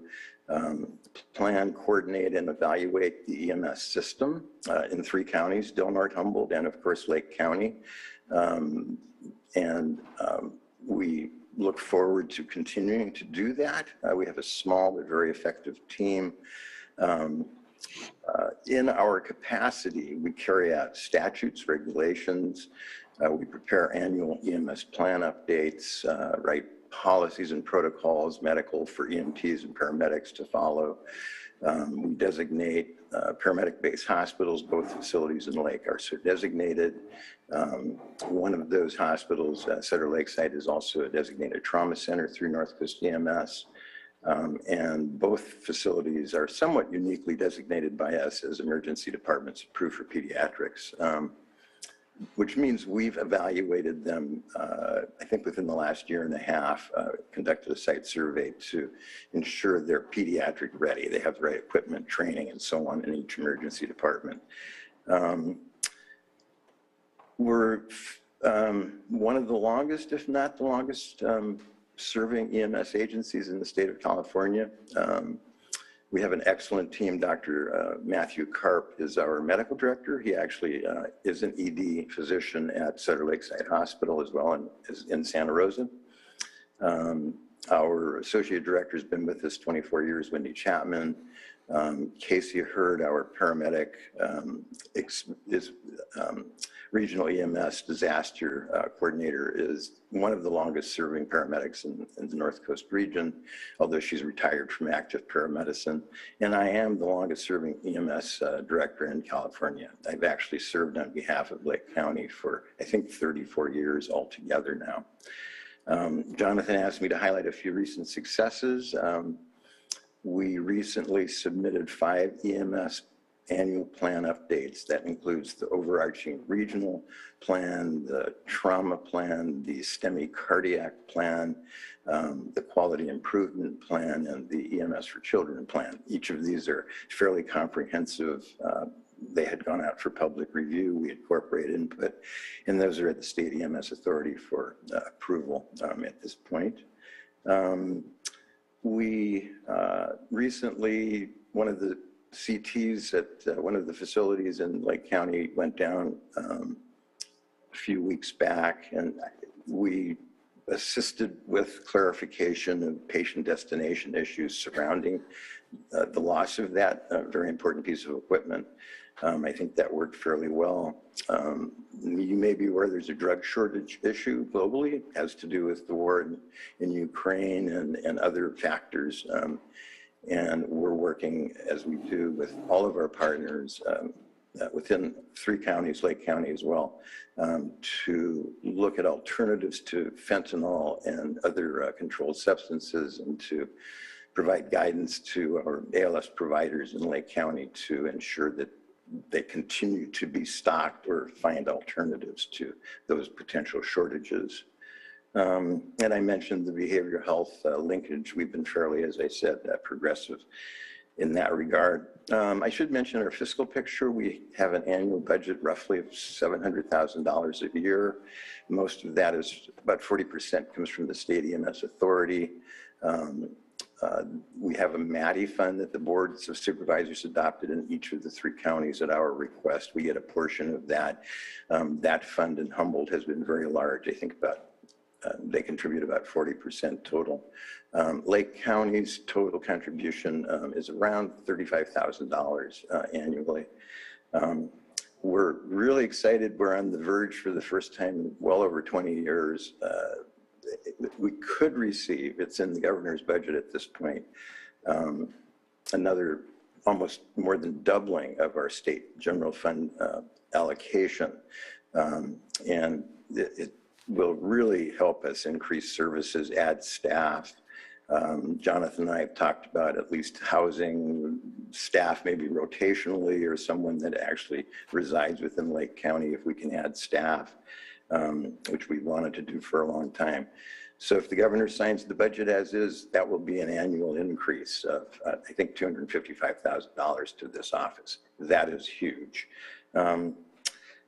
plan, coordinate, and evaluate the EMS system in 3 counties, Del Norte, Humboldt, and of course Lake County. We look forward to continuing to do that. We have a small but very effective team. In our capacity, we carry out statutes, regulations. We prepare annual EMS plan updates, write policies and protocols, medical for EMTs and paramedics to follow. We designate paramedic-based hospitals. Both facilities in Lake are designated. One of those hospitals, Sutter Lakeside, is also a designated trauma center through North Coast EMS. And both facilities are somewhat uniquely designated by us as emergency departments approved for pediatrics, which means we've evaluated them, I think within the last year and a half, conducted a site survey to ensure they're pediatric ready. They have the right equipment, training, and so on in each emergency department. We're one of the longest, if not the longest, serving EMS agencies in the state of California. We have an excellent team. Dr. Matthew Karp is our medical director. He actually is an ED physician at Sutter Lakeside Hospital as well as in Santa Rosa. Our associate director has been with us 24 years, Wendy Chapman. Casey Hurd, our paramedic, is regional EMS disaster coordinator, is one of the longest serving paramedics in the North Coast region, although she's retired from active paramedicine. And I am the longest serving EMS director in California. I've actually served on behalf of Lake County for, I think, 34 years altogether now. Jonathan asked me to highlight a few recent successes. We recently submitted 5 EMS annual plan updates. That includes the overarching regional plan, the trauma plan, the STEMI cardiac plan, the quality improvement plan, and the EMS for children plan. Each of these are fairly comprehensive. They had gone out for public review. We incorporated input, and those are at the State EMS Authority for approval at this point. We recently, one of the CTs at one of the facilities in Lake County went down a few weeks back, and we assisted with clarification of patient destination issues surrounding the loss of that very important piece of equipment. I think that worked fairly well. You may be aware there's a drug shortage issue globally. It has to do with the war in Ukraine and other factors. And we're working, as we do with all of our partners within 3 counties, Lake County as well, to look at alternatives to fentanyl and other controlled substances, and to provide guidance to our ALS providers in Lake County to ensure that they continue to be stocked or find alternatives to those potential shortages. And I mentioned the behavioral health linkage. We've been fairly, as I said, progressive in that regard. I should mention our fiscal picture. We have an annual budget roughly of $700,000 a year. Most of that is, about 40% comes from the State EMS Authority. We have a MATI fund that the boards of supervisors adopted in each of the 3 counties at our request. We get a portion of that. That fund in Humboldt has been very large. I think they contribute about 40% total. Lake County's total contribution is around $35,000 annually. We're really excited. We're on the verge for the first time in well over 20 years. We could receive, it's in the governor's budget at this point, another almost more than doubling of our state general fund allocation. And it will really help us increase services, add staff. Jonathan and I have talked about at least housing staff, maybe rotationally, or someone that actually resides within Lake County if we can add staff, which we wanted to do for a long time. So if the governor signs the budget as is, that will be an annual increase of, I think, $255,000 to this office. That is huge.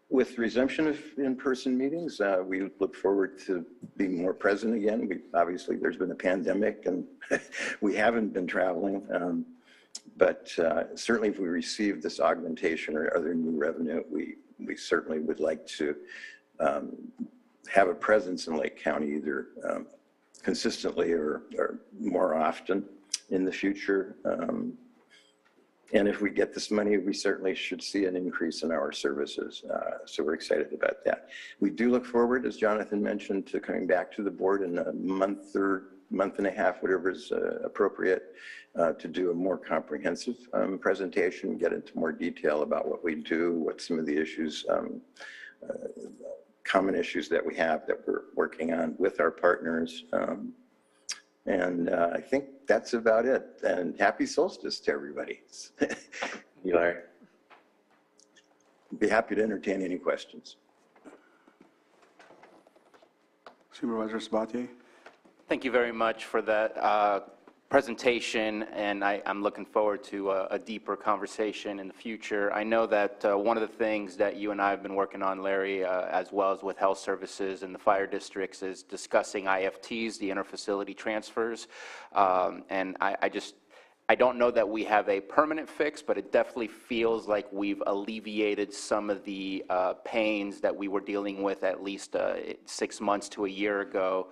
With resumption of in-person meetings, we look forward to being more present again. Obviously, there's been a pandemic and we haven't been traveling, but certainly if we receive this augmentation or other new revenue, we certainly would like to have a presence in Lake County, either consistently or more often in the future. And if we get this money, we certainly should see an increase in our services. So we're excited about that. We do look forward, as Jonathan mentioned, to coming back to the board in a month or month and a half, whatever is appropriate, to do a more comprehensive presentation, get into more detail about what we do, what some of the issues, common issues that we have that we're working on with our partners. And I think that's about it. And happy solstice to everybody.
You, Larry.
Be happy to entertain any questions.
Supervisor Sabatier?
Thank you very much for that presentation, and I'm looking forward to a deeper conversation in the future. I know that one of the things that you and I have been working on, Larry, as well as with health services and the fire districts, is discussing IFTs, the interfacility transfers, and I don't know that we have a permanent fix, but it definitely feels like we've alleviated some of the pains that we were dealing with at least 6 months to a year ago,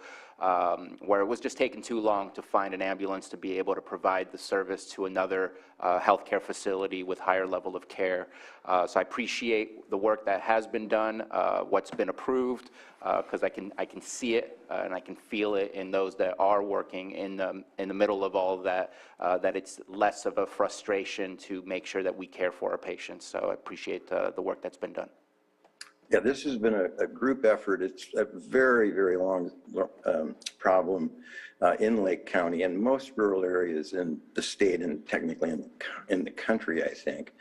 where it was just taking too long to find an ambulance to be able to provide the service to another healthcare facility with higher level of care. So I appreciate the work that has been done, what's been approved, because I can see it and I can feel it in those that are working in the middle of all of that, that it's less of a frustration to make sure that we care for our patients. So I appreciate the work that's been done.
Yeah, this has been a group effort. It's a very, very long problem in Lake County and most rural areas in the state and technically in the country, I think.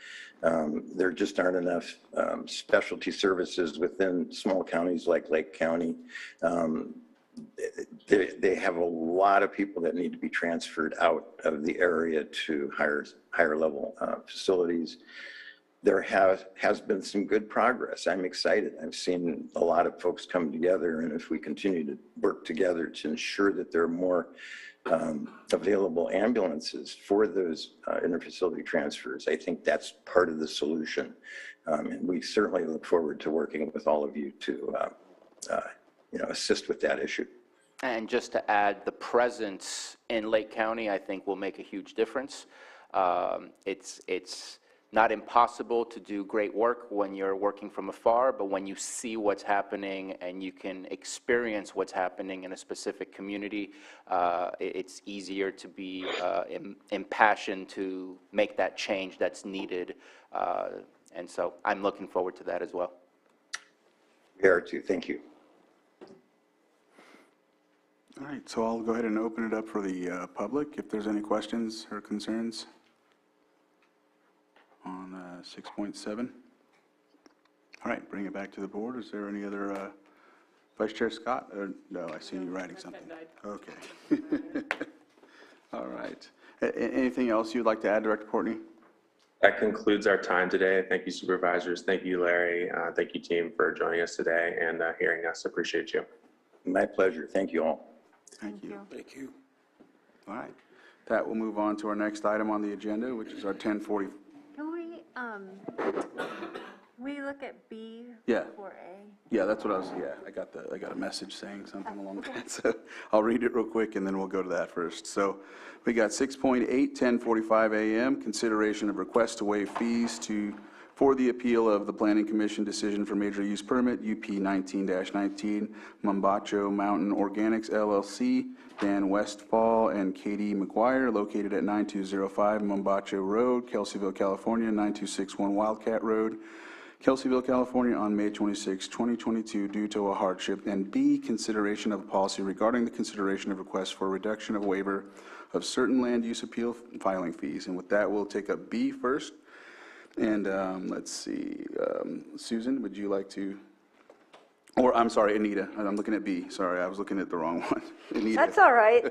There just aren't enough specialty services within small counties like Lake County. They have a lot of people that need to be transferred out of the area to higher level facilities. There has been some good progress. I'm excited. I've seen a lot of folks come together, and if we continue to work together to ensure that there are more available ambulances for those interfacility transfers, I think that's part of the solution. And we certainly look forward to working with all of you to assist with that issue.
And just to add, the presence in Lake County, I think, will make a huge difference. It's not impossible to do great work when you're working from afar, but when you see what's happening and you can experience what's happening in a specific community, it's easier to be impassioned to make that change that's needed. And so I'm looking forward to that as well.
We are too. Thank you.
All right, so I'll go ahead and open it up for the public, if there's any questions or concerns on 6.7. All right, bring it back to the board. Is there any other, Vice Chair Scott? Or, no, I see you writing something. Okay. All right. Anything else you'd like to add, Director Portney?
That concludes our time today. Thank you, supervisors. Thank you, Larry. Thank you, team, for joining us today and hearing us. Appreciate you.
My pleasure. Thank you all.
Thank you. Thank you. All right. That will move on to our next item on the agenda, which is our 1040.
Can we look at B
Yeah.
before A?
Yeah, that's what I got a message saying something along that. So I'll read it real quick and then we'll go to that first. So we got 6.8, 10:45 a.m., consideration of request to waive fees for the appeal of the Planning Commission decision for major use permit, UP 19-19, Mombacho Mountain Organics LLC, Dan Westfall and Katie McGuire, located at 9205 Mombacho Road, Kelseyville, California, 9261 Wildcat Road, Kelseyville, California, on May 26, 2022, due to a hardship. And B, consideration of a policy regarding the consideration of requests for reduction of waiver of certain land use appeal filing fees. And with that, we'll take up B first. And let's see, Susan, would you like to, or I'm sorry, Anita, I'm looking at B. Sorry, I was looking at the wrong one. Anita.
That's all right.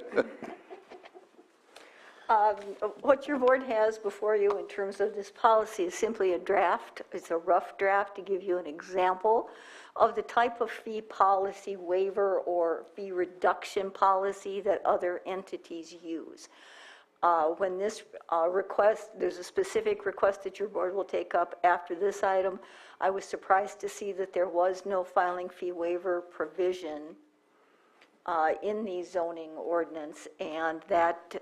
What your board has before you in terms of this policy is simply a draft. It's a rough draft to give you an example of the type of fee policy waiver or fee reduction policy that other entities use. When this there's a specific request that your board will take up after this item. I was surprised to see that there was no filing fee waiver provision in the zoning ordinance, and that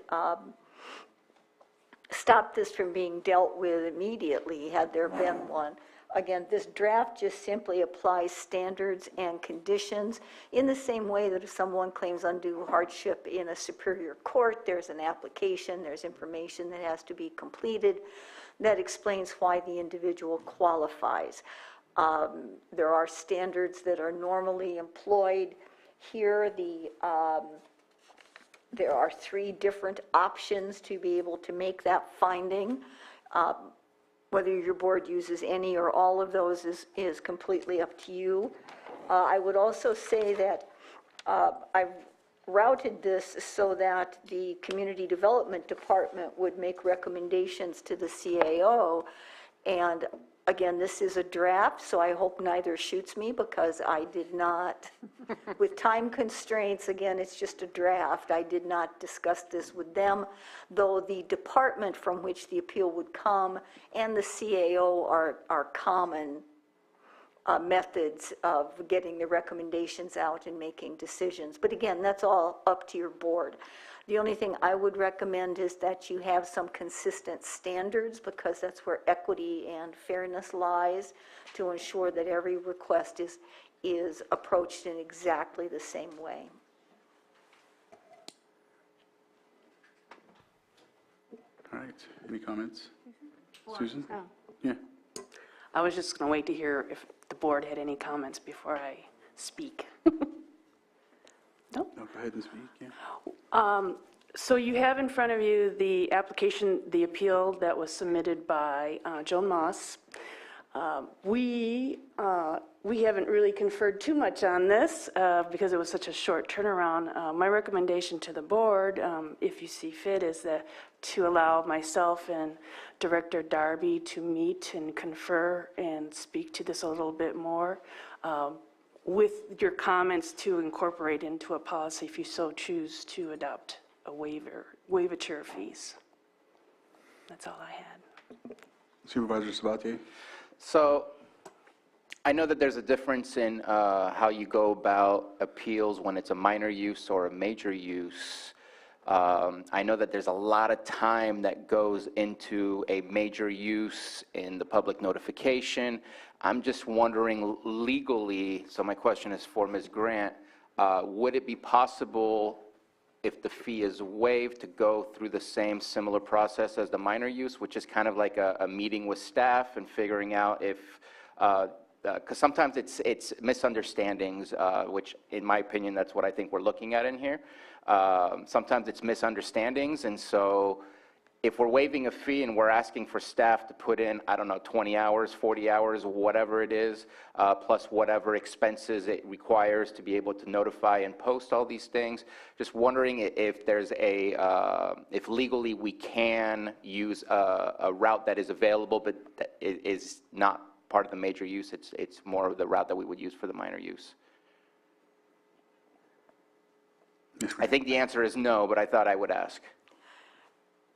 stop this from being dealt with immediately, had there been one. Again, this draft just simply applies standards and conditions in the same way that if someone claims undue hardship in a superior court, there's an application, there's information that has to be completed that explains why the individual qualifies. There are standards that are normally employed. Here, there are 3 different options to be able to make that finding. Whether your board uses any or all of those is completely up to you. I would also say that I've routed this so that the Community Development Department would make recommendations to the CAO. And again, this is a draft, so I hope neither shoots me because I did not, with time constraints, again, it's just a draft. I did not discuss this with them, though the department from which the appeal would come and the CAO are common methods of getting the recommendations out and making decisions. But again, that's all up to your board. The only thing I would recommend is that you have some consistent standards, because that's where equity and fairness lies, to ensure that every request is approached in exactly the same way.
All right, any comments? Susan?
Oh.
Yeah.
I was just going to wait to hear if the board had any comments before I speak.
No, go ahead and speak, yeah.
So you have in front of you the application, the appeal that was submitted by Joan Moss. We haven't really conferred too much on this because it was such a short turnaround. My recommendation to the board, if you see fit, is to allow myself and Director Darby to meet and confer and speak to this a little bit more, with your comments to incorporate into a policy if you so choose to adopt a waiver fees. That's all I had.
Supervisor Sabatier?
So I know that there's a difference in how you go about appeals when it's a minor use or a major use. I know that there's a lot of time that goes into a major use in the public notification. I'm just wondering legally, so my question is for Ms. Grant, would it be possible, if the fee is waived, to go through the same similar process as the minor use, which is kind of like a meeting with staff and figuring out if, because sometimes it's misunderstandings, which in my opinion, that's what I think we're looking at in here. Sometimes it's misunderstandings, and so if we're waiving a fee and we're asking for staff to put in, I don't know, 20 hours, 40 hours, whatever it is, plus whatever expenses it requires to be able to notify and post all these things, just wondering if there's if legally we can use a route that is available but that is not part of the major use, it's more of the route that we would use for the minor use. I think the answer is no, but I thought I would ask.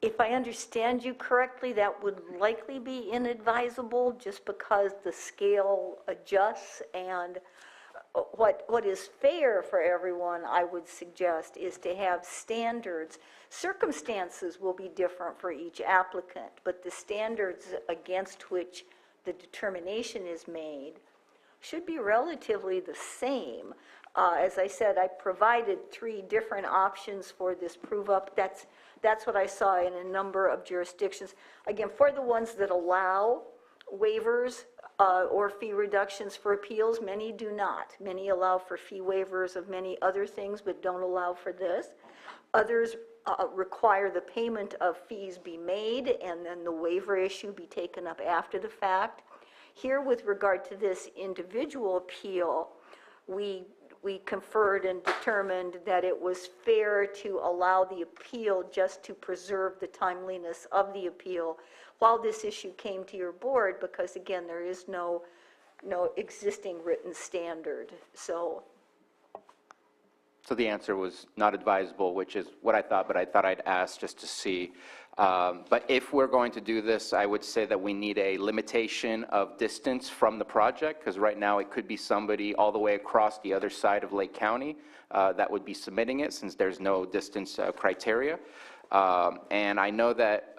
If I understand you correctly, that would likely be inadvisable just because the scale adjusts, and what is fair for everyone, I would suggest, is to have standards. Circumstances will be different for each applicant, but the standards against which the determination is made should be relatively the same. As I said, I provided 3 different options for this prove-up. That's what I saw in a number of jurisdictions. Again, for the ones that allow waivers or fee reductions for appeals, many do not. Many allow for fee waivers of many other things, but don't allow for this. Others require the payment of fees be made and then the waiver issue be taken up after the fact. Here, with regard to this individual appeal, we conferred and determined that it was fair to allow the appeal just to preserve the timeliness of the appeal while this issue came to your board, because again, there is no existing written standard. So
the answer was not advisable, which is what I thought, but I thought I'd ask just to see. But if we're going to do this, I would say that we need a limitation of distance from the project, because right now it could be somebody all the way across the other side of Lake County that would be submitting it, since there's no distance criteria. And I know that,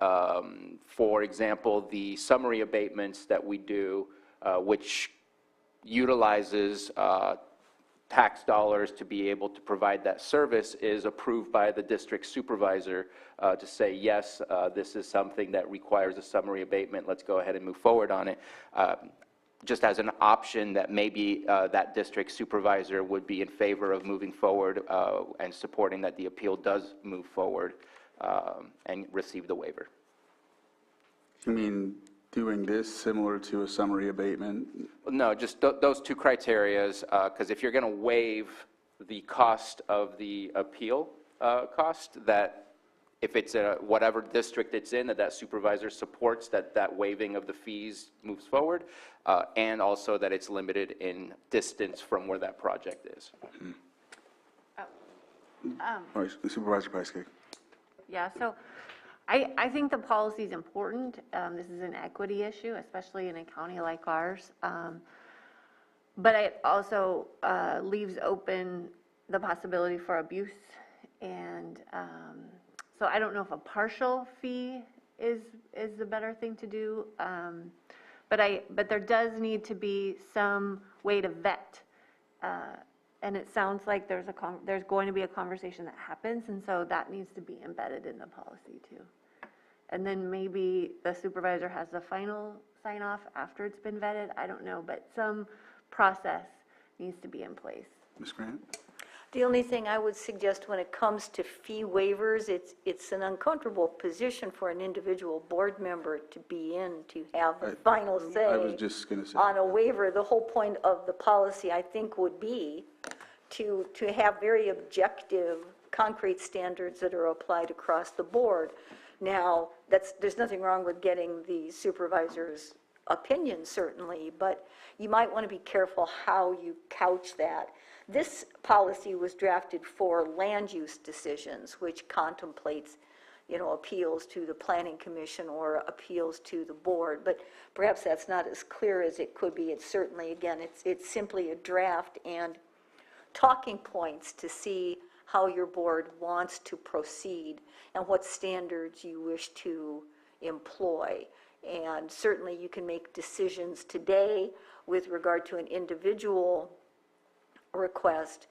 for example, the summary abatements that we do, which utilizes tax dollars to be able to provide that service, is approved by the district supervisor to say, yes, this is something that requires a summary abatement, let's go ahead and move forward on it. Just as an option that maybe that district supervisor would be in favor of moving forward and supporting that the appeal does move forward and receive the waiver.
You mean doing this similar to a summary abatement?
No, just those two criterias, because if you're going to waive the cost of the appeal cost, that if it's whatever district it's in, that supervisor supports that waiving of the fees moves forward, and also that it's limited in distance from where that project is.
All right, Supervisor Pyska.
Yeah, so I think the policy is important. This is an equity issue, especially in a county like ours. But it also leaves open the possibility for abuse. And so I don't know if a partial fee is the better thing to do. But there does need to be some way to vet. And it sounds like there's going to be a conversation that happens, and so that needs to be embedded in the policy too. And then maybe the supervisor has the final sign off after it's been vetted. I don't know, but some process needs to be in place.
Ms. Grant?
The only thing I would suggest when it comes to fee waivers, it's an uncomfortable position for an individual board member to be in, to have the final say
I was just going to say.
on a waiver. The whole point of the policy, I think, would be to have very objective, concrete standards that are applied across the board. Now, there's nothing wrong with getting the supervisor's opinion, certainly, but you might want to be careful how you couch that. This policy was drafted for land use decisions, which contemplates, appeals to the Planning Commission or appeals to the board, but perhaps that's not as clear as it could be. It's certainly, again, it's simply a draft and talking points to see how your board wants to proceed and what standards you wish to employ. And certainly you can make decisions today with regard to an individual request.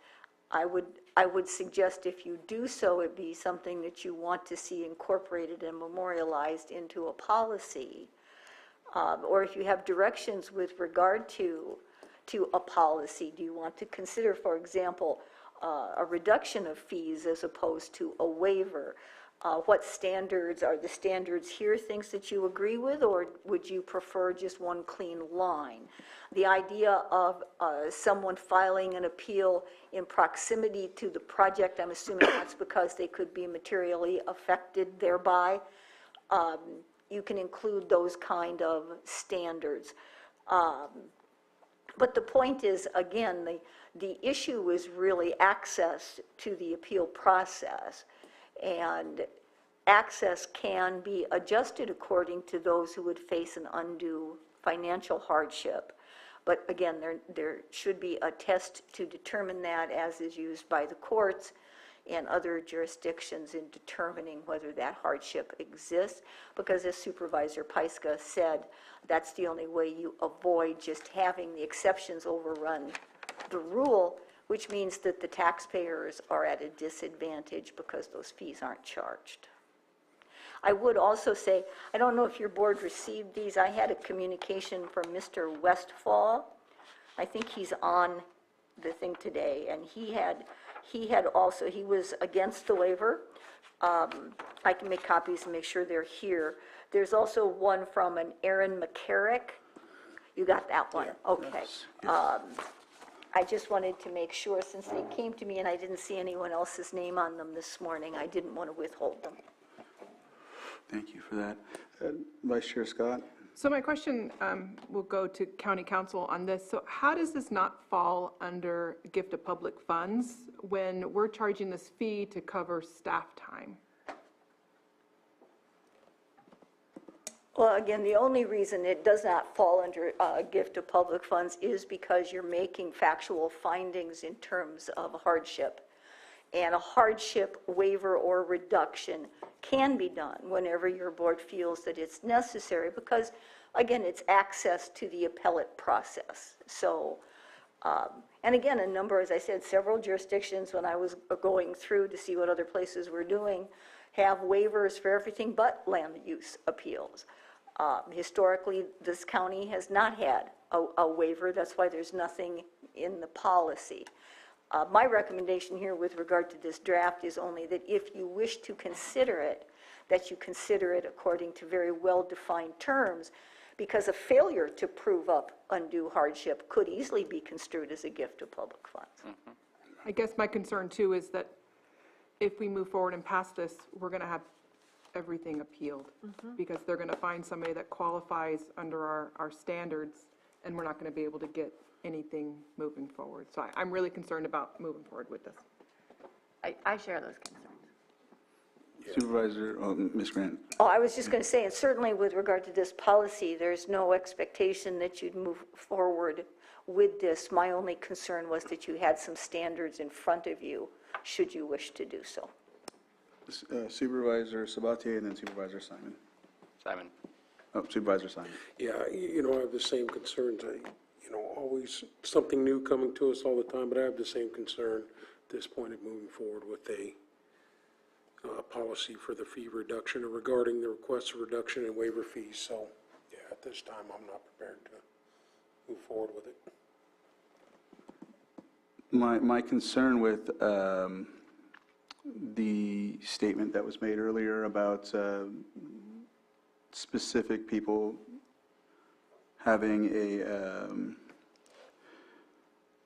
I would suggest if you do so, it be something that you want to see incorporated and memorialized into a policy. Or if you have directions with regard to a policy, do you want to consider, for example, a reduction of fees as opposed to a waiver? What standards, are the standards here things that you agree with, or would you prefer just one clean line? The idea of someone filing an appeal in proximity to the project, I'm assuming that's because they could be materially affected thereby. You can include those kind of standards. But the point is, again, the issue is really access to the appeal process. And access can be adjusted according to those who would face an undue financial hardship. But again, there should be a test to determine that, as is used by the courts and other jurisdictions in determining whether that hardship exists. Because as Supervisor Pyska said, that's the only way you avoid just having the exceptions overrun the rule, which means that the taxpayers are at a disadvantage because those fees aren't charged. I would also say, I don't know if your board received these. I had a communication from Mr. Westfall. I think he's on the thing today, and he was against the waiver. I can make copies and make sure they're here. There's also one from an Aaron McCarrick. You got that one? Yeah, okay. Yes. I just wanted to make sure, since they came to me and I didn't see anyone else's name on them this morning, I didn't want to withhold them.
Thank you for that. Vice Chair Scott?
So my question will go to County Council on this. So how does this not fall under gift of public funds when we're charging this fee to cover staff time?
Well, again, the only reason it does not fall under gift of public funds is because you're making factual findings in terms of hardship. And a hardship waiver or reduction can be done whenever your board feels that it's necessary, because, again, it's access to the appellate process. So, and again, a number, as I said, several jurisdictions, when I was going through to see what other places were doing, have waivers for everything but land use appeals. Historically, this county has not had a waiver. That's why there's nothing in the policy. My recommendation here with regard to this draft is only that if you wish to consider it, that you consider it according to very well-defined terms, because a failure to prove up undue hardship could easily be construed as a gift of public funds.
I guess my concern too is that if we move forward and pass this, we're going to have everything appealed, because they're going to find somebody that qualifies under our standards, and we're not going to be able to get anything moving forward. So I'm really concerned about moving forward with this.
I share those concerns.
Supervisor, Ms. Grant.
Oh, I was just going to say, and certainly with regard to this policy, there's no expectation that you'd move forward with this. My only concern was that you had some standards in front of you, should you wish to do so.
Supervisor Sabatier and then Supervisor Simon.
Simon.
Oh, Supervisor Simon.
Yeah, I have the same concerns. Always something new coming to us all the time, but I have the same concern at this point of moving forward with a policy for the fee reduction or regarding the request of reduction in waiver fees. So, yeah, at this time, I'm not prepared to move forward with it.
My concern with the statement that was made earlier about specific people having a,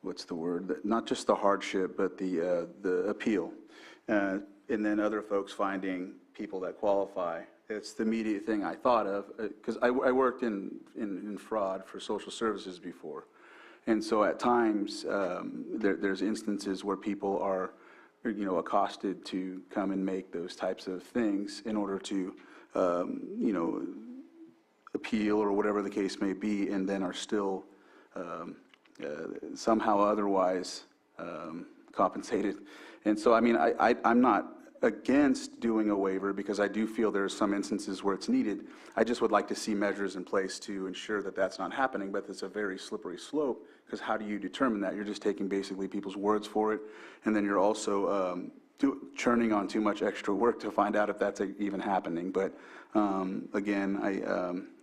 what's the word, not just the hardship, but the appeal, and then other folks finding people that qualify. It's the immediate thing I thought of, because I worked in fraud for social services before. And so at times, there's instances where people are, accosted to come and make those types of things in order to, appeal or whatever the case may be, and then are still somehow otherwise compensated. And so, I'm not against doing a waiver, because I do feel there's some instances where it's needed. I just would like to see measures in place to ensure that that's not happening, but it's a very slippery slope, because how do you determine that? You're just taking basically people's words for it, and then you're also churning on too much extra work to find out if that's even happening. But again,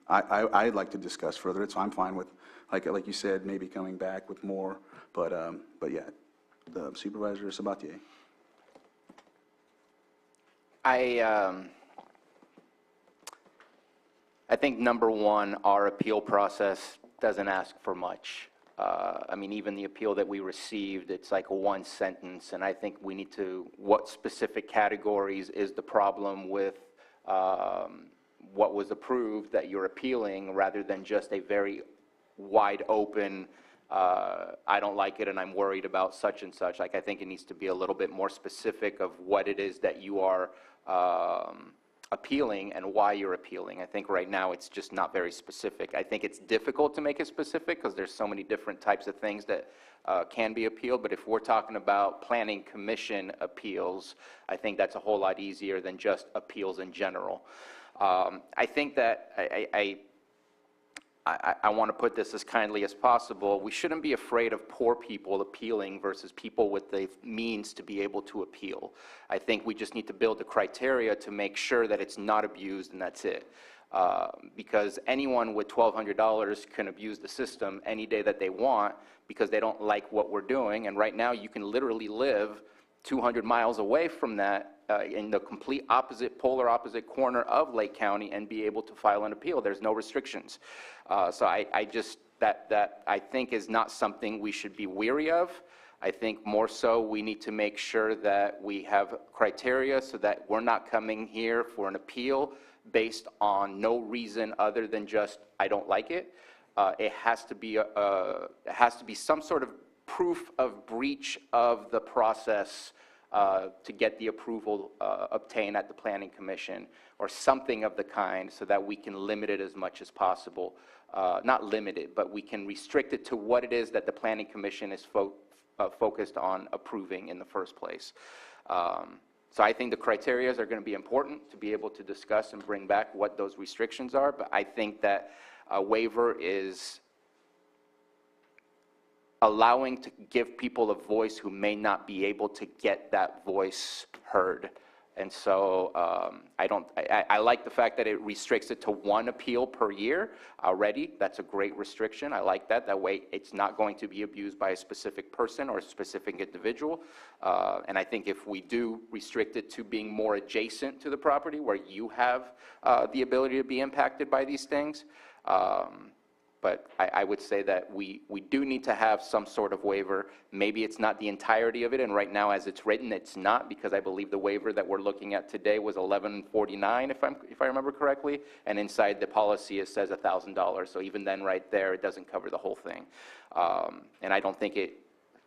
I'd like to discuss further. I'm fine with, like you said, maybe coming back with more, but yeah, the Supervisor Sabatier.
I think, number one, our appeal process doesn't ask for much. Even the appeal that we received, it's like a one sentence, and I think we need to, what specific categories is the problem with what was approved that you're appealing, rather than just a very wide open, I don't like it and I'm worried about such and such. I think it needs to be a little bit more specific of what it is that you are appealing and why you're appealing. I think right now it's just not very specific. I think it's difficult to make it specific because there's so many different types of things that can be appealed, but if we're talking about planning commission appeals, I think that's a whole lot easier than just appeals in general. I think that I want to put this as kindly as possible. We shouldn't be afraid of poor people appealing versus people with the means to be able to appeal. I think we just need to build the criteria to make sure that it's not abused, and that's it. Because anyone with $1,200 can abuse the system any day that they want because they don't like what we're doing. And right now you can literally live 200 miles away from that in the complete opposite, polar opposite corner of Lake County and be able to file an appeal. There's no restrictions. So I just, that I think is not something we should be weary of. I think more so we need to make sure that we have criteria so that we're not coming here for an appeal based on no reason other than just, I don't like it. It has to be some sort of proof of breach of the process to get the approval obtained at the Planning Commission, or something of the kind, so that we can limit it as much as possible. Not limit it, but we can restrict it to what it is that the Planning Commission is focused on approving in the first place. So I think the criterias are going to be important to be able to discuss and bring back what those restrictions are, but I think that a waiver is allowing to give people a voice who may not be able to get that voice heard. And so I like the fact that it restricts it to one appeal per year already. That's a great restriction. I like that. That way it's not going to be abused by a specific person or a specific individual. And I think if we do restrict it to being more adjacent to the property where you have the ability to be impacted by these things, but I would say that we do need to have some sort of waiver. Maybe it's not the entirety of it, and right now as it's written, it's not, because I believe the waiver that we're looking at today was $1149, if I remember correctly, and inside the policy it says $1,000. So even then, right there, it doesn't cover the whole thing. And I don't think it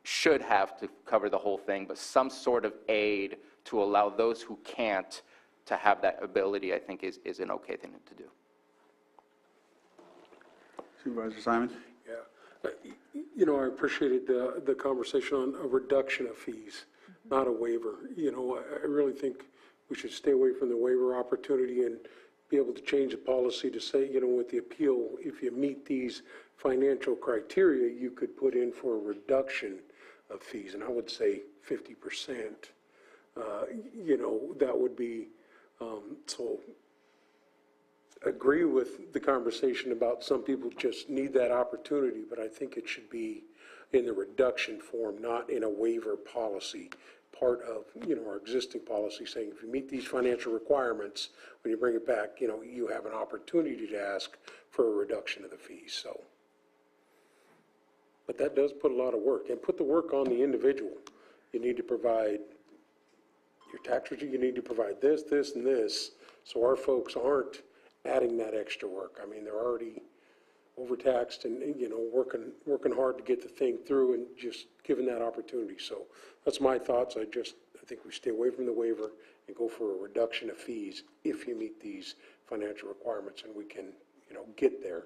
should have to cover the whole thing, but some sort of aid to allow those who can't to have that ability, I think is an okay thing to do.
Supervisor Simon?
Yeah. You know, I appreciated the conversation on a reduction of fees, not a waiver. You know, I really think we should stay away from the waiver opportunity and be able to change the policy to say, you know, with the appeal, if you meet these financial criteria, you could put in for a reduction of fees. And I would say 50%. You know, that would be, so agree with the conversation about some people just need that opportunity, but I think it should be in the reduction form, not in a waiver policy. Part of, you know, our existing policy saying if you meet these financial requirements, when you bring it back, you know, you have an opportunity to ask for a reduction of the fees. So, but that does put a lot of work, and put the work on the individual. You need to provide your tax return, you need to provide this, this, and this, so our folks aren't adding that extra work. I mean, they're already overtaxed and, you know, working hard to get the thing through and just given that opportunity. So that's my thoughts. I think we stay away from the waiver and go for a reduction of fees if you meet these financial requirements, and we can, you know, get there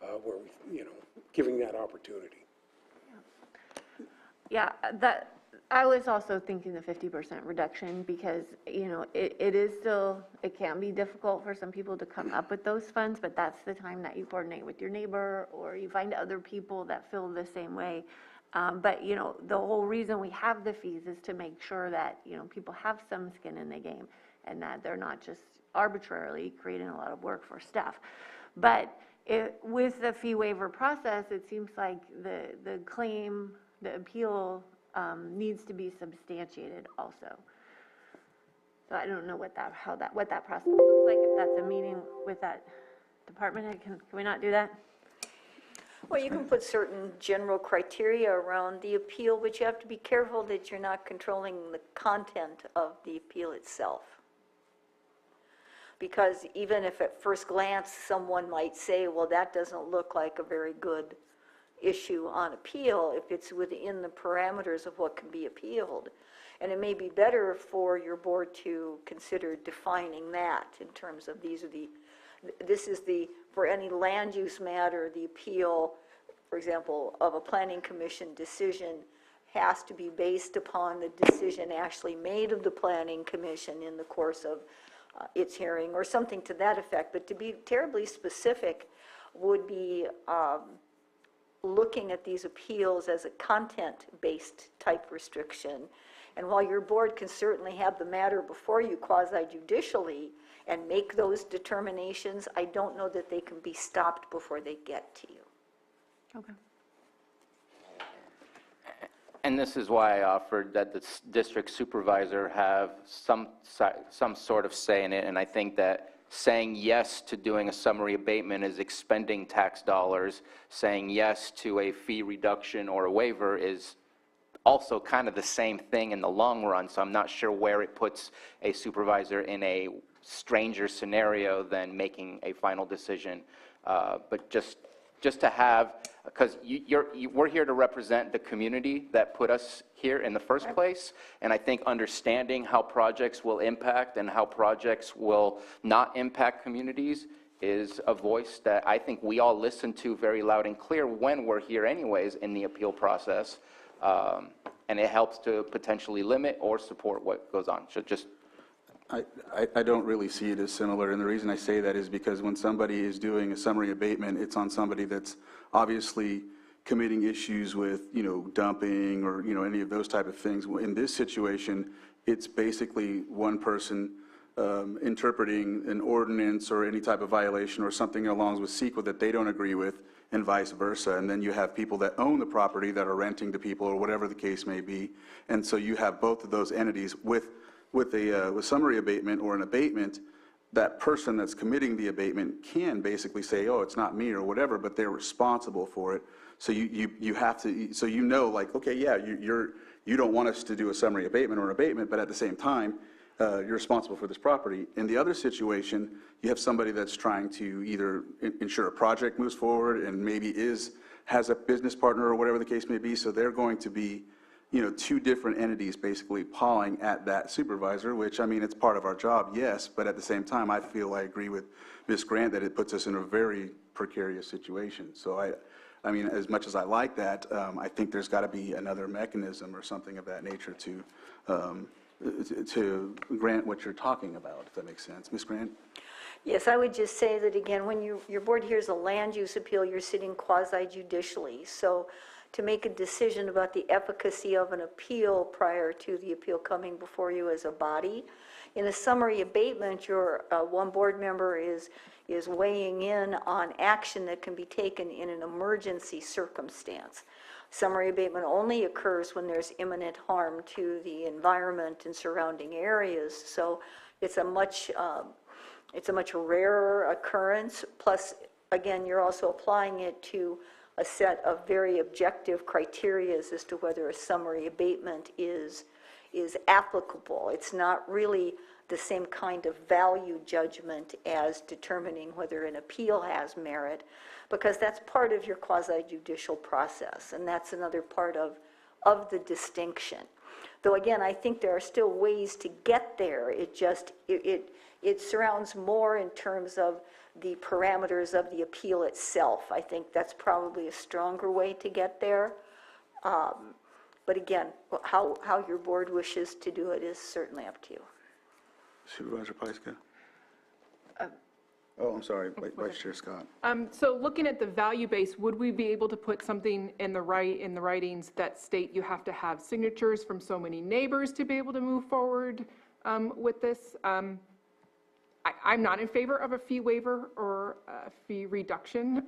where we, you know, giving that opportunity.
Yeah, that, I was also thinking the 50% reduction because, you know, it is still, it can be difficult for some people to come up with those funds, but that's the time that you coordinate with your neighbor or you find other people that feel the same way. But, you know, the whole reason we have the fees is to make sure that, you know, people have some skin in the game and that they're not just arbitrarily creating a lot of work for staff. But with the fee waiver process, it seems like the claim, the appeal needs to be substantiated also. So I don't know what that process looks like, if that's a meeting with that department head. Can we not do that?
Well, you can put certain general criteria around the appeal, but you have to be careful that you're not controlling the content of the appeal itself. Because even if at first glance someone might say, well, that doesn't look like a very good issue on appeal, if it's within the parameters of what can be appealed. And it may be better for your board to consider defining that in terms of this is the, for any land use matter, the appeal, for example, of a planning commission decision has to be based upon the decision actually made of the planning commission in the course of its hearing, or something to that effect. But to be terribly specific would be looking at these appeals as a content-based type restriction. And while your board can certainly have the matter before you quasi-judicially and make those determinations, I don't know that they can be stopped before they get to you.
Okay.
And this is why I offered that the district supervisor have some sort of say in it, and I think that saying yes to doing a summary abatement is expending tax dollars. Saying yes to a fee reduction or a waiver is also kind of the same thing in the long run, so I'm not sure where it puts a supervisor in a stranger scenario than making a final decision. But just to have, because we're here to represent the community that put us here in the first place, and I think understanding how projects will impact and how projects will not impact communities is a voice that I think we all listen to very loud and clear when we're here anyways in the appeal process, and it helps to potentially limit or support what goes on. So just
I don't really see it as similar, and the reason I say that is because when somebody is doing a summary abatement, it's on somebody that's obviously committing issues with, dumping or, any of those type of things. In this situation, it's basically one person interpreting an ordinance or any type of violation or something along with CEQA that they don't agree with, and vice versa. And then you have people that own the property that are renting to people or whatever the case may be. And so you have both of those entities with summary abatement or an abatement. That person that's committing the abatement can basically say, oh, it's not me or whatever, but they're responsible for it. So you have to, so like, okay, yeah, you don't want us to do a summary abatement or an abatement, but at the same time, you're responsible for this property. In the other situation, you have somebody that's trying to either ensure a project moves forward and maybe has a business partner or whatever the case may be, so they're going to be, two different entities basically pawing at that supervisor, which, it's part of our job, yes, but at the same time, I agree with Ms. Grant that it puts us in a very precarious situation. So as much as I like that, I think there's got to be another mechanism or something of that nature to grant what you're talking about, if that makes sense. Ms. Grant?
Yes, I would just say that again, when your board hears a land use appeal, you're sitting quasi-judicially. So to make a decision about the efficacy of an appeal prior to the appeal coming before you as a body, in a summary abatement, your one board member is weighing in on action that can be taken in an emergency circumstance. Summary abatement only occurs when there's imminent harm to the environment and surrounding areas. So it's a much rarer occurrence. Plus, again, you're also applying it to a set of very objective criteria as to whether a summary abatement is applicable. It's not really the same kind of value judgment as determining whether an appeal has merit, because that's part of your quasi-judicial process, and that's another part of the distinction. Though again, I think there are still ways to get there. It just, it surrounds more in terms of the parameters of the appeal itself. I think that's probably a stronger way to get there. But again, how your board wishes to do it is certainly up to you.
Supervisor Pyska? I'm sorry, Vice Chair Scott.
So looking at the value base, would we be able to put something in the writings that state you have to have signatures from so many neighbors to be able to move forward with this? I'm not in favor of a fee waiver or a fee reduction,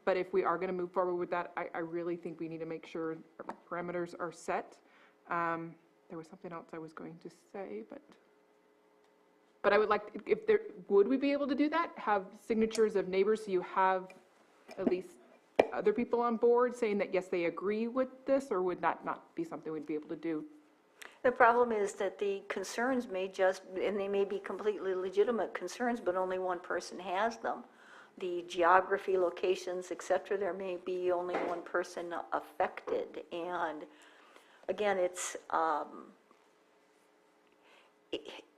but if we are going to move forward with that, I really think we need to make sure our parameters are set. There was something else I was going to say, but I would like, would we be able to do that? Have signatures of neighbors so you have at least other people on board saying that, yes, they agree with this, or would that not be something we'd be able to do?
The problem is that the concerns may just, and they may be completely legitimate concerns, but only one person has them. The geography, locations, et cetera, there may be only one person affected. And again, it's,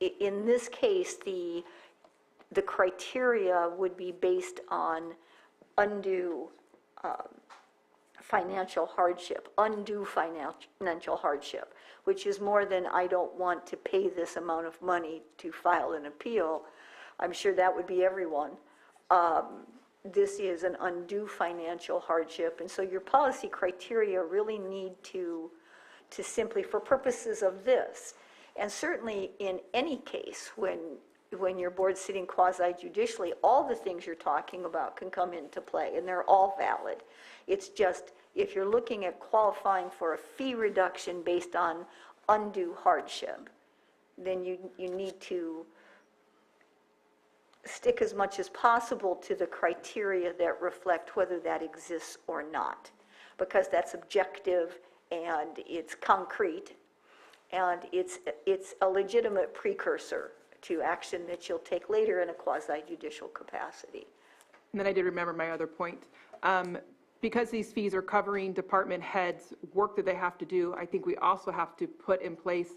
in this case, the criteria would be based on undue financial hardship, which is more than I don't want to pay this amount of money to file an appeal. I'm sure that would be everyone. This is an undue financial hardship, and so your policy criteria really need to simply, for purposes of this, and certainly in any case when your board's sitting quasi-judicially, all the things you're talking about can come into play, and they're all valid. It's just, if you're looking at qualifying for a fee reduction based on undue hardship, then you need to stick as much as possible to the criteria that reflect whether that exists or not, because that's objective and it's concrete, and it's a legitimate precursor to action that you'll take later in a quasi-judicial capacity.
And then I did remember my other point. Because these fees are covering department heads' work that they have to do, I think we also have to put in place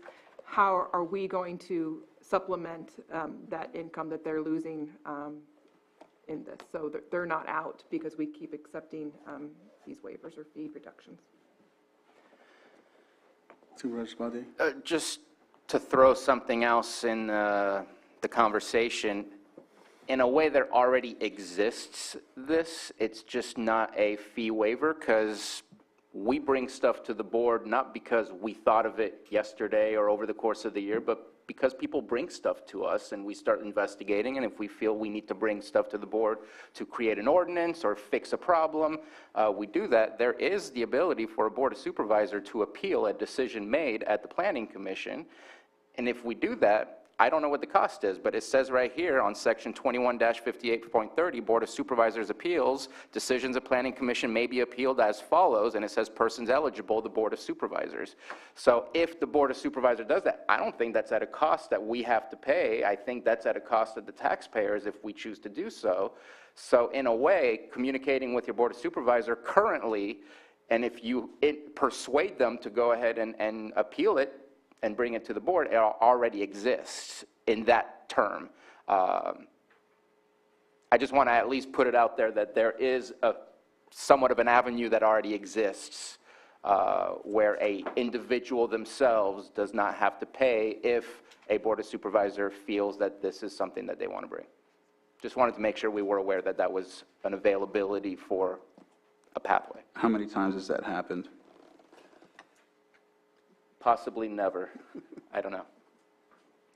how are we going to supplement that income that they're losing in this, so that they're not out because we keep accepting these waivers or fee reductions.
Supervisor Spade?
Just to throw something else in the conversation, in a way there already exists this. It's just not a fee waiver, because we bring stuff to the board not because we thought of it yesterday or over the course of the year, but because people bring stuff to us and we start investigating, and if we feel we need to bring stuff to the board to create an ordinance or fix a problem, we do that. There is the ability for a board of supervisor to appeal a decision made at the planning commission, and if we do that, I don't know what the cost is, but it says right here on section 21-58.30, Board of Supervisors appeals, decisions of Planning Commission may be appealed as follows, and it says persons eligible, the Board of Supervisors. So if the Board of Supervisors does that, I don't think that's at a cost that we have to pay. I think that's at a cost of the taxpayers if we choose to do so. So in a way, communicating with your Board of Supervisor currently, and if you persuade them to go ahead and appeal it, and bring it to the board, it already exists in that term. I just want to at least put it out there that there is somewhat of an avenue that already exists where a individual themselves does not have to pay if a board of supervisor feels that this is something that they want to bring. Just wanted to make sure we were aware that that was an availability for a pathway.
How many times has that happened?
Possibly never. I don't know.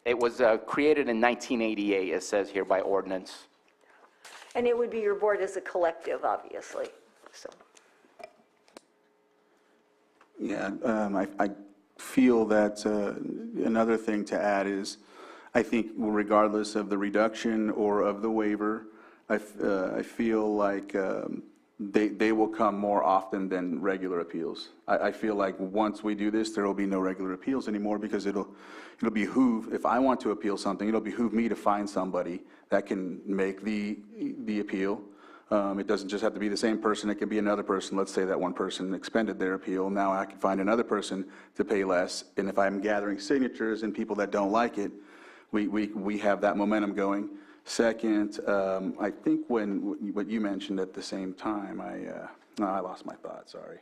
It was created in 1988, it says here, by ordinance.
And it would be your board as a collective, obviously, so.
Yeah, I feel that another thing to add is, I think regardless of the reduction or of the waiver, I feel like they will come more often than regular appeals. I feel like once we do this, there will be no regular appeals anymore, because it'll behoove, if I want to appeal something, it'll behoove me to find somebody that can make the appeal. It doesn't just have to be the same person, it can be another person. Let's say that one person expended their appeal, now I can find another person to pay less, and if I'm gathering signatures and people that don't like it, we have that momentum going. Second, I think what you mentioned at the same time, I lost my thought, sorry.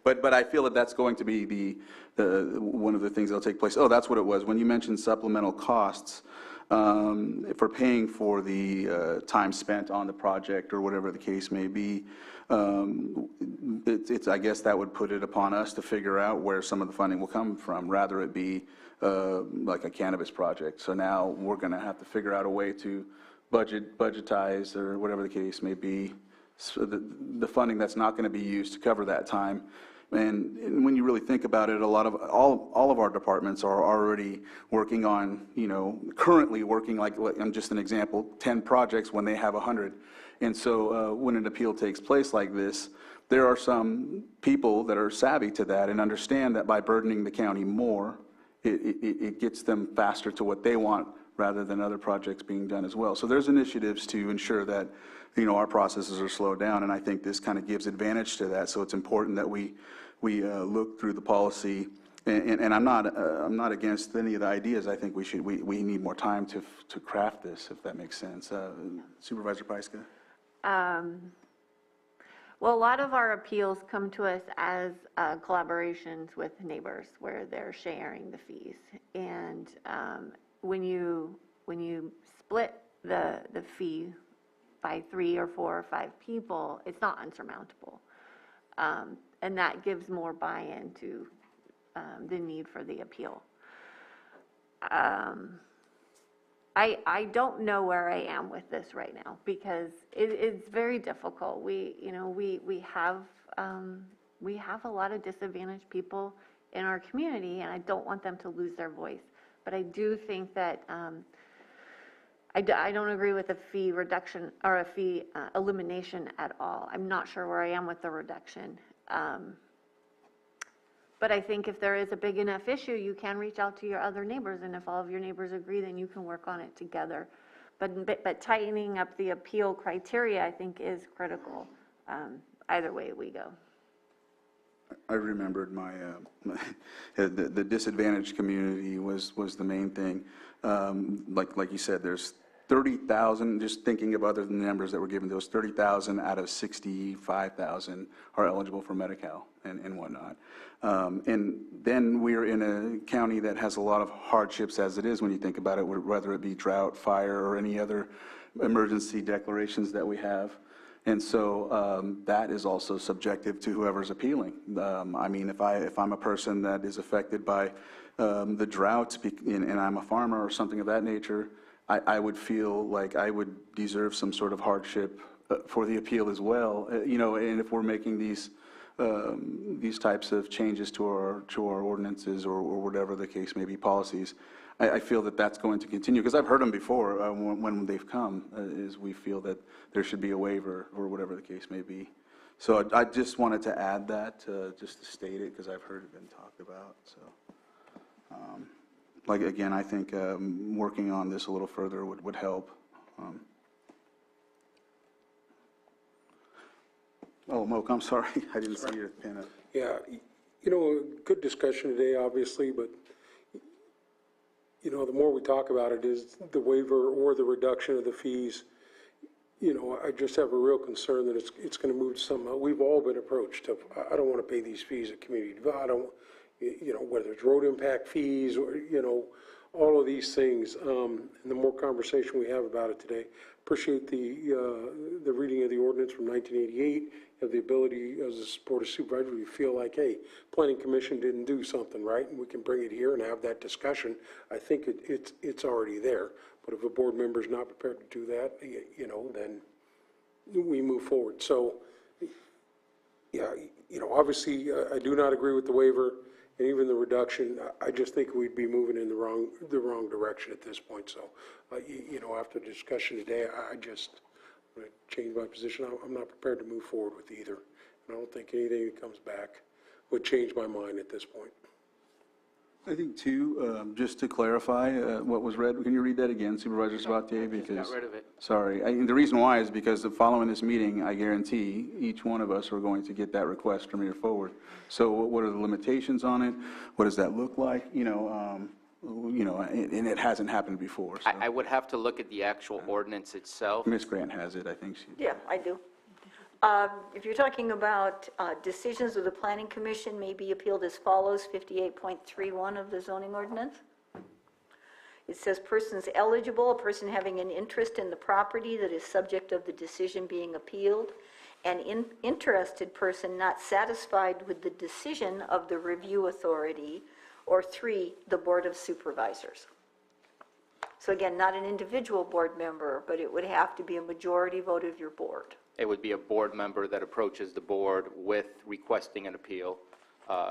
But I feel that that's going to be one of the things that'll take place. Oh, that's what it was. When you mentioned supplemental costs for paying for the time spent on the project or whatever the case may be, I guess that would put it upon us to figure out where some of the funding will come from, rather it be like a cannabis project. So now we're going to have to figure out a way to budgetize, or whatever the case may be, so the funding that's not going to be used to cover that time. And when you really think about it, all of our departments are already working on, currently working, like I'm just an example, 10 projects when they have 100. And so when an appeal takes place like this, there are some people that are savvy to that and understand that by burdening the county more, it gets them faster to what they want, rather than other projects being done as well. So there's initiatives to ensure that, our processes are slowed down, and I think this kind of gives advantage to that. So it's important that we look through the policy, and I'm not against any of the ideas. I think we need more time to craft this, if that makes sense. Supervisor Pyska?
Well, a lot of our appeals come to us as collaborations with neighbors where they're sharing the fees. And when you split the fee by 3 or 4 or 5 people, it's not unsurmountable. And that gives more buy-in to the need for the appeal. I don't know where I am with this right now, because it's very difficult. We have a lot of disadvantaged people in our community, and I don't want them to lose their voice. But I do think that I don't agree with a fee reduction or a fee elimination at all. I'm not sure where I am with the reduction. But I think if there is a big enough issue, you can reach out to your other neighbors, and if all of your neighbors agree, then you can work on it together. But tightening up the appeal criteria, I think, is critical, either way we go.
I remembered the disadvantaged community was the main thing. Like you said, there's 30,000, just thinking of other than the numbers that were given to us, 30,000 out of 65,000 are eligible for Medi-Cal and whatnot. And then we're in a county that has a lot of hardships as it is when you think about it, whether it be drought, fire, or any other emergency declarations that we have. And so that is also subjective to whoever's appealing. I mean, if I'm a person that is affected by the drought and I'm a farmer or something of that nature, I would feel like I would deserve some sort of hardship for the appeal as well. And if we're making these types of changes to our ordinances or whatever the case may be, policies, I feel that that's going to continue, because I've heard them before when they've come, is we feel that there should be a waiver or whatever the case may be. So I just wanted to add that, just to state it, because I've heard it been talked about. So, like, again, I think working on this a little further would help. Oh, Moke, I'm sorry. I didn't see your pen up.
Yeah, good discussion today, obviously, but, the more we talk about it is the waiver or the reduction of the fees. I just have a real concern that it's going to move to something. We've all been approached of, I don't want to pay these fees at community development. Whether it's road impact fees or, all of these things. And the more conversation we have about it today, appreciate the reading of the ordinance from 1988. Have the ability as a Board of Supervisors, we feel like, hey, Planning Commission didn't do something right, and we can bring it here and have that discussion. I think it's already there. But if a board member is not prepared to do that, then we move forward. So, yeah, obviously, I do not agree with the waiver and even the reduction. I just think we'd be moving in the wrong direction at this point. So, after the discussion today, I'm going to change my position. I'm not prepared to move forward with either. And I don't think anything that comes back would change my mind at this point.
I think, too, just to clarify what was read, can you read that again, Supervisor Sabatier? Because,
got rid of it.
Sorry. The reason why is because following this meeting, I guarantee each one of us are going to get that request from here forward. So what are the limitations on it? What does that look like? And it hasn't happened before. So.
I would have to look at the actual ordinance itself.
Ms. Grant has it, I think.
Yeah, I do. If you're talking about decisions of the Planning Commission may be appealed as follows, 58.31 of the zoning ordinance. It says persons eligible, a person having an interest in the property that is subject of the decision being appealed, an interested person not satisfied with the decision of the review authority, or 3, the Board of Supervisors. So again, not an individual board member, but it would have to be a majority vote of your board.
It would be a board member that approaches the board with requesting an appeal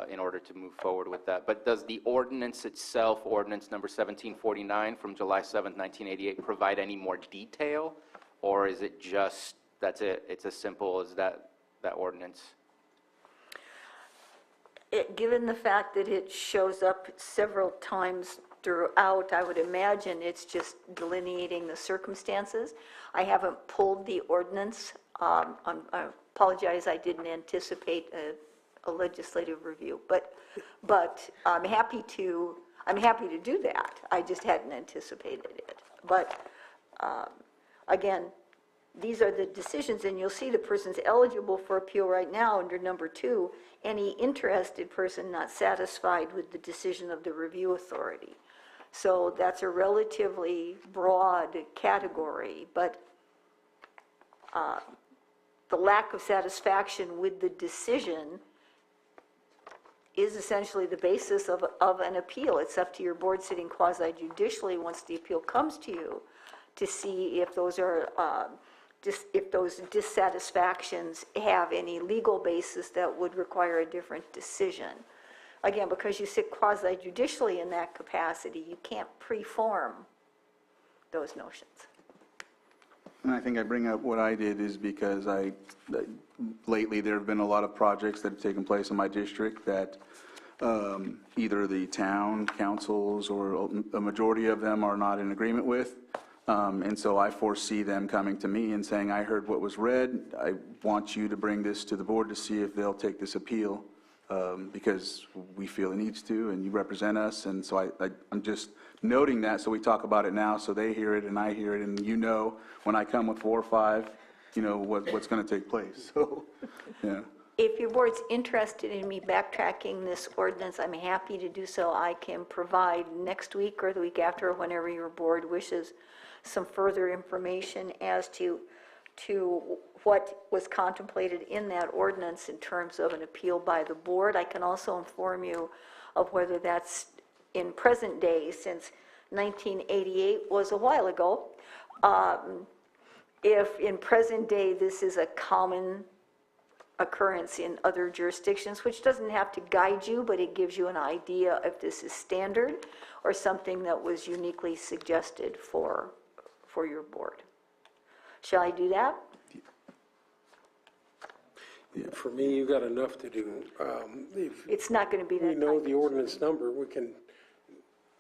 in order to move forward with that. But does the ordinance itself, ordinance number 1749 from July 7th, 1988, provide any more detail? Or is it just, that's it, it's as simple as that ordinance?
Given the fact that it shows up several times throughout, I would imagine it's just delineating the circumstances. I haven't pulled the ordinance. I apologize, I didn't anticipate a legislative review, but I'm happy to do that. I just hadn't anticipated it. But again, these are the decisions, and you'll see the person's eligible for appeal right now under number 2, any interested person not satisfied with the decision of the review authority. So that's a relatively broad category, but the lack of satisfaction with the decision is essentially the basis of an appeal. It's up to your board sitting quasi-judicially once the appeal comes to you to see if those are if those dissatisfactions have any legal basis that would require a different decision. Again, because you sit quasi-judicially in that capacity, you can't preform those notions.
And I think I bring up what I did is because lately there have been a lot of projects that have taken place in my district that either the town councils or a majority of them are not in agreement with. And so I foresee them coming to me and saying, I heard what was read. I want you to bring this to the board to see if they'll take this appeal because we feel it needs to and you represent us. And so I'm just noting that, so we talk about it now, so they hear it and I hear it, and you know, when I come with 4 or 5, you know, what's going to take place, so, yeah.
If your board's interested in me backtracking this ordinance, I'm happy to do so. I can provide next week or the week after, whenever your board wishes, some further information as to what was contemplated in that ordinance in terms of an appeal by the board. I can also inform you of whether that's in present day, since 1988 was a while ago. If in present day this is a common occurrence in other jurisdictions, which doesn't have to guide you, but it gives you an idea if this is standard or something that was uniquely suggested for your board. Shall I do that?
For me, you got enough to do.
It's not going to be that
We know
time.
the ordinance number, we can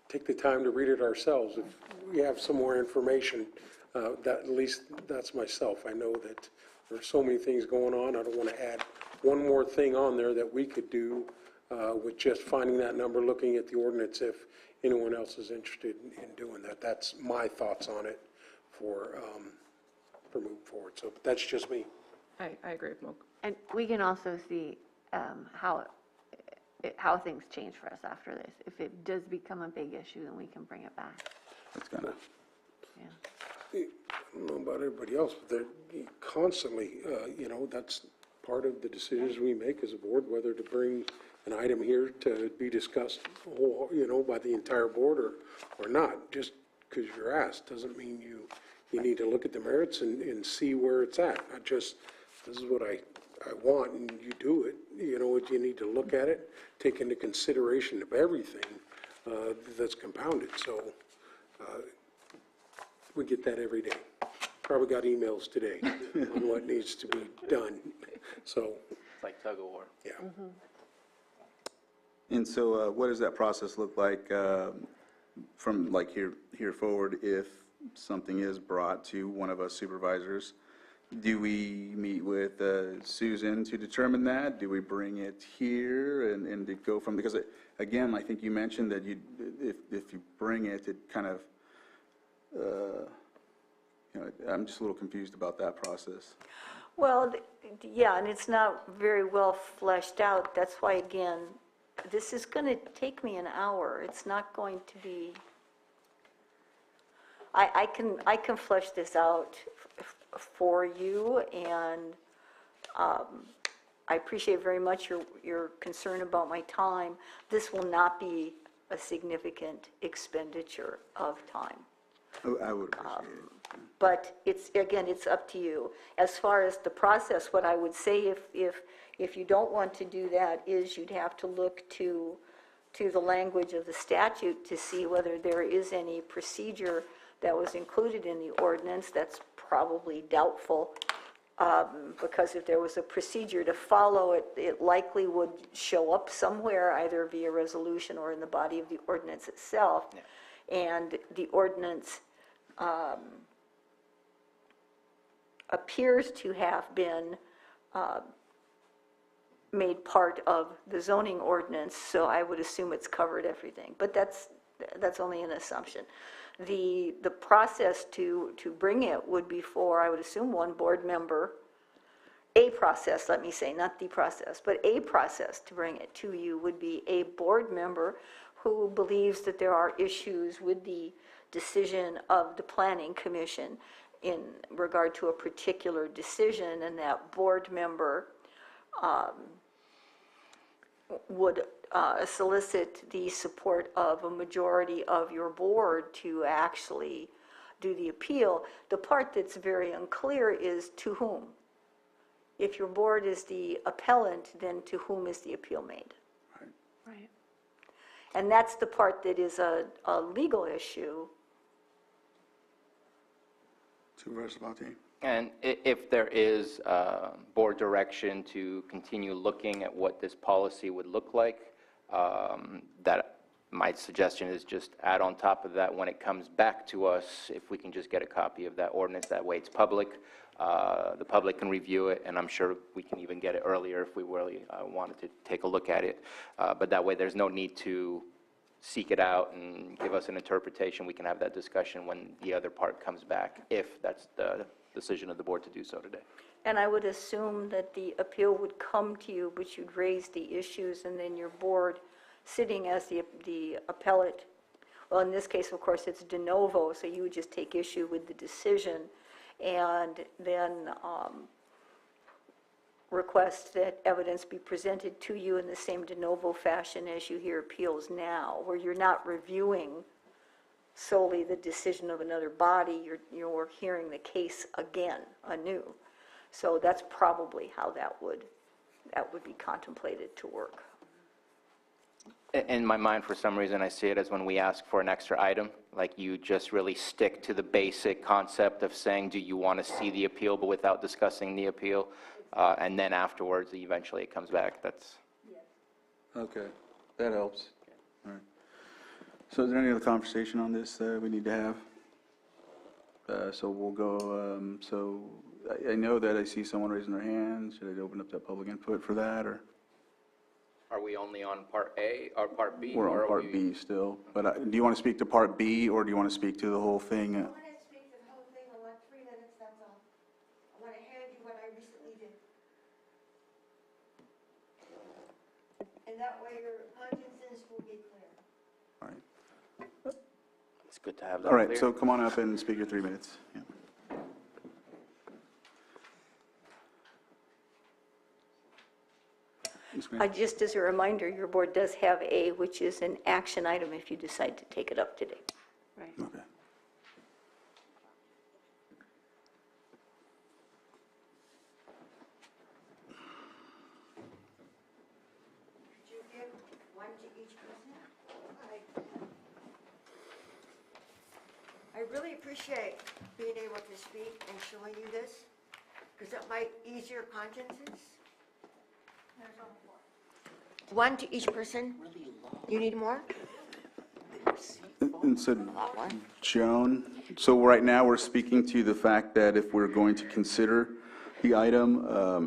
take the time to read it ourselves. If we have some more information, that, at least that's myself. I know that there are so many things going on. I don't want to add one more thing on there that we could do with just finding that number, looking at the ordinance, if anyone else is interested in doing that. That's my thoughts on it for moving forward. So that's just me.
I agree with Moak.
And we can also see how things change for us after this. If it does become a big issue, then we can bring it back.
It's gonna.
I don't know about everybody else, but they're constantly, you know, that's part of the decisions we make as a board, whether to bring an item here to be discussed, you know, by the entire board or not. Just because you're asked doesn't mean you need to look at the merits and see where it's at. Not just, this is what I want, and you do it. You know, you need to look at it, take into consideration of everything that's compounded. So we get that every day. Probably got emails today on what needs to be done. So,
It's like tug of war.
yeah.
And so what does that process look like from like here forward if something is brought to one of us supervisors? Do we meet with Susan to determine that? Do we bring it here and to go from, because again, I think you mentioned that if you bring it, it kind of, you know, I'm just a little confused about that process.
Well, yeah, and it's not very well fleshed out. That's why, again, this is going to take me an hour. It's not going to be, I can flesh this out for you, and I appreciate very much your concern about my time. This will not be a significant expenditure of time.
I would appreciate it.
But it's, again, it's up to you. As far as the process, what I would say if you don't want to do that is you'd have to look to the language of the statute to see whether there is any procedure that was included in the ordinance. That's probably doubtful, because if there was a procedure to follow, it likely would show up somewhere, either via resolution or in the body of the ordinance itself. Yeah. And the ordinance appears to have been made part of the zoning ordinance, so I would assume it's covered everything. But that's only an assumption. The process to bring it would be for, I would assume, one board member. A process, let me say, not the process, but a process to bring it to you would be a board member who believes that there are issues with the decision of the Planning Commission in regard to a particular decision, and that board member would solicit the support of a majority of your board to actually do the appeal. The part that's very unclear is to whom. If your board is the appellant, then to whom is the appeal made?
Right.
And that's the part that is a legal issue.
Supervisor Valentine.
And if there is board direction to continue looking at what this policy would look like, that my suggestion is just add on top of that when it comes back to us, if we can just get a copy of that ordinance, that way it's public. The public can review it, and I'm sure we can even get it earlier if we really wanted to take a look at it. But that way there's no need to seek it out and give us an interpretation, we can have that discussion when the other part comes back, if that's the decision of the board to do so today.
And I would assume that the appeal would come to you, but you'd raise the issues, and then your board, sitting as the appellate, well, in this case, of course, it's de novo, so you would just take issue with the decision, and then request that evidence be presented to you in the same de novo fashion as you hear appeals now, where you're not reviewing solely the decision of another body, you're hearing the case again, anew. So that's probably how that would be contemplated to work.
In my mind, for some reason, I see it as when we ask for an extra item, like you just really stick to the basic concept of saying, do you want to see the appeal, but without discussing the appeal, and then afterwards, eventually it comes back. That's
Okay, that helps. All right. So is there any other conversation on this that we need to have? So we'll go, so I know that I see someone raising their hand. Should I open up that public input for that, or?
Are we only on Part A or Part B?
We're
or
on
are
Part
we-
B still, but do you want to speak to Part B, or do you want to speak to the whole thing?
I want to speak to the whole thing. I want 3 minutes, that's all. I want to hand you what I recently did. And that way your consciences will be clear.
All right.
It's good to have that
All right,
clear.
so come on up and speak your 3 minutes. Yeah. Yes, ma'am.
Just as a reminder, your board does have A, which is an action item if you decide to take it up today.
Right.
Okay.
Could you give 1 to each person? I really appreciate being able to speak and showing you this, because it might ease your consciences.
1 to each person? You need more?
And so, Joan, so right now we're speaking to the fact that if we're going to consider the item,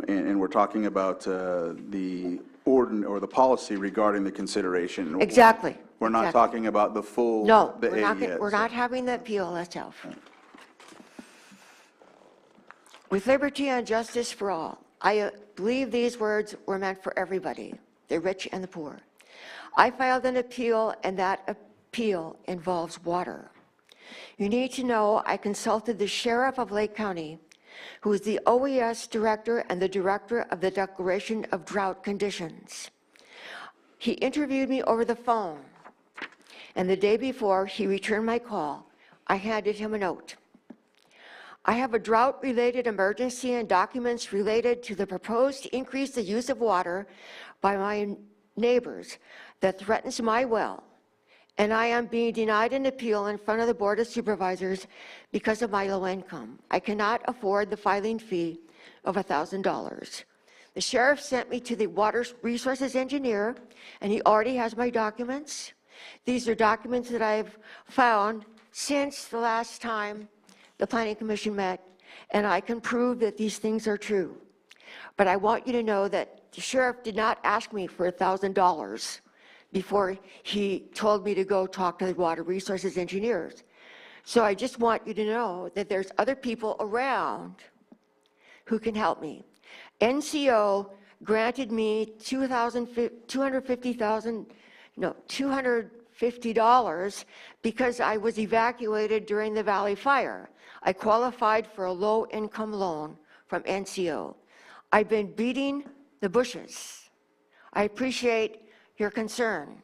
and we're talking about the ordinance or the policy regarding the consideration.
Exactly.
We're not
exactly.
talking about the full,
No,
the A yet.
we're
so-
not having the appeal itself. With liberty and justice for all, I believe these words were meant for everybody, the rich and the poor. I filed an appeal, and that appeal involves water. You need to know I consulted the sheriff of Lake County, who is the OES director and the director of the Declaration of Drought Conditions. He interviewed me over the phone, and the day before he returned my call, I handed him a note. I have a drought-related emergency and documents related to the proposed increase the use of water by my neighbors that threatens my well, and I am being denied an appeal in front of the Board of Supervisors because of my low income. I cannot afford the filing fee of $1,000. The sheriff sent me to the water resources engineer, and he already has my documents. These are documents that I've found since the last time the Planning Commission met, and I can prove that these things are true. But I want you to know that the sheriff did not ask me for $1,000 before he told me to go talk to the water resources engineers. So I just want you to know that there's other people around who can help me. NCO granted me $250 because I was evacuated during the Valley Fire. I qualified for a low-income loan from NCO. I've been beating the bushes. I appreciate your concern.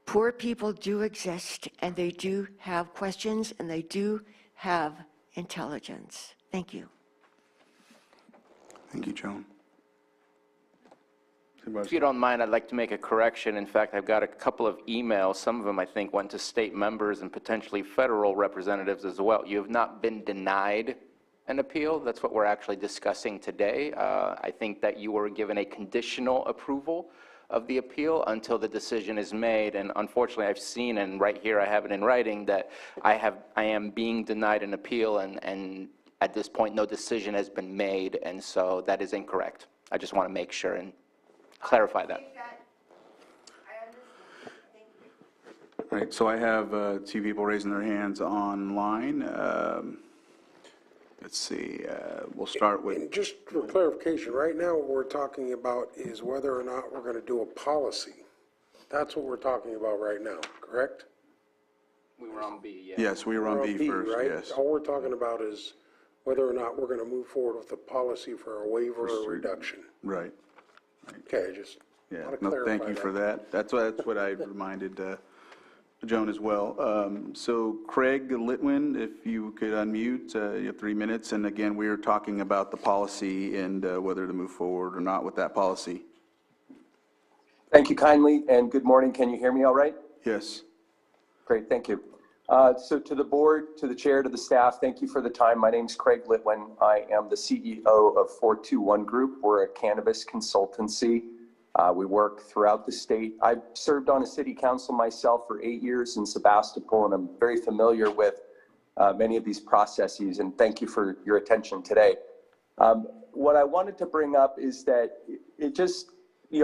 Poor people do exist, and they do have questions, and they do have intelligence. Thank you.
Thank you, Joan.
If you don't mind, I'd like to make a correction. In fact, I've got a couple of emails. Some of them, I think, went to state members and potentially federal representatives as well. You have not been denied an appeal. That's what we're actually discussing today. I think that you were given a conditional approval of the appeal until the decision is made. And unfortunately, I've seen, and right here I have it in writing, that I am being denied an appeal, and at this point, no decision has been made, and so that is incorrect. I just want to make sure and clarify that.
All right, so I have two people raising their hands online. Let's see, we'll start with,
And just for clarification, right now what we're talking about is whether or not we're going to do a policy. That's what we're talking about right now, correct?
We were on B, yeah.
yes, we were on
We're
B first,
right?
yes.
All we're talking about is whether or not we're going to move forward with a policy for a waiver or reduction.
Right,
Okay, just
yeah,
want to
no,
clarify
thank you for that. That's what I reminded Joan as well. So Craig Litwin, if you could unmute, you have 3 minutes. And again, we are talking about the policy and whether to move forward or not with that policy.
Thank you kindly, and good morning. Can you hear me all right?
Yes.
Great, thank you. So to the board, to the chair, to the staff, thank you for the time. My name's Craig Litwin. I am the CEO of 421 Group. We're a cannabis consultancy. We work throughout the state. I've served on a city council myself for 8 years in Sebastopol, and I'm very familiar with many of these processes, and thank you for your attention today. What I wanted to bring up is that it just,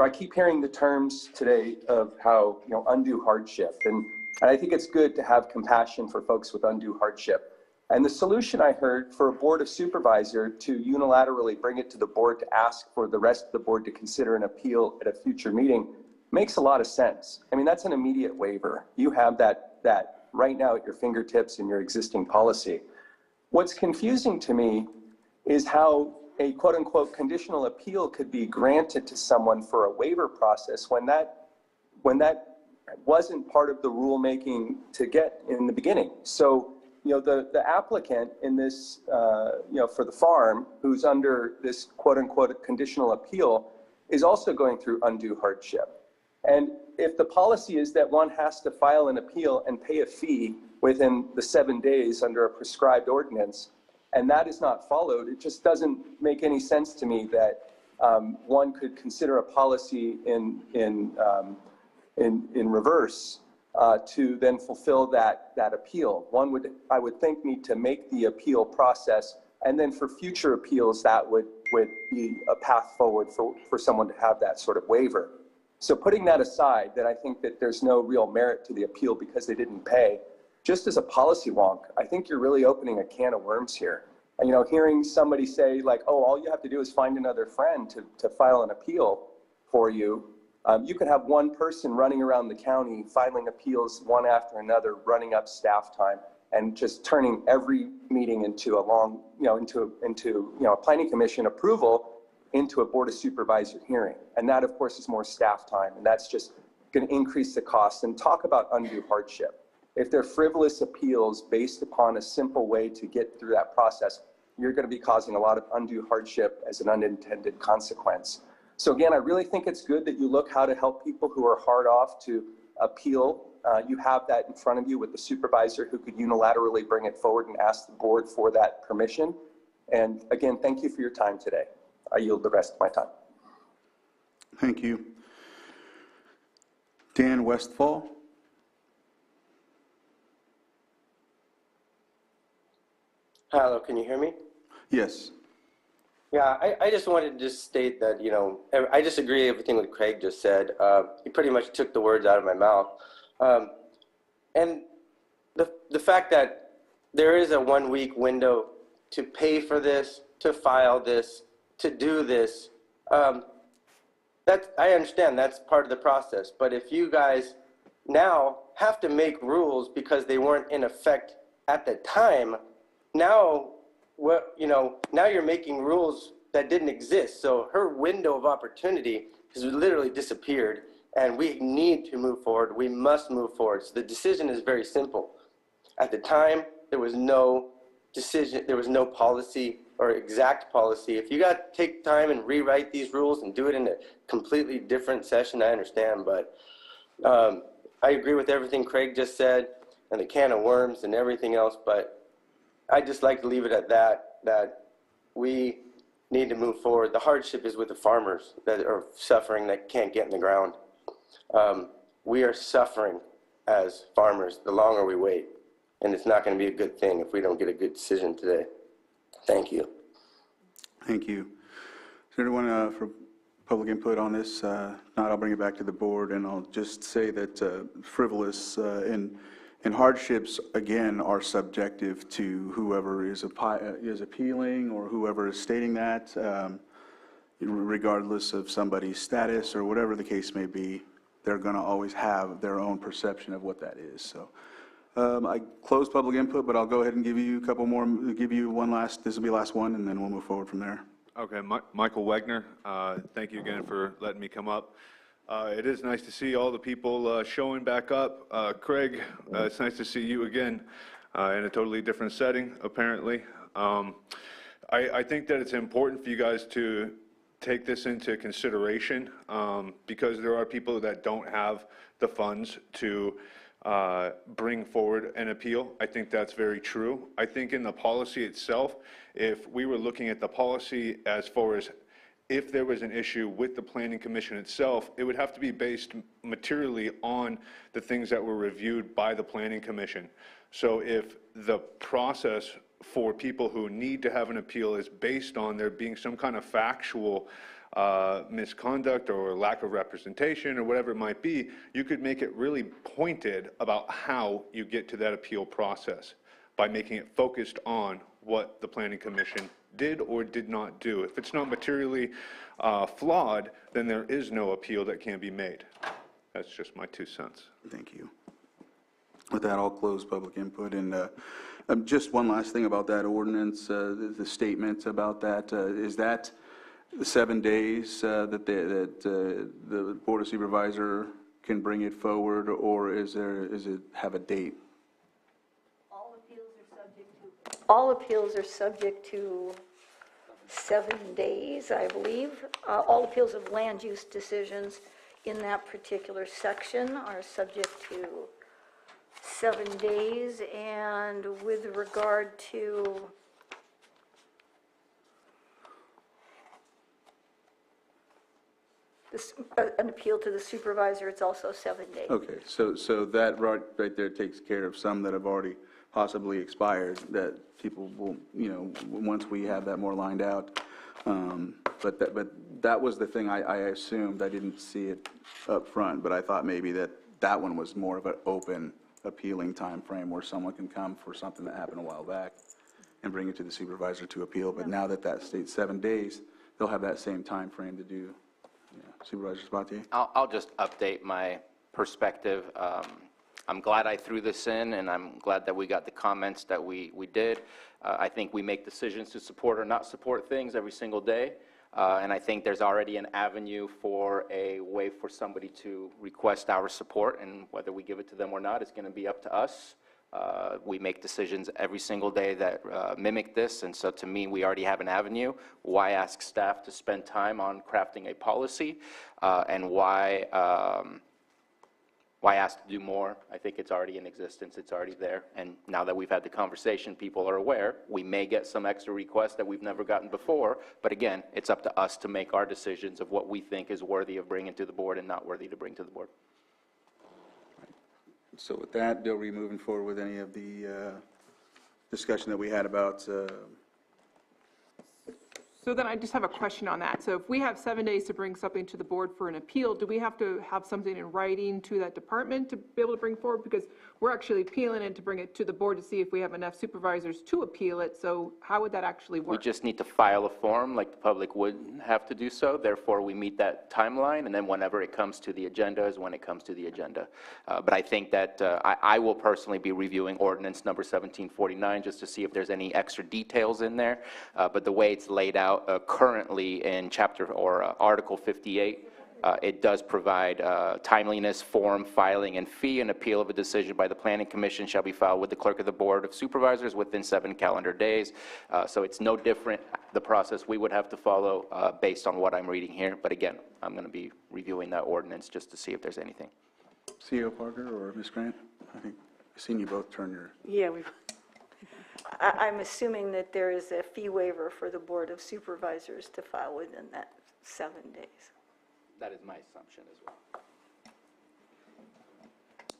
I keep hearing the terms today of how, undue hardship, and I think it's good to have compassion for folks with undue hardship. And the solution I heard for a board of supervisor to unilaterally bring it to the board to ask for the rest of the board to consider an appeal at a future meeting makes a lot of sense. I mean, that's an immediate waiver. You have that right now at your fingertips in your existing policy. What's confusing to me is how a quote unquote conditional appeal could be granted to someone for a waiver process when that wasn't part of the rulemaking to get in the beginning. So, the applicant in this, for the farm who's under this quote unquote conditional appeal is also going through undue hardship. And if the policy is that one has to file an appeal and pay a fee within the 7 days under a prescribed ordinance, and that is not followed, it just doesn't make any sense to me that one could consider a policy in reverse to then fulfill that appeal. One would, I would think, need to make the appeal process, and then for future appeals, that would be a path forward for someone to have that sort of waiver. So putting that aside, that I think that there's no real merit to the appeal because they didn't pay, just as a policy wonk, I think you're really opening a can of worms here. And, hearing somebody say like, oh, all you have to do is find another friend to file an appeal for you. You could have one person running around the county, filing appeals one after another, running up staff time, and just turning every meeting into a long, into a planning commission approval into a board of supervisor hearing. And that, of course, is more staff time, and that's just going to increase the cost. And talk about undue hardship. If they're frivolous appeals based upon a simple way to get through that process, you're going to be causing a lot of undue hardship as an unintended consequence. So again, I really think it's good that you look how to help people who are hard off to appeal. You have that in front of you with the supervisor who could unilaterally bring it forward and ask the board for that permission. And again, thank you for your time today. I yield the rest of my time.
Thank you. Dan Westfall.
Hello, can you hear me?
Yes.
Yeah, I just wanted to just state that, I disagree with everything that Craig just said. He pretty much took the words out of my mouth. And the fact that there is a 1 week window to pay for this, to file this, to do this, I understand that's part of the process. But if you guys now have to make rules because they weren't in effect at the time, now you're making rules that didn't exist. So her window of opportunity has literally disappeared, and we need to move forward. We must move forward. So the decision is very simple. At the time, there was no decision, there was no policy or exact policy. If you got to take time and rewrite these rules and do it in a completely different session, I understand, but I agree with everything Craig just said and the can of worms and everything else, but I'd just like to leave it at that we need to move forward. The hardship is with the farmers that are suffering, that can't get in the ground. We are suffering as farmers the longer we wait, and it's not going to be a good thing if we don't get a good decision today. Thank you.
Thank you. Is there anyone for public input on this. Not, I'll bring it back to the board, and I'll just say that frivolous and hardships, again, are subjective to whoever is appealing or whoever is stating that, regardless of somebody's status or whatever the case may be. They're going to always have their own perception of what that is. So I closed public input, but I'll go ahead and give you a couple more, give you one last, this will be the last one, and then we'll move forward from there.
Okay, Michael Wegner, thank you again for letting me come up. It is nice to see all the people showing back up. Craig, it's nice to see you again in a totally different setting, apparently. I think that it's important for you guys to take this into consideration because there are people that don't have the funds to bring forward an appeal. I think that's very true. I think in the policy itself, if we were looking at the policy as far as if there was an issue with the Planning Commission itself, it would have to be based materially on the things that were reviewed by the Planning Commission. So if the process for people who need to have an appeal is based on there being some kind of factual misconduct or lack of representation or whatever it might be, you could make it really pointed about how you get to that appeal process by making it focused on what the Planning Commission did or did not do. If it's not materially flawed, then there is no appeal that can be made. That's just my 2 cents.
Thank you. With that, I'll close public input. And just one last thing about that ordinance, the statement about that, is that 7 days that the Board of Supervisor can bring it forward, or is it have a date?
All appeals are subject to 7 days, I believe. All appeals of land use decisions in that particular section are subject to 7 days. And with regard to this, an appeal to the supervisor, it's also 7 days.
Okay, so that right there takes care of some that have already possibly expired, that people will, once we have that more lined out. But that was the thing I assumed. I didn't see it up front, but I thought maybe that one was more of an open appealing time frame where someone can come for something that happened a while back and bring it to the supervisor to appeal. But now that states 7 days, they'll have that same time frame to do. Supervisor Sabatier?
I'll just update my perspective. I'm glad I threw this in, and I'm glad that we got the comments that we did. I think we make decisions to support or not support things every single day, and I think there's already an avenue for a way for somebody to request our support, and whether we give it to them or not is going to be up to us. We make decisions every single day that mimic this, and so to me, we already have an avenue. Why ask staff to spend time on crafting a policy, and why ask to do more? I think it's already in existence, it's already there, and now that we've had the conversation, people are aware. We may get some extra requests that we've never gotten before, but again, it's up to us to make our decisions of what we think is worthy of bringing to the board and not worthy to bring to the board.
So with that, are we moving forward with any of the discussion that we had about
So then I just have a question on that. So if we have 7 days to bring something to the board for an appeal, do we have to have something in writing to that department to be able to bring forward? Because we're actually appealing it to bring it to the board to see if we have enough supervisors to appeal it. So how would that actually work?
We just need to file a form like the public would have to do so. Therefore, we meet that timeline, and then whenever it comes to the agenda is when it comes to the agenda. But I think that I will personally be reviewing ordinance number 1749 just to see if there's any extra details in there. But the way it's laid out currently in chapter or Article 58, it does provide timeliness, form, filing, and fee. An appeal of a decision by the Planning Commission shall be filed with the Clerk of the Board of Supervisors within 7 calendar days. So it's no different, the process we would have to follow based on what I'm reading here. But again, I'm going to be reviewing that ordinance just to see if there's anything.
CEO Parker or Ms. Grant? I think I've seen you both turn your...
Yeah, we've...
I'm assuming that there is a fee waiver for the Board of Supervisors to file within that 7 days.
That is my assumption as well.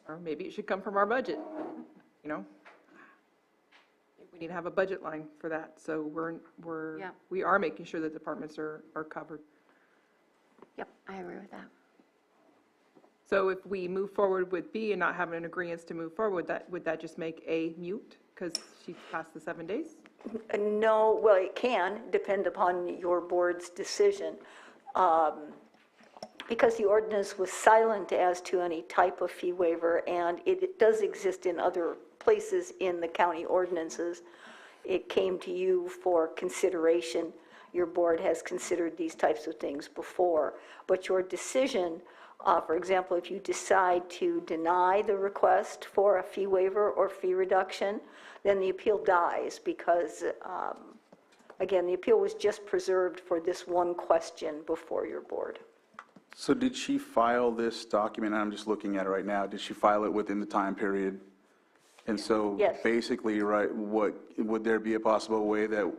Or maybe it should come from our budget, We need to have a budget line for that, so we are making sure that departments are covered.
I agree with that.
So if we move forward with B and not have an agreement to move forward, would that just make A mute because she's passed the 7 days?
No, well, it can depend upon your board's decision. Because the ordinance was silent as to any type of fee waiver, and it does exist in other places in the county ordinances, it came to you for consideration. Your board has considered these types of things before, but your decision, for example, if you decide to deny the request for a fee waiver or fee reduction, then the appeal dies because, again, the appeal was just preserved for this one question before your board.
So did she file this document, I'm just looking at it right now, did she file it within the time period? And so
Yes.
basically, right, would there be a possible way that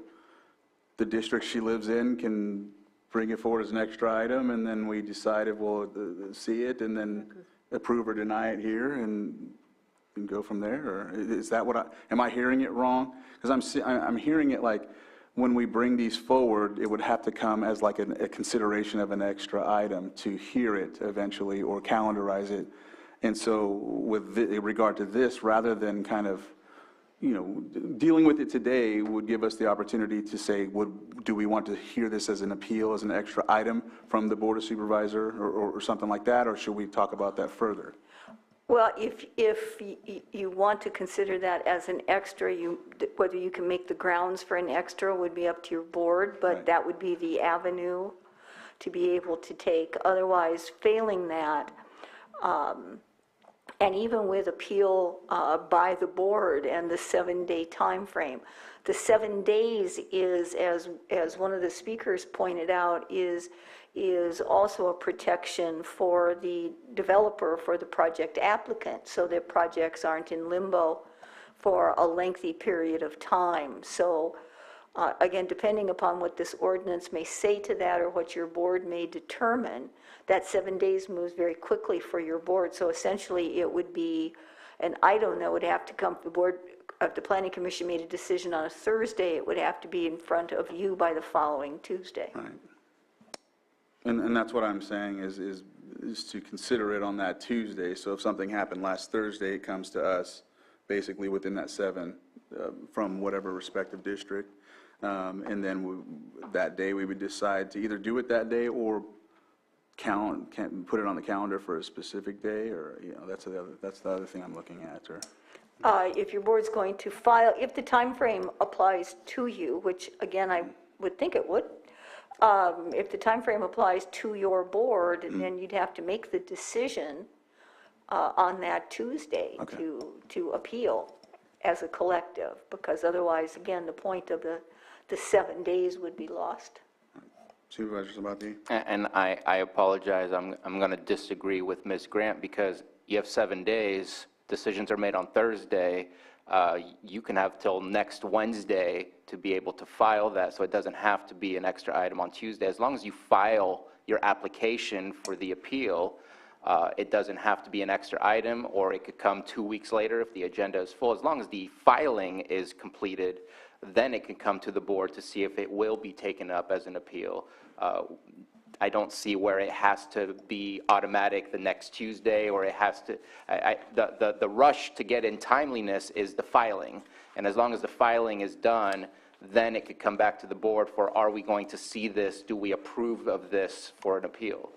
the district she lives in can bring it forward as an extra item, and then we decide if we'll see it, and then approve or deny it here, and go from there? Or is that what am I hearing it wrong? Because I'm hearing it like, when we bring these forward, it would have to come as like a consideration of an extra item to hear it eventually or calendarize it. And so with regard to this, rather than kind of, dealing with it today would give us the opportunity to say, do we want to hear this as an appeal, as an extra item from the Board of Supervisors or something like that, or should we talk about that further?
Well, if you want to consider that as an extra, whether you can make the grounds for an extra would be up to your board, but
Right.
that would be the avenue to be able to take. Otherwise, failing that, and even with appeal by the board and the 7-day time frame, the 7 days is, as one of the speakers pointed out, is also a protection for the developer, for the project applicant, so that projects aren't in limbo for a lengthy period of time. So again, depending upon what this ordinance may say to that or what your board may determine, that 7 days moves very quickly for your board. So essentially, it would be an item that would have to come to the board. If the Planning Commission made a decision on a Thursday, it would have to be in front of you by the following Tuesday.
Right. And that's what I'm saying is to consider it on that Tuesday. So if something happened last Thursday, it comes to us basically within that 7 from whatever respective district. And then that day we would decide to either do it that day or put it on the calendar for a specific day, or that's the other thing I'm looking at. Or
if your board's going to file, if the time frame applies to you, which again I would think it would, if the time frame applies to your board, then you'd have to make the decision on that Tuesday to appeal as a collective, because otherwise, again, the point of the 7 days would be lost.
Supervisors, about the...
And I apologize, I'm going to disagree with Ms. Grant, because you have 7 days, decisions are made on Thursday, you can have till next Wednesday to be able to file that, so it doesn't have to be an extra item on Tuesday. As long as you file your application for the appeal, it doesn't have to be an extra item, or it could come 2 weeks later if the agenda is full. As long as the filing is completed, then it can come to the board to see if it will be taken up as an appeal. I don't see where it has to be automatic the next Tuesday, or it has to, the rush to get in timeliness is the filing. And as long as the filing is done, then it could come back to the board for, are we going to see this? Do we approve of this for an appeal?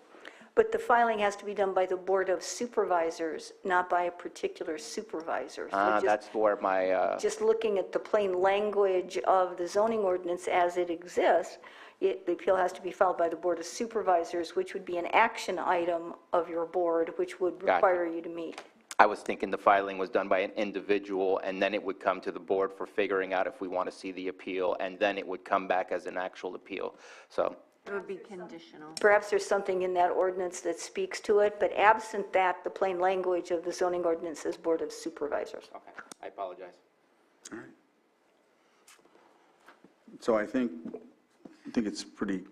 But the filing has to be done by the Board of Supervisors, not by a particular supervisor. So
That's where my...
just looking at the plain language of the zoning ordinance as it exists, the appeal has to be filed by the Board of Supervisors, which would be an action item of your board, which would require you to meet.
I was thinking the filing was done by an individual, and then it would come to the board for figuring out if we want to see the appeal, and then it would come back as an actual appeal. So
It would be conditional.
Perhaps there's something in that ordinance that speaks to it, but absent that, the plain language of the zoning ordinance says Board of Supervisors.
okay, I apologize.
All right. So I think it's pretty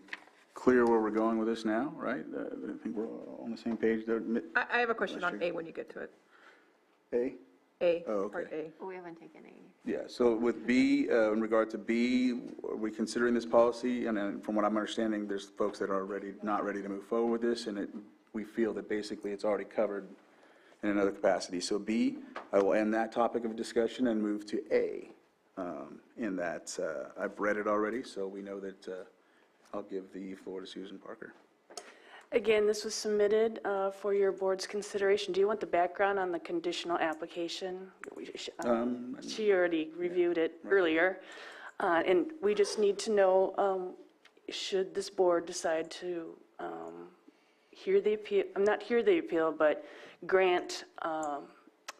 clear where we're going with this now, right? I think we're on the same page there.
I have a question on A when you get to it.
A?
A,
Oh, okay.
part A.
Oh, we haven't taken A.
Yeah, so with B, in regard to B, are we considering this policy? And then from what I'm understanding, there's folks that are not ready to move forward with this, and we feel that basically it's already covered in another capacity. So B, I will end that topic of discussion and move to A, in that I've read it already, so we know that I'll give the floor to Susan Parker.
Again, this was submitted for your board's consideration. Do you want the background on the conditional application? She already reviewed it earlier. And we just need to know, should this board decide to hear the appeal, not hear the appeal, but grant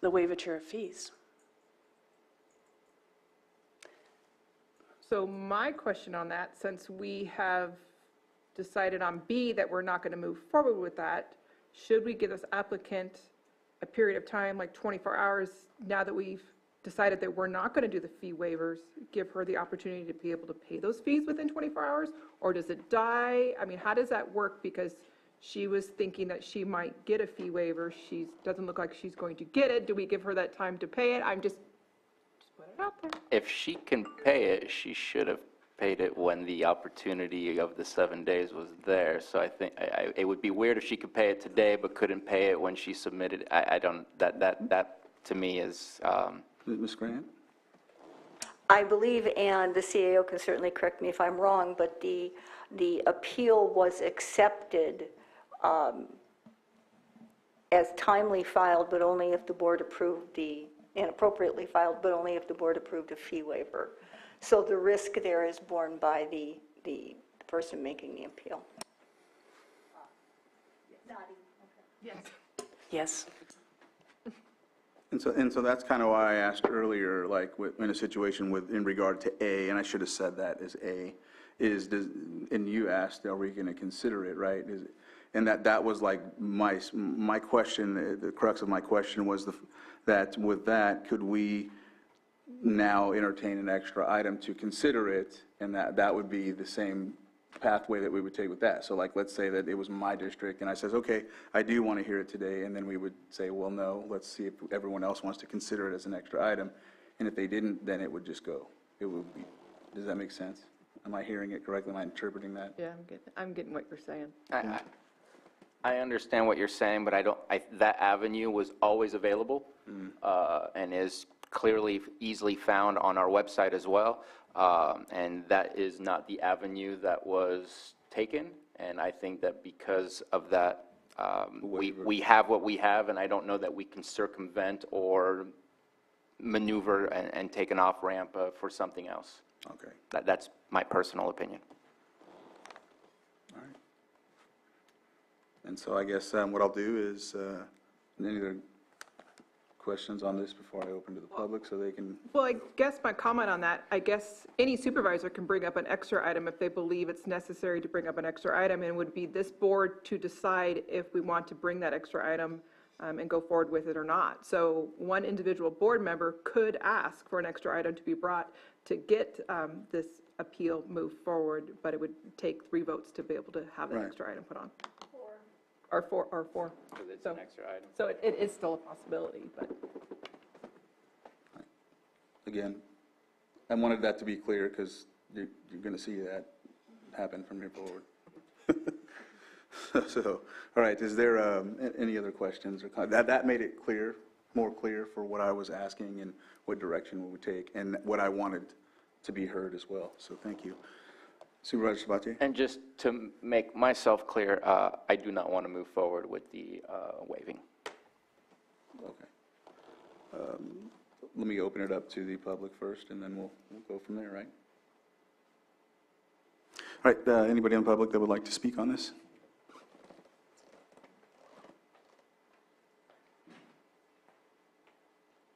the waiver of fees?
So my question on that, since we have decided on B that we're not going to move forward with that, should we give this applicant a period of time, like 24 hours, now that we've decided that we're not going to do the fee waivers, give her the opportunity to be able to pay those fees within 24 hours? Or does it die? I mean, how does that work? Because she was thinking that she might get a fee waiver. She doesn't look like she's going to get it. Do we give her that time to pay it? I'm just put it out there.
If she can pay it, she should have paid it when the opportunity of the 7 days was there. So I think it would be weird if she could pay it today but couldn't pay it when she submitted. I don't, that to me is.
Ms. Grant?
I believe, and the CAO can certainly correct me if I'm wrong, but the appeal was accepted as timely filed, but only if the board approved and appropriately filed, but only if the board approved a fee waiver. So the risk there is borne by the person making the appeal.
Yes.
Yes.
And so that's kind of why I asked earlier, like in a situation in regard to A, and I should have said that as A, and you asked, are we going to consider it, right? And that was like my question, the crux of my question was that with that, could we now entertain an extra item to consider it, and that would be the same pathway that we would take with that. So like, let's say that it was my district, and I says, okay, I do want to hear it today, and then we would say, well, no, let's see if everyone else wants to consider it as an extra item, and if they didn't, then it would just go. It would be, does that make sense? Am I hearing it correctly? Am I interpreting that?
Yeah, I'm getting what you're saying.
I understand what you're saying, but that avenue was always available and is clearly easily found on our website as well. And that is not the avenue that was taken. And I think that because of that, we have what we have, and I don't know that we can circumvent or maneuver and take an off-ramp for something else.
Okay.
That's my personal opinion.
All right. And so I guess what I'll do is, any other questions on this before I open to the public so they can?
Well, I guess my comment on that, I guess any supervisor can bring up an extra item if they believe it's necessary to bring up an extra item, and it would be this board to decide if we want to bring that extra item and go forward with it or not. So one individual board member could ask for an extra item to be brought to get this appeal moved forward, but it would take 3 votes to be able to have that extra item put on. Or four.
Because it's an extra item.
So it is still a possibility, but.
Again, I wanted that to be clear because you're going to see that happen from here forward. So, all right, is there any other questions? Or that made it clear, more clear for what I was asking and what direction we would take and what I wanted to be heard as well. So thank you. Supervisor Sabatier?
And just to make myself clear, I do not want to move forward with the waiving.
Okay. Let me open it up to the public first, and then we'll go from there, right? All right, anybody in the public that would like to speak on this?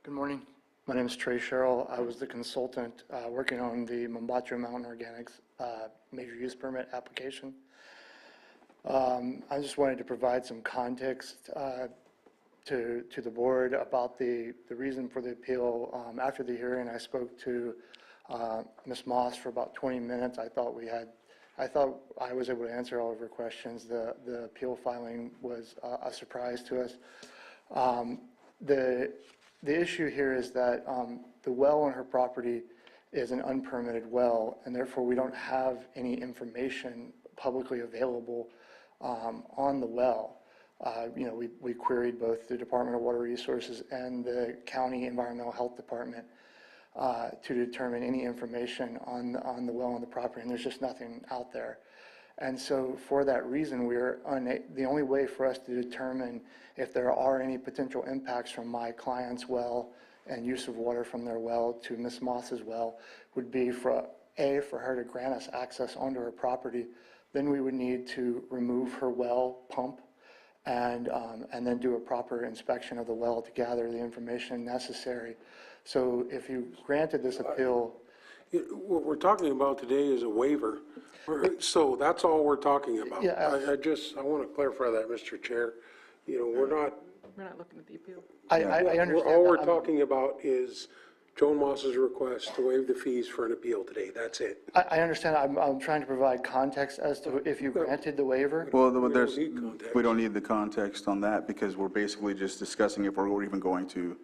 Good morning. My name is Trey Sherrill. I was the consultant working on the Mombacho Mountain Organics major use permit application. I just wanted to provide some context to the board about the reason for the appeal. After the hearing, I spoke to Ms. Moss for about 20 minutes. I thought I was able to answer all of her questions. The appeal filing was a surprise to us. the issue here is that the well on her property is an unpermitted well, and therefore we don't have any information publicly available on the well. We queried both the Department of Water Resources and the County Environmental Health Department to determine any information on the well on the property, and there's just nothing out there. And so for that reason, the only way for us to determine if there are any potential impacts from my client's well and use of water from their well to Ms. Moss's well would be for her to grant us access onto her property. Then we would need to remove her well pump and then do a proper inspection of the well to gather the information necessary. So if you granted this appeal.
What we're talking about today is a waiver, so that's all we're talking about.
Yeah,
I want to clarify that, Mr. Chair. We're not
looking at the appeal.
I understand.
All we're talking about is Joan Moss's request to waive the fees for an appeal today. That's it.
I understand. I'm trying to provide context as to if you granted the waiver.
Well, we don't need the context on that because we're basically just discussing if we're even going to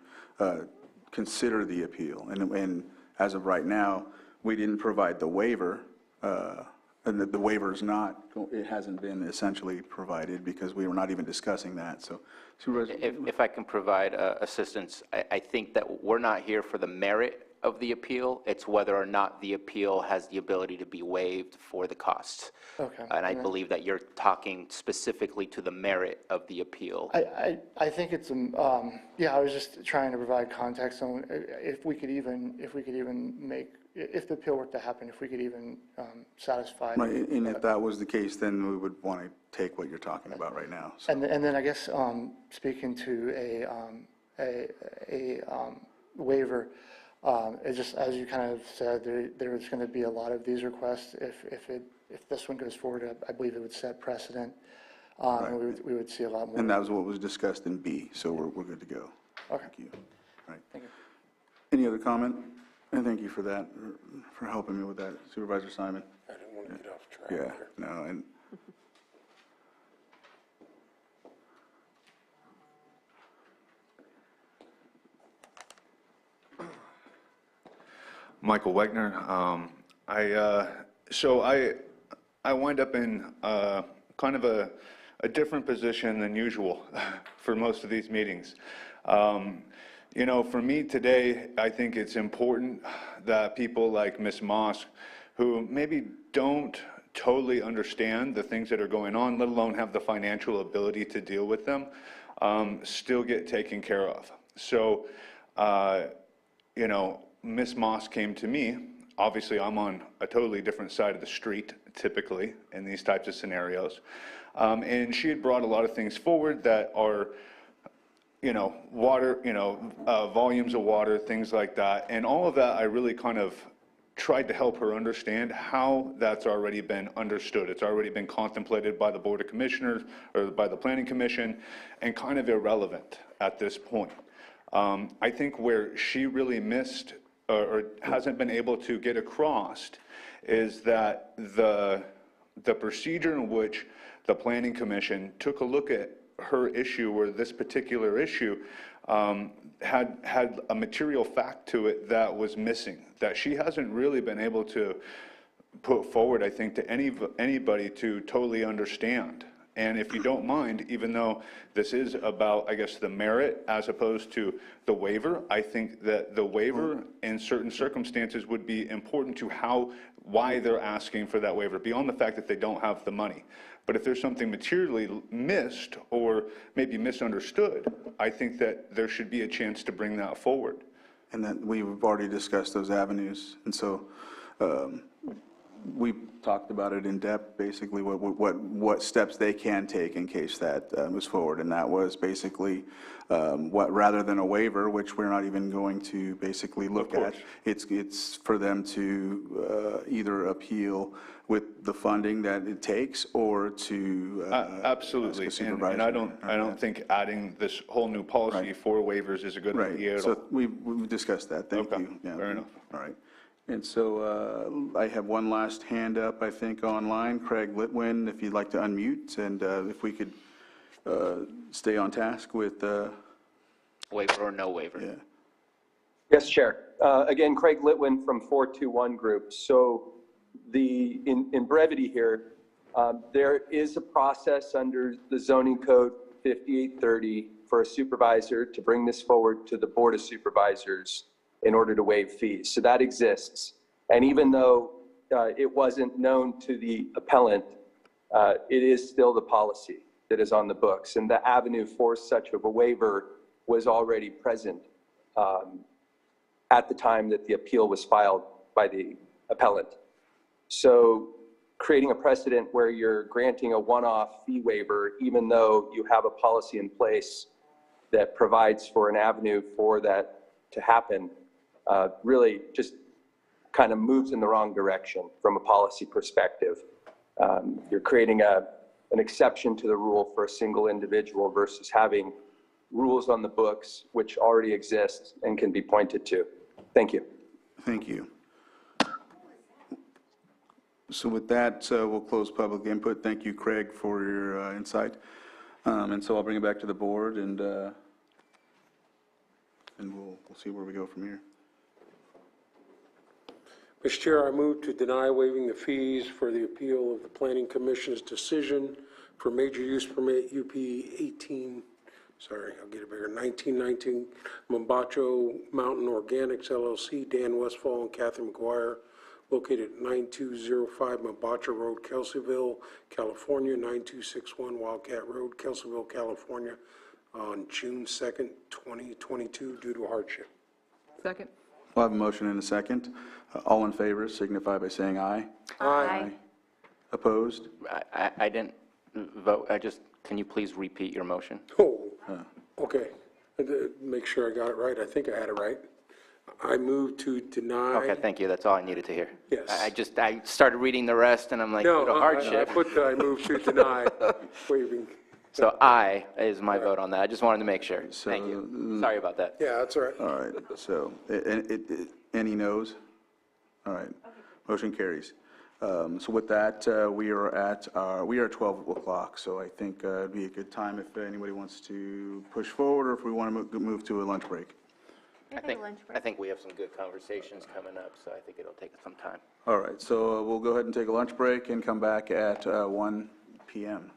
consider the appeal. And as of right now, we didn't provide the waiver, and the waiver is not, it hasn't been essentially provided because we were not even discussing that. So,
If I can provide assistance, I think that we're not here for the merit of the appeal. It's whether or not the appeal has the ability to be waived for the costs.
Okay.
And I believe that you're talking specifically to the merit of the appeal.
I think it's, I was just trying to provide context on if we could even make, if the appeal were to happen, if we could even satisfy.
Right, and if that was the case, then we would want to take what you're talking about right now. So.
And then I guess speaking to a waiver, it's just, as you kind of said, there's going to be a lot of these requests. If this one goes forward, I believe it would set precedent,
Right.
and we would see a lot more.
And that was what was discussed in B, so we're good to go.
Okay.
Thank you. All right. Thank you. Any other comment? And thank you for that, for helping me with that, Supervisor Simon.
I didn't want to get off track.
Yeah, no, and
Michael Wegner. I wind up in kind of a different position than usual for most of these meetings. For me today, I think it's important that people like Ms. Moss, who maybe don't totally understand the things that are going on, let alone have the financial ability to deal with them, still get taken care of. So, Ms. Moss came to me. Obviously, I'm on a totally different side of the street, typically, in these types of scenarios. And she had brought a lot of things forward that are, water, volumes of water, things like that. And all of that, I really kind of tried to help her understand how that's already been understood. It's already been contemplated by the Board of Commissioners or by the Planning Commission and kind of irrelevant at this point. I think where she really missed or hasn't been able to get across is that the procedure in which the Planning Commission took a look at her issue or this particular issue had a material fact to it that was missing, that she hasn't really been able to put forward, I think, to anybody to totally understand. And if you don't mind, even though this is about, I guess, the merit as opposed to the waiver, I think that the waiver in certain circumstances would be important to why they're asking for that waiver, beyond the fact that they don't have the money. But if there's something materially missed or maybe misunderstood, I think that there should be a chance to bring that forward.
And that we've already discussed those avenues. And so we talked about it in depth, basically what steps they can take in case that moves forward. And that was basically rather than a waiver, which we're not even going to basically look at, it's for them to either appeal with the funding that it takes or to
absolutely. And I don't think adding this whole new policy for waivers is a good idea at all.
So we've discussed that. Thank you. Yeah.
Fair enough.
All right. And so I have one last hand up, I think, online. Craig Litwin, if you'd like to unmute, and if we could stay on task with
waiver or no waiver.
Yeah.
Yes, Chair. Again, Craig Litwin from 421 Group. So in brevity here, there is a process under the zoning code 5830 for a supervisor to bring this forward to the Board of Supervisors in order to waive fees. So that exists. And even though it wasn't known to the appellant, it is still the policy that is on the books. And the avenue for such of a waiver was already present at the time that the appeal was filed by the appellant. So creating a precedent where you're granting a one-off fee waiver, even though you have a policy in place that provides for an avenue for that to happen, really just kind of moves in the wrong direction from a policy perspective. You're creating an exception to the rule for a single individual versus having rules on the books which already exist and can be pointed to. Thank you.
Thank you. So with that, we'll close public input. Thank you, Craig, for your insight. And so I'll bring it back to the board, and we'll see where we go from here.
Mr. Chair, I move to deny waiving the fees for the appeal of the Planning Commission's decision for major use permit UP 1919 Mombacho Mountain Organics LLC, Dan Westfall and Catherine McGuire, located at 9205 Mombacho Road, Kelseyville, California, 9261 Wildcat Road, Kelseyville, California, on June 2nd, 2022, due to hardship.
Second.
We'll have a motion and a second. All in favor signify by saying aye.
Aye.
Opposed?
I didn't vote. Can you please repeat your motion?
Oh, okay. Make sure I got it right. I think I had it right. I move to deny.
Okay, thank you. That's all I needed to hear.
Yes.
I started reading the rest, and I'm like,
No,
due to hardship.
I move to deny waiving.
So aye is my vote on that. I just wanted to make sure. Thank you. Sorry about that.
Yeah, that's all right.
All right, so any noes? All right, motion carries. So with that, we are at 12 o'clock, so I think it'd be a good time if anybody wants to push forward, or if we want to move to a lunch break.
I think we have some good conversations coming up, so I think it'll take some time.
All right, so we'll go ahead and take a lunch break and come back at 1 p.m.